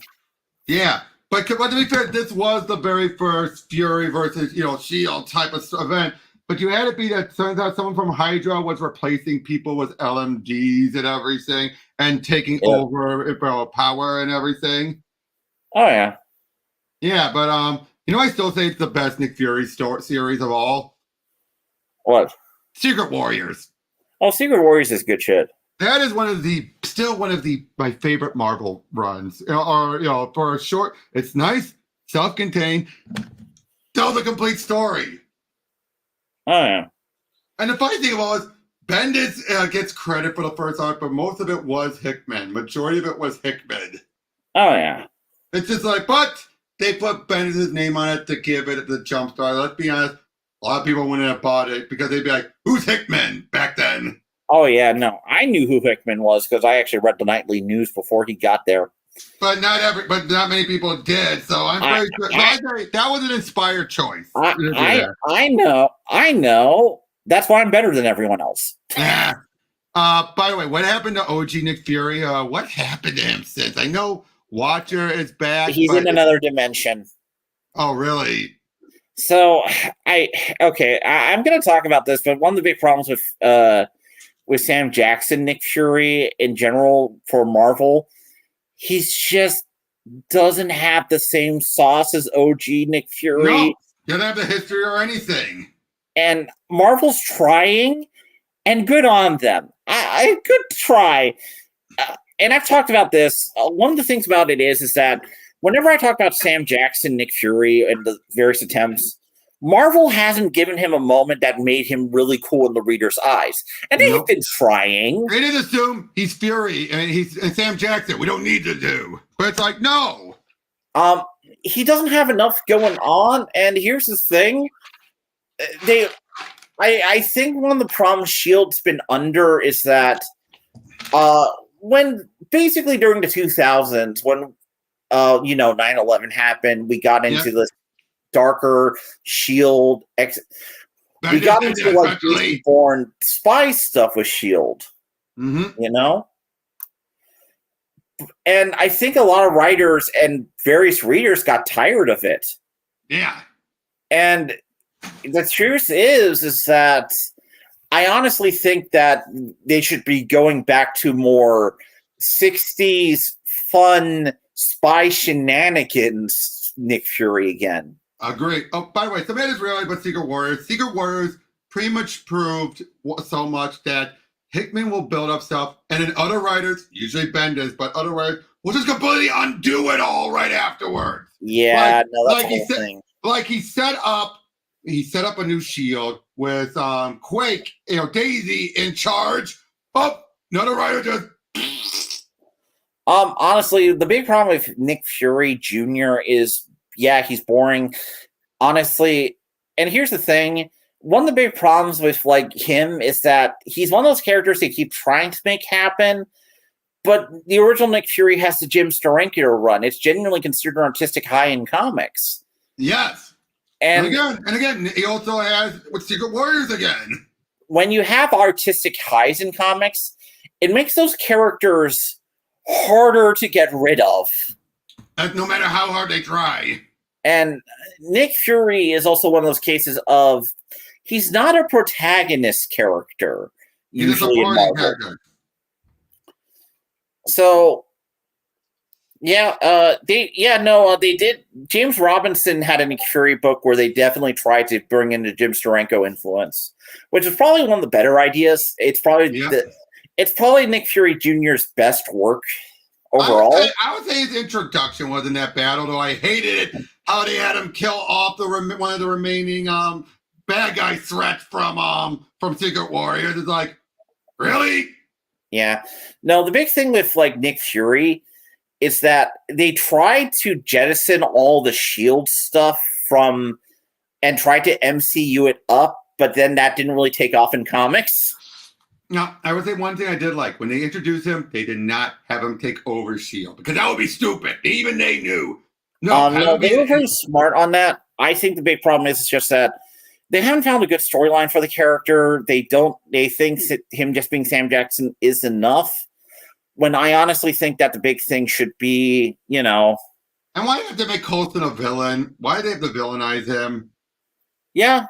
Yeah, but to be fair, this was the very first Fury versus S.H.I.E.L.D. type of event. But you had it be that turns out someone from Hydra was replacing people with LMGs and everything, and taking over power and everything. Oh yeah, yeah. But I still say it's the best Nick Fury series of all. What? Secret Warriors. Oh, Secret Warriors is good shit. That is still one of my favorite Marvel runs. For a short, it's nice, self-contained, tells a complete story. Oh yeah. And the funny thing about it is, Bendis gets credit for the first arc, but most of it was Hickman. Majority of it was Hickman. Oh yeah. It's just like, but they put Bendis' name on it to give it the jump start. Let's be honest, a lot of people wouldn't have bought it because they'd be like, "Who's Hickman?" back then. Oh yeah, no, I knew who Hickman was because I actually read the nightly news before he got there. But not many people did. So I'm very sure that was an inspired choice. I know. That's why I'm better than everyone else. Yeah. By the way, what happened to OG Nick Fury? What happened to him since? I know Watcher is back. He's in another dimension. Oh, really? So I'm going to talk about this, but one of the big problems with Sam Jackson, Nick Fury in general for Marvel, he's just doesn't have the same sauce as OG Nick Fury. No, doesn't have the history or anything. And Marvel's trying, and good on them. I good try. And I've talked about this. One of the things about it is that whenever I talk about Sam Jackson, Nick Fury, and the various attempts, Marvel hasn't given him a moment that made him really cool in the reader's eyes. And they've been trying. They didn't assume he's Fury and he's Sam Jackson. We don't need to do. But it's like, no. He doesn't have enough going on. And here's the thing. I think one of the problems Shield's been under is that when basically during the 2000s, when 9/11 happened, we got into this darker Shield. We got into like born spy stuff with Shield. Mm-hmm. And I think a lot of writers and various readers got tired of it. Yeah. And the truth is that I honestly think that they should be going back to more 60s fun spy shenanigans Nick Fury again. Agree. Oh, by the way, somebody just realized about Secret Warriors. Secret Warriors pretty much proved so much that Hickman will build up stuff, and then other writers, usually Bendis, but other writers, will just completely undo it all right afterwards. Yeah, that's the whole thing. Like he set up a new Shield with Quake, Daisy in charge. Oh, another writer just. Honestly, the big problem with Nick Fury Jr. is, he's boring. Honestly, and here's the thing. One of the big problems with him is that he's one of those characters they keep trying to make happen, but the original Nick Fury has the Jim Steranko run. It's genuinely considered an artistic high in comics. Yes. And again, he also has with Secret Warriors again. When you have artistic highs in comics, it makes those characters harder to get rid of. No matter how hard they try. And Nick Fury is also one of those cases of he's not a protagonist character. He's a supporting character. So, they did. James Robinson had a Nick Fury book where they definitely tried to bring in the Jim Steranko influence, which is probably one of the better ideas. It's probably Nick Fury Jr.'s best work overall. I would say his introduction wasn't that bad, although I hated it how they had him kill off one of the remaining bad guy threats from Secret Warriors. It's like, really? Yeah. No, the big thing with Nick Fury is that they tried to jettison all the Shield stuff and tried to MCU it up, but then that didn't really take off in comics. No, I would say one thing I did like when they introduced him, they did not have him take over Shield because that would be stupid. Even they knew. No, they were very smart on that. I think the big problem is just that they haven't found a good storyline for the character. They think that him just being Sam Jackson is enough. When I honestly think that the big thing should be, And why have to make Coulson a villain? Why do they have to villainize him? Yeah.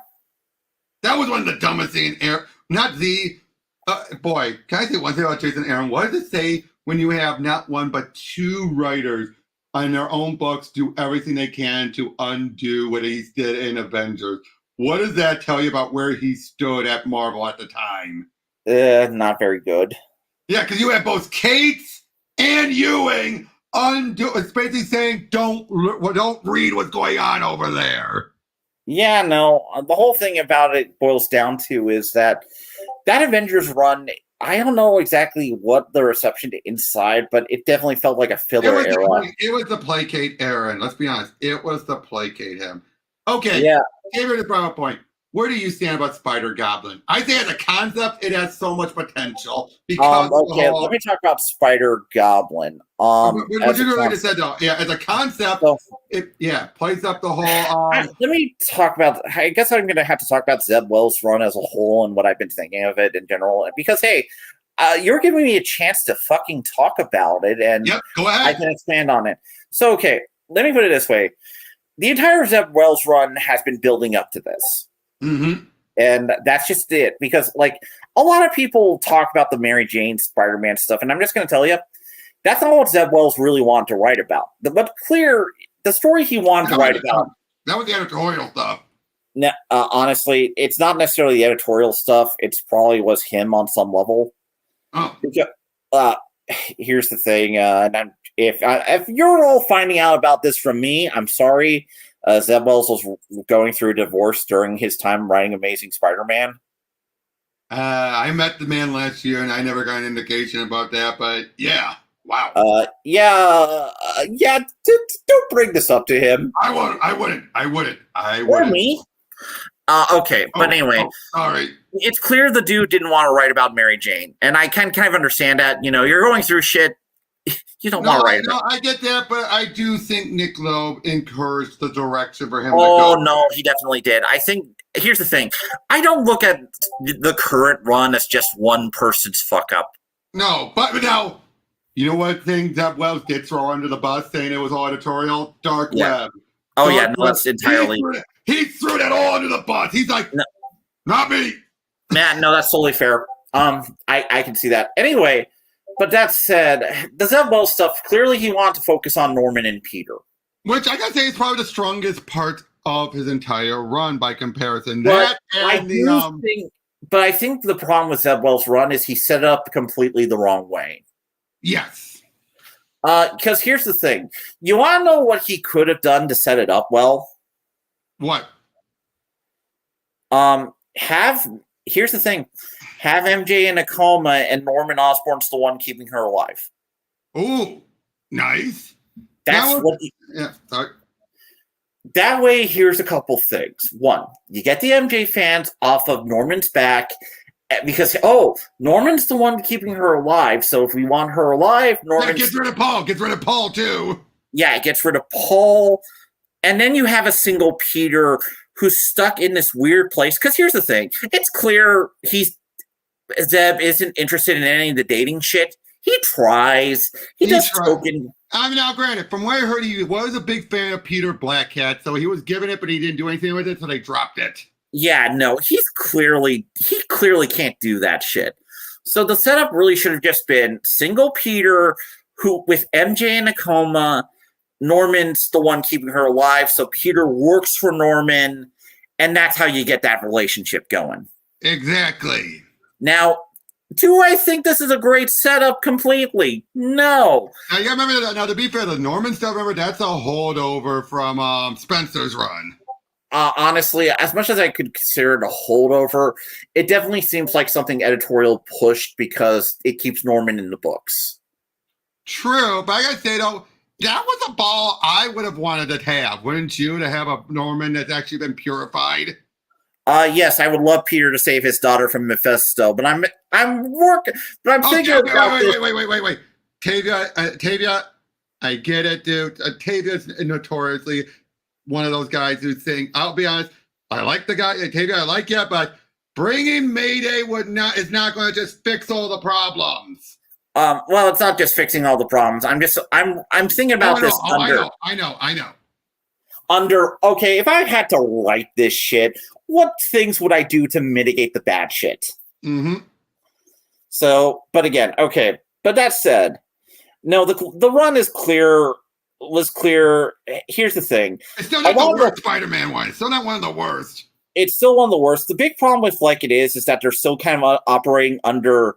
That was one of the dumbest things. Not the... boy, can I say one thing about Jason Aaron? What does it say when you have not one but two writers on their own books do everything they can to undo what he did in Avengers? What does that tell you about where he stood at Marvel at the time? Not very good. Yeah, because you have both Cates and Ewing it's basically saying don't read what's going on over there. Yeah, no. The whole thing about it boils down to is that Avengers run, I don't know exactly what the reception to Inside, but it definitely felt like a filler era. It was the placate Aaron. Let's be honest. It was the placate him. Okay. Yeah. David brought up a point. Where do you stand about Spider-Goblin? I think as a concept, it has so much potential. Because let me talk about Spider-Goblin. What you really just said, though, as a concept, it plays up the whole... let me talk about... I guess I'm going to have to talk about Zeb Wells' run as a whole and what I've been thinking of it in general. Because, hey, you're giving me a chance to fucking talk about it, and go ahead. I can expand on it. So, okay, let me put it this way. The entire Zeb Wells run has been building up to this. Mm-hmm. And that's just it. Because, a lot of people talk about the Mary Jane Spider-Man stuff, and I'm just going to tell you, that's not what Zeb Wells really wanted to write about. But the story he wanted to write about... That was the editorial stuff. Honestly, it's not necessarily the editorial stuff. It's probably was him on some level. Oh. Because, here's the thing. If you're all finding out about this from me, I'm sorry. Zeb Wells was going through a divorce during his time writing Amazing Spider-Man. I met the man last year, and I never got an indication about that. But yeah, wow. Don't bring this up to him. I wouldn't. Or me. Okay, but anyway, sorry. It's clear the dude didn't want to write about Mary Jane, and I can kind of understand that. You know, you're going through shit. You don't want to write about. I get that, but I do think Nick Loeb encouraged the direction for him. Oh no, he definitely did. I think here's the thing: I don't look at the current run as just one person's fuck up. No, but now, you know what thing Zeb Wells did throw under the bus, saying it was all editorial? Dark web. Oh yeah, no, that's entirely. He threw that all under the bus. He's like, no, not me. Man, no, that's totally fair. I can see that. Anyway, but that said, the Zeb Wells stuff, clearly he wanted to focus on Norman and Peter. Which I gotta say is probably the strongest part of his entire run by comparison. But I think the problem with Zeb Wells' run is he set it up completely the wrong way. Yes. Because here's the thing. You want to know what he could have done to set it up well? What? Here's the thing. Have MJ in a coma and Norman Osborn's the one keeping her alive. Ooh, nice. Sorry. That way, here's a couple things. One, you get the MJ fans off of Norman's back because, Norman's the one keeping her alive. So if we want her alive, Norman gets rid of Paul. Gets rid of Paul, too. Yeah, it gets rid of Paul. And then you have a single Peter who's stuck in this weird place. Because here's the thing. It's clear Zeb isn't interested in any of the dating shit. He tries. He does token. I mean, now, granted, from what I heard, he was a big fan of Peter Blackcat, so he was giving it, but he didn't do anything with it, so they dropped it. Yeah, no, he clearly can't do that shit. So the setup really should have just been single Peter, who with MJ in a coma, Norman's the one keeping her alive, so Peter works for Norman, and that's how you get that relationship going. Exactly. Now, do I think this is a great setup completely? No. Now, you remember that. Now, to be fair, the Norman stuff, remember, that's a holdover from Spencer's run. Honestly, as much as I could consider it a holdover, it definitely seems like something editorial pushed because it keeps Norman in the books. True, but I gotta say, though, that was a ball I would have wanted to have, wouldn't you, to have a Norman that's actually been purified? Yes, I would love Peter to save his daughter from Mephisto, but I'm working. But I'm thinking about wait. Tavia, I get it, dude. Tavia's notoriously one of those guys who think. I'll be honest. I like the guy, Tavia. I like you, but bringing Mayday is not going to just fix all the problems. Well, it's not just fixing all the problems. I'm thinking about this. I know. Okay, if I had to write this shit, what things would I do to mitigate the bad shit? Mm-hmm. So, but again, okay. But that said, no, the run is clear. Was clear. Here's the thing. It's still not the worst Spider-Man one. It's still not one of the worst. It's still one of the worst. The big problem with like it is that they're still kind of operating under.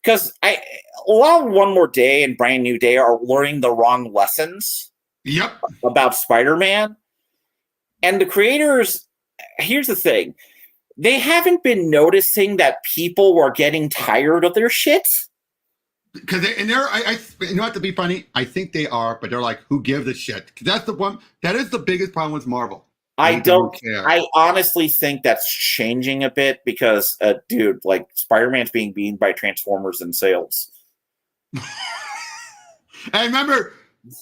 Because a lot of One More Day and Brand New Day are learning the wrong lessons. Yep. About Spider-Man. And the creators, here's the thing. They haven't been noticing that people were getting tired of their shit. Because you know what, to be funny, I think they are, but they're like, who gives a shit? That's the one, that is the biggest problem with Marvel. I honestly think that's changing a bit because, dude, like Spider-Man's being beaten by Transformers in sales. And remember,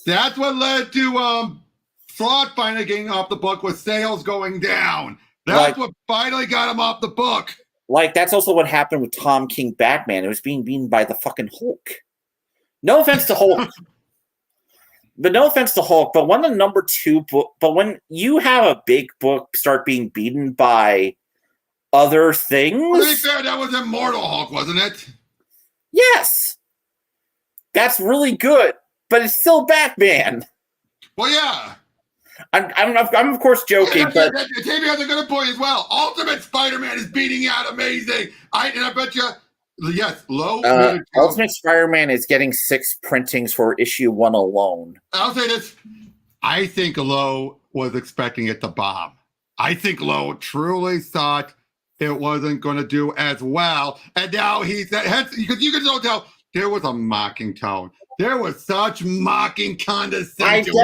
that's what led to Fraud finally getting off the book with sales going down. That's what finally got him off the book. Like, that's also what happened with Tom King Batman. It was being beaten by the fucking Hulk. No offense to Hulk. But when the number 2 book, but when you have a big book start being beaten by other things. Well, to be fair, that was Immortal Hulk, wasn't it? Yes. That's really good, but it's still Batman. Well, yeah. I'm of course joking, but Tavia has a good point as well. Ultimate Spider-Man is beating out Amazing. I bet you, yes, low. Ultimate Spider-Man is getting 6 printings for issue 1 alone. I'll say this: I think Lowe was expecting it to bomb. I think Lowe truly thought it wasn't going to do as well, and now because you can tell there was a mocking tone. There was such mocking condescension.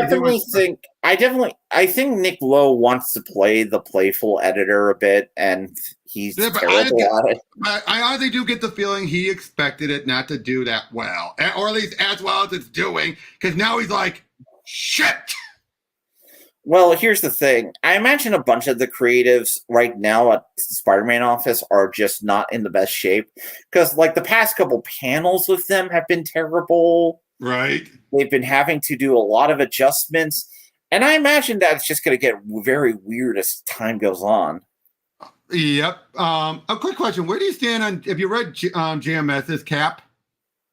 I think Nick Lowe wants to play the playful editor a bit, and he's terrible at it. I honestly do get the feeling he expected it not to do that well, or at least as well as it's doing, because now he's like, shit. Well, here's the thing. I imagine a bunch of the creatives right now at the Spider-Man office are just not in the best shape, because like the past couple panels with them have been terrible. Right. They've been having to do a lot of adjustments, and I imagine that's just going to get very weird as time goes on. Yep. A quick question: where do you stand on? Have you read JMS's Cap?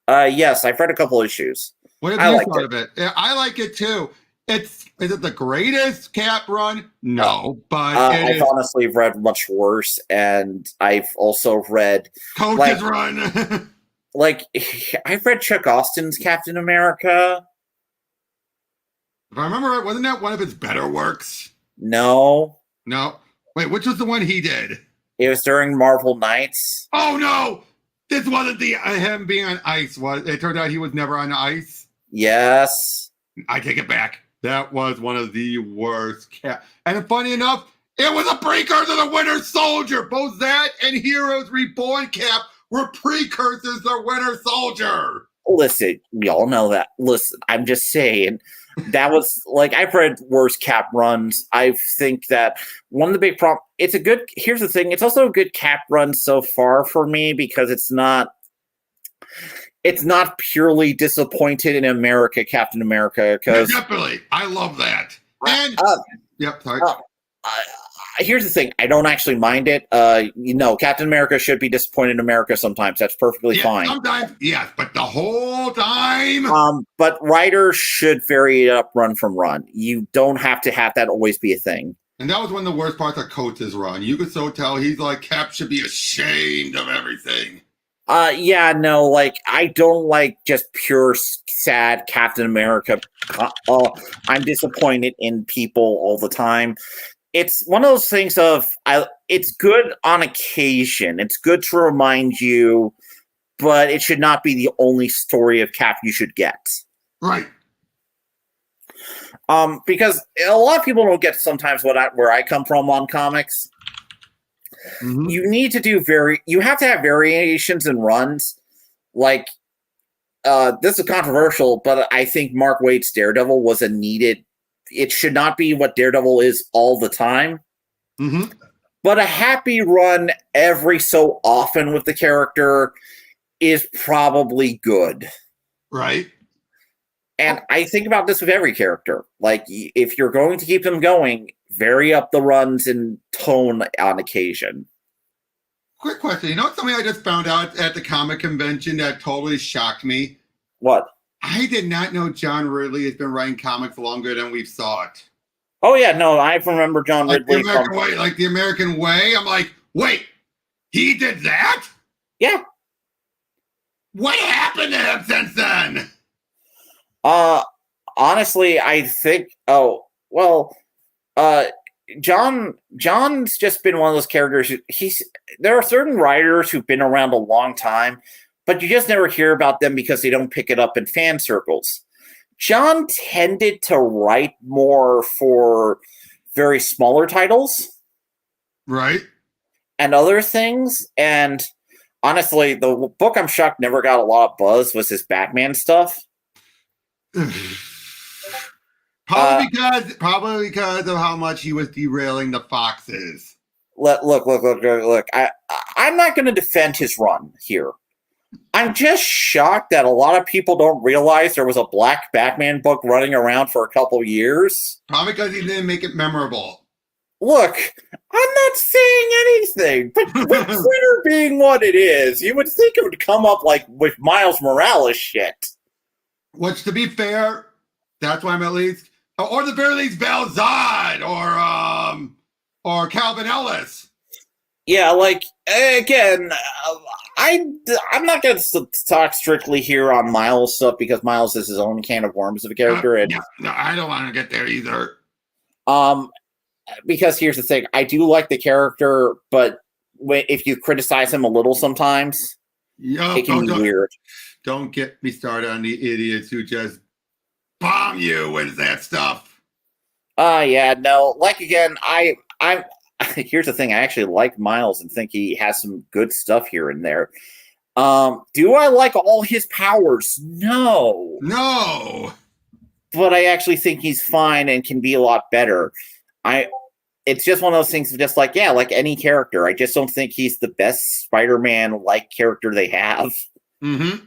Yes, I've read a couple issues. What have you thought of it? Yeah, I like it too. Is it the greatest Cap run? No, but I've honestly read much worse, and I've also read Coach's run. Like, I've read Chuck Austin's Captain America. If I remember right, wasn't that one of his better works? No. Wait, which was the one he did? It was during Marvel Knights. Oh no! This wasn't the him being on ice. It turned out he was never on ice. Yes. I take it back. That was one of the worst Cap. And funny enough, it was a precursor to the Winter Soldier. Both that and Heroes Reborn Cap were precursors to Winter Soldier. Listen, we all know that. Listen, I'm just saying that was like, I've read worse Cap runs. I think that one of the big problems, here's the thing, it's also a good Cap run so far for me because it's not purely disappointed in America, Captain America. Because definitely, I love that. And yep, sorry. Here's the thing, I don't actually mind it. Captain America should be disappointed in America sometimes. That's perfectly fine. Sometimes, yes, but the whole time. But writers should vary it up run from run. You don't have to have that always be a thing. And that was one of the worst parts of Coates' run. You could so tell he's like, Cap should be ashamed of everything. I don't like just pure sad Captain America. I'm disappointed in people all the time. It's one of those things it's good on occasion. It's good to remind you, but it should not be the only story of Cap you should get. Right. Because a lot of people don't get sometimes where I come from on comics. Mm-hmm. You need to you have to have variations in runs. Like, this is controversial, but I think Mark Waid's Daredevil was a needed. It should not be what Daredevil is all the time. Mm-hmm. But a happy run every so often with the character is probably good. Right. And I think about this with every character. Like, if you're going to keep them going, vary up the runs and tone on occasion. Quick question. You know something I just found out at the comic convention that totally shocked me? What? I did not know John Ridley has been writing comics longer than we've saw it. Oh, yeah. No, I remember John Ridley. The American Way. I'm like, wait, he did that? Yeah. What happened to him since then? Honestly, I think, John's just been one of those characters there are certain writers who've been around a long time, but you just never hear about them because they don't pick it up in fan circles. John tended to write more for very smaller titles. Right. And other things. And honestly, the book I'm shocked never got a lot of buzz was his Batman stuff. Probably because of how much he was derailing the Foxes. Look. I'm not going to defend his run here. I'm just shocked that a lot of people don't realize there was a Black Batman book running around for a couple years. Probably because he didn't make it memorable. Look, I'm not saying anything, but with Twitter being what it is, you would think it would come up like with Miles Morales shit. Which, to be fair, that's why I'm at least, or the very least, Val Zod or Calvin Ellis. Yeah, again, I'm not going to talk strictly here on Miles stuff because Miles is his own can of worms of a character. No, I don't want to get there either. Because here's the thing, I do like the character, but if you criticize him a little sometimes, it can be weird. don't get me started on the idiots who just bomb you with that stuff. Yeah, no. Like again, I'm. Here's the thing. I actually like Miles and think he has some good stuff here and there. Do I like all his powers? No. No. But I actually think he's fine and can be a lot better. It's just one of those things of just like, yeah, like any character. I just don't think he's the best Spider-Man-like character they have. Mm-hmm.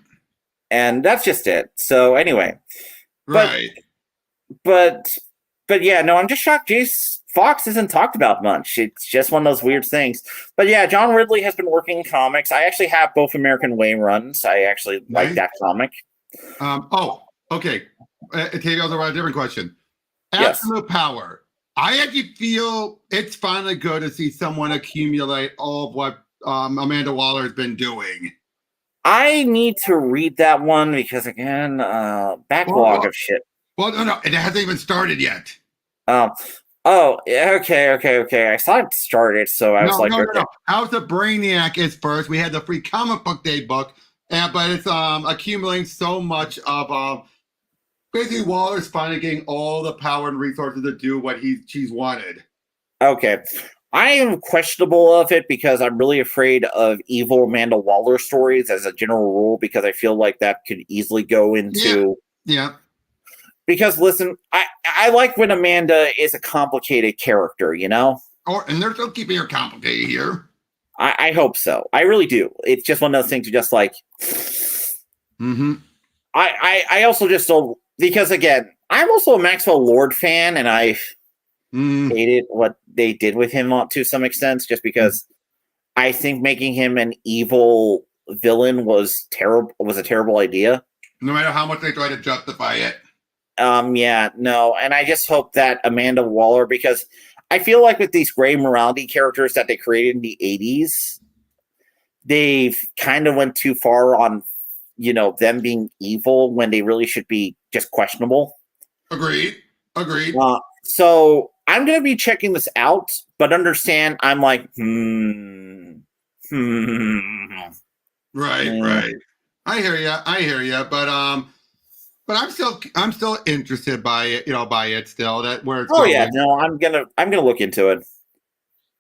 And that's just it. So anyway. Right. But yeah, no, I'm just shocked Jace Fox isn't talked about much. It's just one of those weird things. But yeah, John Ridley has been working in comics. I actually have both American Way runs. I actually like that comic. Okay. Take out a different question. Yes. Absolute Power. I actually feel it's finally good to see someone accumulate all of what Amanda Waller has been doing. I need to read that one because, again, backlog of shit. Well, no, it hasn't even started yet. Okay. I saw it started, so I was like, no. House of Brainiac is first. We had the free comic book day book, but it's accumulating so much of basically Waller's finally getting all the power and resources to do what she's wanted. Okay. I am questionable of it because I'm really afraid of evil Amanda Waller stories as a general rule because I feel like that could easily go into... Yeah. Because listen, I like when Amanda is a complicated character, you know? And they're still keeping her complicated here. I hope so. I really do. It's just one of those things you just like... Mm-hmm. I also just don't... Because again, I'm also a Maxwell Lord fan, and I hated what they did with him to some extent, just because I think making him an evil villain was a terrible idea. No matter how much they try to justify it. Yeah, no, and I just hope that Amanda Waller, because I feel like with these gray morality characters that they created in the 80s, they've kind of went too far on, them being evil when they really should be just questionable. Agreed. So I'm going to be checking this out, but understand I'm like, Right. I hear you, but I'm still interested by it still. That where it's going. Yeah, no, I'm gonna look into it.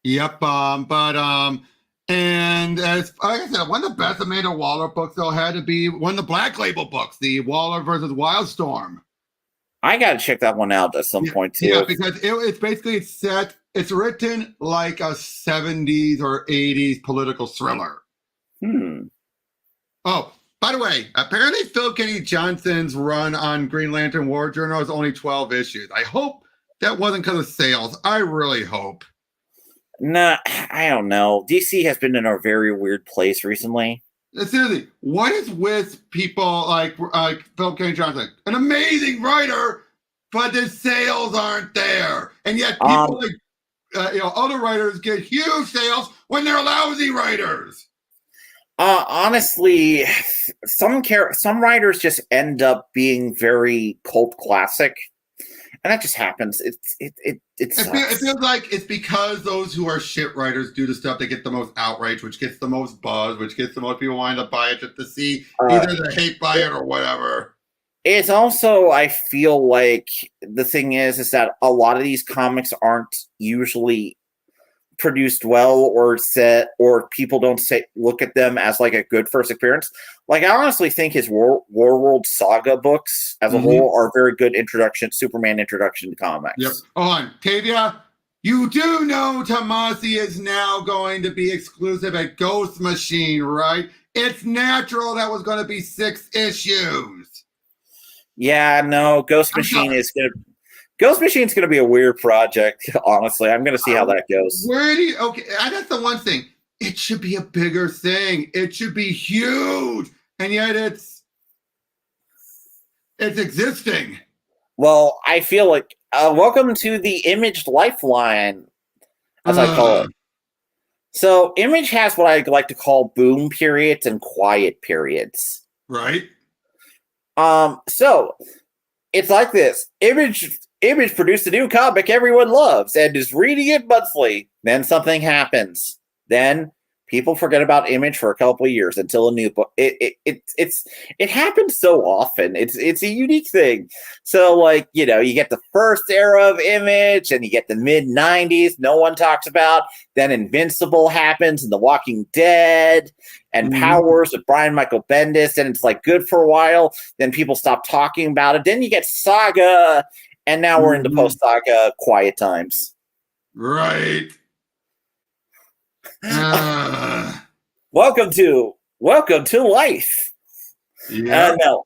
Yep. And as like I said, one of the best Amanda Waller books though had to be one of the Black Label books, the Waller versus Wildstorm. I gotta check that one out at some point too. Yeah, because it's basically set. It's written like a 70s or 80s political thriller. Oh, by the way, apparently Phil Kennedy Johnson's run on Green Lantern War Journal is only 12 issues. I hope that wasn't because of sales. I really hope. Nah, I don't know. DC has been in a very weird place recently. Seriously, what is with people like Phil Kennedy Johnson? An amazing writer, but the sales aren't there. And yet people other writers get huge sales when they're lousy writers. Honestly, some writers just end up being very cult classic, and that just happens. It feels like it's because those who are shit writers do the stuff that get the most outrage, which gets the most buzz, which gets the most people wanting to buy it just to see either the hate buy it or whatever. It's also, I feel like the thing is that a lot of these comics aren't usually produced well or people don't look at them as like a good first appearance. Like I honestly think his Warworld Saga books as a whole are very good Superman introduction to comics. Yep. Hold on, Tavia, you do know Tomasi is now going to be exclusive at Ghost Machine, right? It's natural that was going to be 6 issues. Yeah, no, Ghost Machine's going to be a weird project, honestly. I'm going to see how that goes. That's the one thing. It should be a bigger thing. It should be huge. And yet it's existing. Well, I feel like, welcome to the Image Lifeline, as I call it. So Image has what I like to call boom periods and quiet periods. Right. So it's like this. Image produced a new comic everyone loves and is reading it monthly. Then something happens. Then People forget about Image for a couple of years until a new book. It happens so often. It's a unique thing. So like, you get the first era of Image, and you get the mid '90s. No one talks about. Then Invincible happens, and The Walking Dead, and Powers with Brian Michael Bendis, and it's like good for a while. Then people stop talking about it. Then you get Saga, and now we're into post Saga quiet times. Right. Welcome to life. Yeah. No.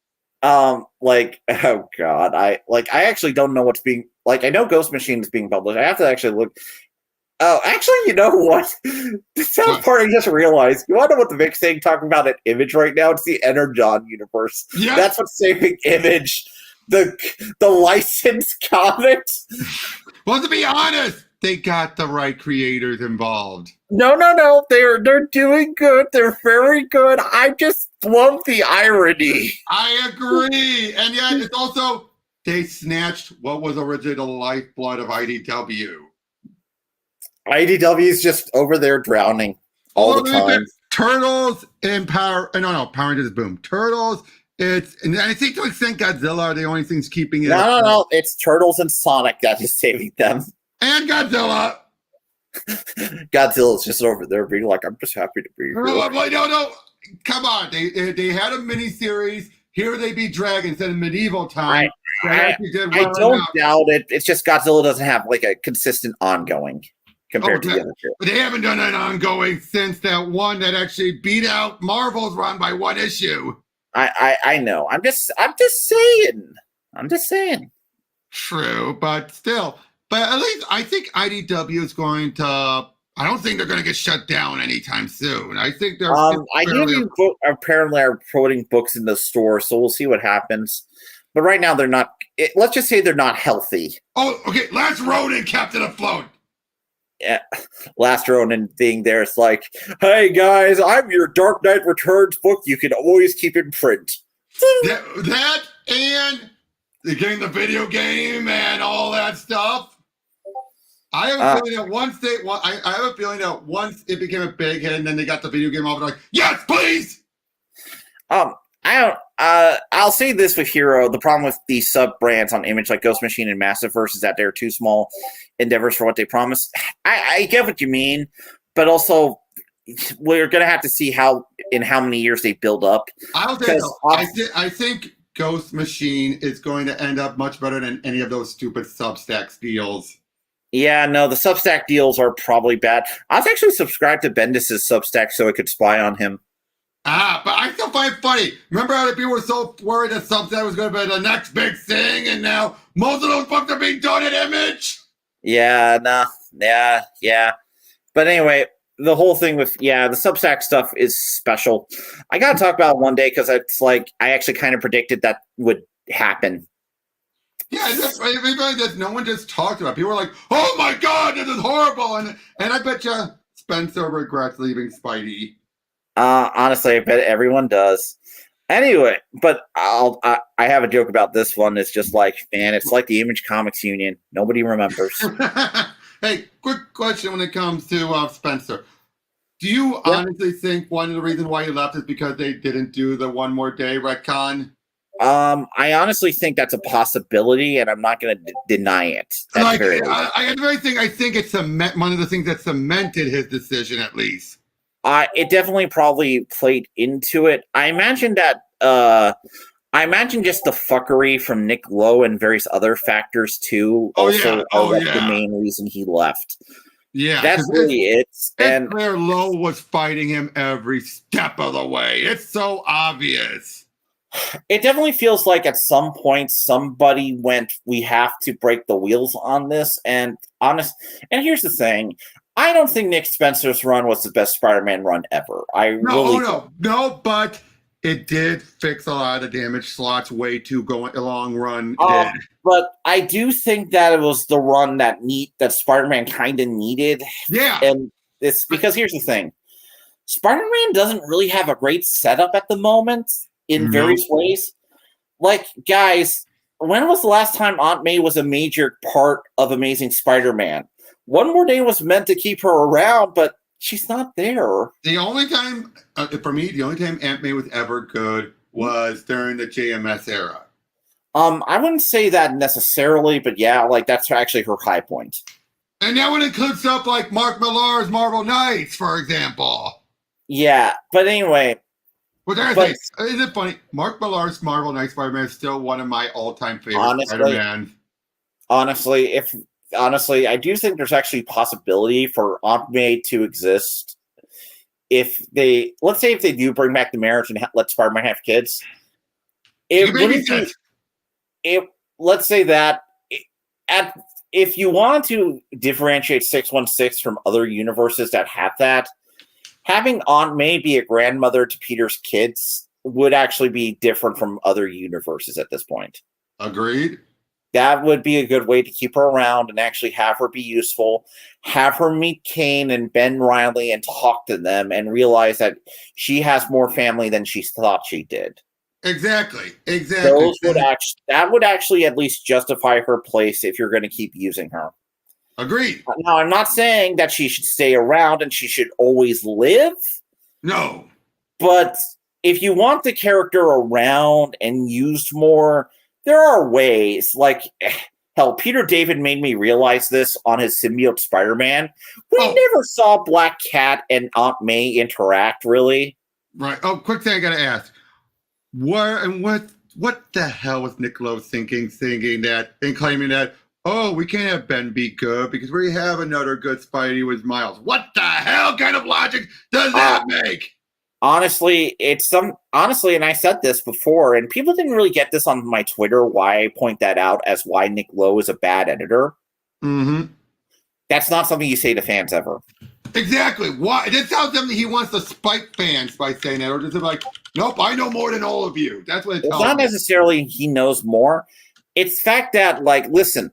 Like, oh god, I actually don't know what's being like. I know Ghost Machine is being published. I have to actually look. Oh, actually, you know what? The South Park, I just realized. You want to know what the big thing talking about at Image right now? It's the Energon universe. Yeah. That's what's saving Image. The licensed comics. Well, to be honest, they got the right creators involved. No. They're doing good. They're very good. I just love the irony. I agree. And yet it's also they snatched what was original lifeblood of IDW. IDW is just over there drowning all the time. Turtles and Power Rangers Boom. Turtles, and I think to an extent Godzilla are the only things keeping it. No. It's Turtles and Sonic that is saving them. And Godzilla. Godzilla's just over there being like, I'm just happy to be here. No. Come on. They had a miniseries. Here they be dragons in medieval time. I don't doubt it. It's just Godzilla doesn't have like a consistent ongoing compared to the other two. But they haven't done an ongoing since that one that actually beat out Marvel's run by one issue. I know. I'm just saying. True, but still. But at least I think IDW is going to. I don't think they're going to get shut down anytime soon. I think they're. Apparently are putting books in the store, so we'll see what happens. But right now they're not. Let's just say they're not healthy. Oh, okay. Last Ronin kept it afloat. Yeah, Last Ronin being there, it's like, hey guys, I'm your Dark Knight Returns book. You can always keep in print. That and getting the video game and all that stuff. I have a feeling that once it became a big hit and then they got the video game off, they're like, yes, please. I'll say this with Hero. The problem with these sub brands on Image like Ghost Machine and Massiveverse is that they're too small endeavors for what they promise. I get what you mean, but also we're gonna have to see how many years they build up. I think Ghost Machine is going to end up much better than any of those stupid Substack deals. Yeah, no, the Substack deals are probably bad. I was actually subscribed to Bendis' Substack so I could spy on him. But I still find it funny. Remember how the people were so worried that Substack was going to be the next big thing, and now most of those books are being done at Image? Yeah. But anyway, the whole thing with, the Substack stuff is special. I got to talk about it one day because it's like I actually kind of predicted that would happen. Yeah, no one just talked about it. People were like, oh my God, this is horrible. And I bet you Spencer regrets leaving Spidey. Honestly, I bet everyone does. Anyway, but I have a joke about this one. It's just like, man, it's like the Image Comics Union. Nobody remembers. Hey, quick question when it comes to Spencer. Do you honestly think one of the reasons why he left is because they didn't do the one more day retcon? I honestly think that's a possibility, and I'm not going to deny it. I think it's one of the things that cemented his decision, at least. It definitely probably played into it. I imagine just the fuckery from Nick Lowe and various other factors too. The main reason he left. Yeah, that's really it. And Claire Lowe was fighting him every step of the way. It's so obvious. It definitely feels like at some point somebody went, we have to break the wheels on this. And here's the thing. I don't think Nick Spencer's run was the best Spider-Man run ever. No, but it did fix a lot of damage slots way too long run. But I do think that it was the run that Spider-Man kind of needed. Yeah. And it's because here's the thing. Spider-Man doesn't really have a great setup at the moment in various ways. Like, guys, when was the last time Aunt May was a major part of Amazing Spider-Man? One More Day was meant to keep her around, but she's not there. The only time, for me, the only time Aunt May was ever good was during the JMS era. I wouldn't say that necessarily, but yeah, like that's actually her high point. And that would include stuff like Mark Millar's Marvel Knights, for example. Yeah, but anyway. Well, is it funny? Mark Millar's Marvel Knights Spider-Man is still one of my all-time favorite Spider-Man. Honestly, I do think there's actually possibility for Aunt May to exist if let's say if they do bring back the marriage and let Spider-Man have kids. Let's say that if you want to differentiate 616 from other universes that have that, having Aunt May be a grandmother to Peter's kids would actually be different from other universes at this point. Agreed. That would be a good way to keep her around and actually have her be useful. Have her meet Kane and Ben Reilly and talk to them and realize that she has more family than she thought she did. Exactly. That would actually at least justify her place if you're going to keep using her. Agreed. Now, I'm not saying that she should stay around and she should always live. No. But if you want the character around and used more, there are ways. Like, hell, Peter David made me realize this on his symbiote Spider-Man. We never saw Black Cat and Aunt May interact, really. Right. Oh, quick thing I got to ask. What the hell was Nick Lowe thinking that and claiming that, oh, we can't have Ben be good because we have another good Spidey with Miles. What the hell kind of logic does that make? Honestly, and I said this before, and people didn't really get this on my Twitter, why I point that out as why Nick Lowe is a bad editor. Mm-hmm. That's not something you say to fans ever. Exactly. Why? That sounds something he wants to spite fans by saying that, or just like, nope, I know more than all of you. That's what it's not necessarily he knows more. It's the fact that, like, listen,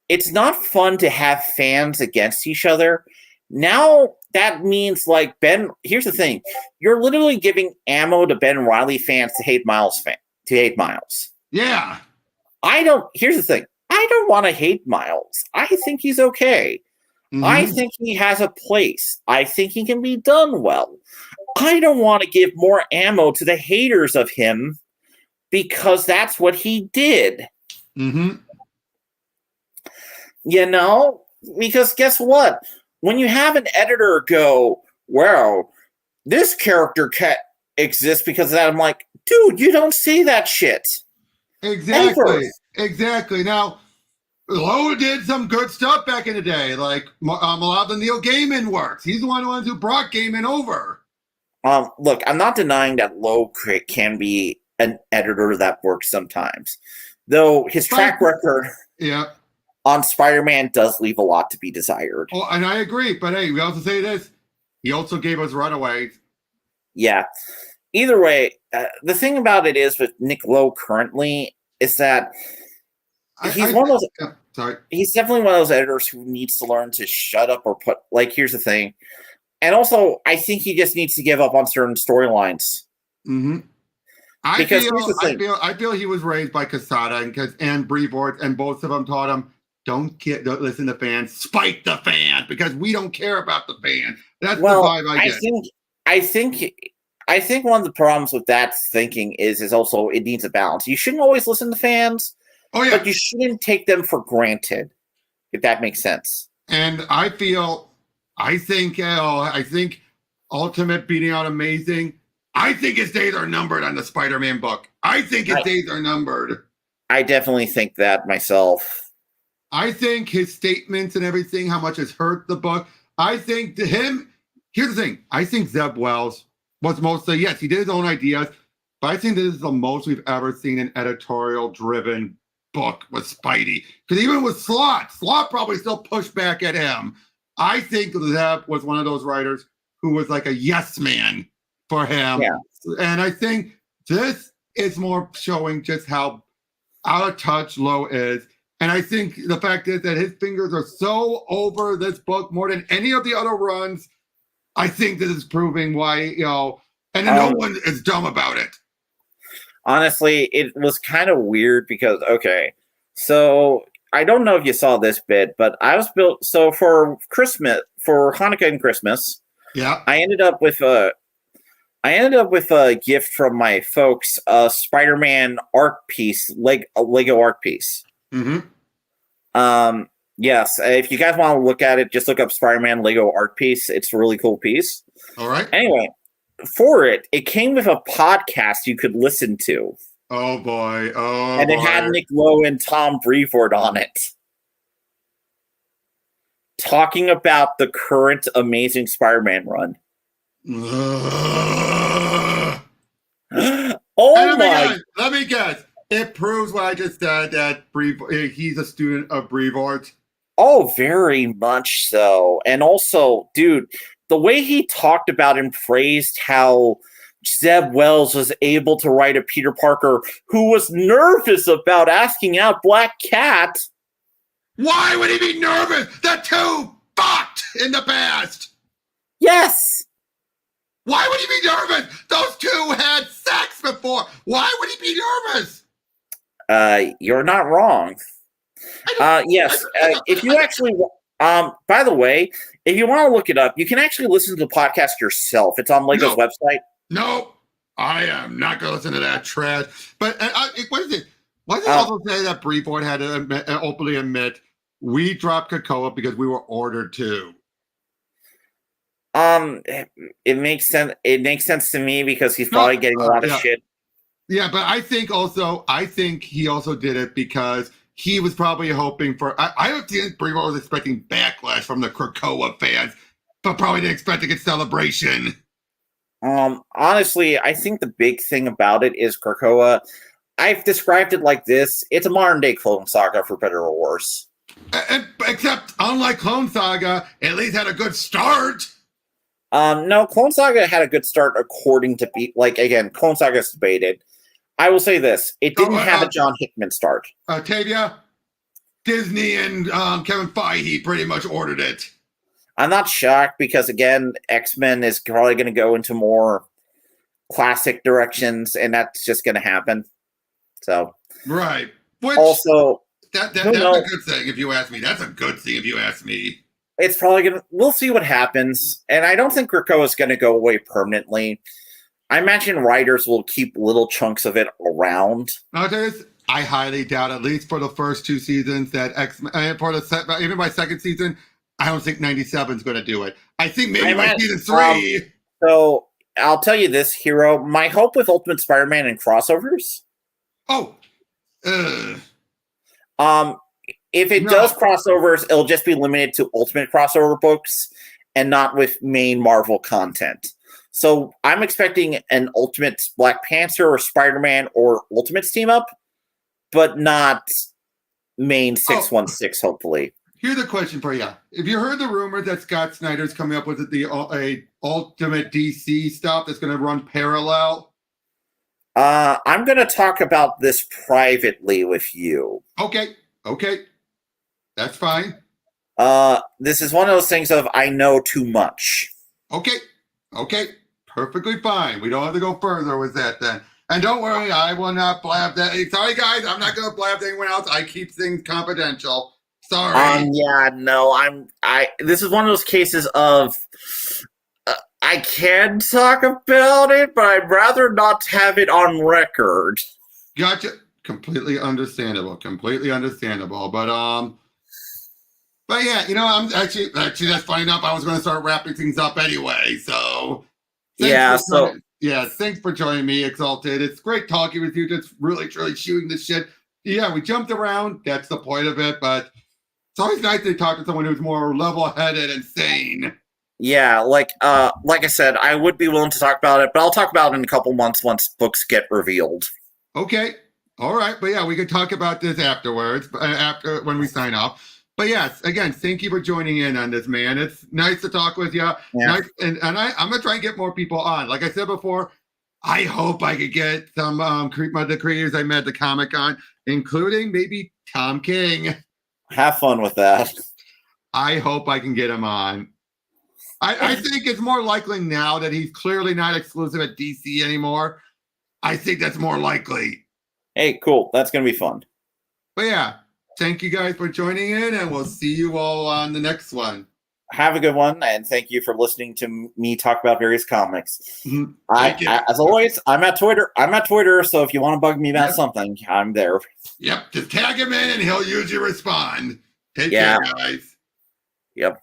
it's not fun to have fans against each other. Now that means, like, here's the thing. You're literally giving ammo to Ben Reilly fans to hate Miles. Yeah. Here's the thing. I don't want to hate Miles. I think he's okay. Mm-hmm. I think he has a place. I think he can be done well. I don't want to give more ammo to the haters of him because that's what he did. Mm-hmm. You know? Because guess what? When you have an editor go, well, this character can't exist because of that, I'm like, dude, you don't see that shit. Exactly. Exactly. Now, Lowe did some good stuff back in the day, like a lot of the Neil Gaiman works. He's the one who brought Gaiman over. Look, I'm not denying that Lowe can be an editor that works sometimes, though his track record on Spider-Man does leave a lot to be desired. Oh, and I agree, but hey, we also say this: he also gave us Runaways. Yeah. Either way, the thing about it is with Nick Lowe currently is that. He's one of those. He's definitely one of those editors who needs to learn to shut up or put. Like, here's the thing, and also I think he just needs to give up on certain storylines. Mm-hmm. I feel he was raised by Quesada and Brevoort, and both of them taught him don't listen to fans, spite the fans because we don't care about the fans. That's the vibe I get. I think one of the problems with that thinking is also it needs a balance. You shouldn't always listen to fans. Oh, yeah. But you shouldn't take them for granted, if that makes sense. And I think Ultimate beating out Amazing, I think his days are numbered on the Spider-Man book. I think his days are numbered. I definitely think that myself. I think his statements and everything, how much has hurt the book. I think to him, here's the thing. I think Zeb Wells was mostly, yes, he did his own ideas, but I think this is the most we've ever seen an editorial-driven book with Spidey, because even with Slott probably still pushed back at him. I think Zeb was one of those writers who was like a yes man for him. Yeah. And I think this is more showing just how out of touch Lowe is. And I think the fact is that his fingers are so over this book more than any of the other runs. I think this is proving why, and no one is dumb about it. Honestly, it was kind of weird because, so I don't know if you saw this bit, but I was built, so for Hanukkah and Christmas, Yeah. I ended up with a gift from my folks, a Spider-Man art piece, a Lego art piece. Mm-hmm. Yes, if you guys want to look at it, just look up Spider-Man Lego art piece. It's a really cool piece. All right. Anyway, for it came with a podcast you could listen to. Oh boy. Oh, and it had Nick Lowe and Tom Brevoort on it, talking about the current Amazing Spider-Man run. Oh my! Let me guess. It proves what I just said, that he's a student of Brevoort. Oh, very much so. And also, dude, the way he talked about and praised how Zeb Wells was able to write a Peter Parker who was nervous about asking out Black Cat. Why would he be nervous? The two fucked in the past. Yes. Why would he be nervous? Those two had sex before. Why would he be nervous? You're not wrong. Yes. If you actually, by the way, if you want to look it up, you can actually listen to the podcast yourself. It's on Lego's website. Nope. I am not going to listen to that trash. But what is it? Why did they also say that Brevoort had to openly admit we dropped Krakoa because we were ordered to? It makes sense. It makes sense to me because he's probably getting a lot of shit. Yeah, but I think he also did it because he was probably hoping for. I don't think Brevoort was expecting backlash from the Krakoa fans, but probably didn't expect to get celebration. Honestly, I think the big thing about it is Krakoa. I've described it like this: it's a modern day Clone Saga, for better or worse. Except, unlike Clone Saga, it at least had a good start. No, Clone Saga had a good start according to Clone Saga is debated. I will say this: it didn't have a John Hickman start. Tavia, Disney and Kevin Feige pretty much ordered it. I'm not shocked because, again, X-Men is probably going to go into more classic directions, and that's just going to happen. So, right. Which, also, that's a good thing if you ask me. That's a good thing if you ask me. It's probably going to... We'll see what happens. And I don't think Krakoa is going to go away permanently. I imagine writers will keep little chunks of it around. I highly doubt, at least for the first two seasons, that X-Men... even by second season... I don't think 97 is going to do it. I think maybe by season 3. So I'll tell you this, Hero. My hope with Ultimate Spider-Man and crossovers. If it does crossovers, it'll just be limited to Ultimate crossover books and not with main Marvel content. So I'm expecting an Ultimate Black Panther or Spider-Man or Ultimates team up, but not main 616, hopefully. Here's a question for you. Have you heard the rumor that Scott Snyder's coming up with a Ultimate DC stuff that's going to run parallel? I'm going to talk about this privately with you. Okay. That's fine. This is one of those things of I know too much. Okay. Perfectly fine. We don't have to go further with that then. And don't worry, I will not blab that. Sorry, guys, I'm not going to blab to anyone else. I keep things confidential. Sorry. This is one of those cases of I can talk about it, but I'd rather not have it on record. Gotcha. Completely understandable. But yeah, I'm actually that's funny enough. I was going to start wrapping things up anyway. So thanks for joining me, Exalted. It's great talking with you. Just really shooting this shit. Yeah, we jumped around. That's the point of it, but. It's always nice to talk to someone who's more level-headed and sane. Yeah, like I said, I would be willing to talk about it, but I'll talk about it in a couple months once books get revealed. Okay. All right. But yeah, we can talk about this afterwards, after when we sign off. But yes, again, thank you for joining in on this, man. It's nice to talk with you. Yeah. Nice, and I'm going to try and get more people on. Like I said before, I hope I could get some the creators I met at the Comic-Con, including maybe Tom King. Have fun with that. I hope I can get him on. I think it's more likely now that he's clearly not exclusive at DC anymore. I think that's more likely. Hey, cool. That's going to be fun. But yeah, thank you guys for joining in, and we'll see you all on the next one. have a good one, and thank you for listening to me talk about various comics. Mhm. As always, I'm at Twitter. So if you want to bug me about something, I'm there. Yep, just tag him in and he'll usually respond. Take Yeah. care, guys. Yep.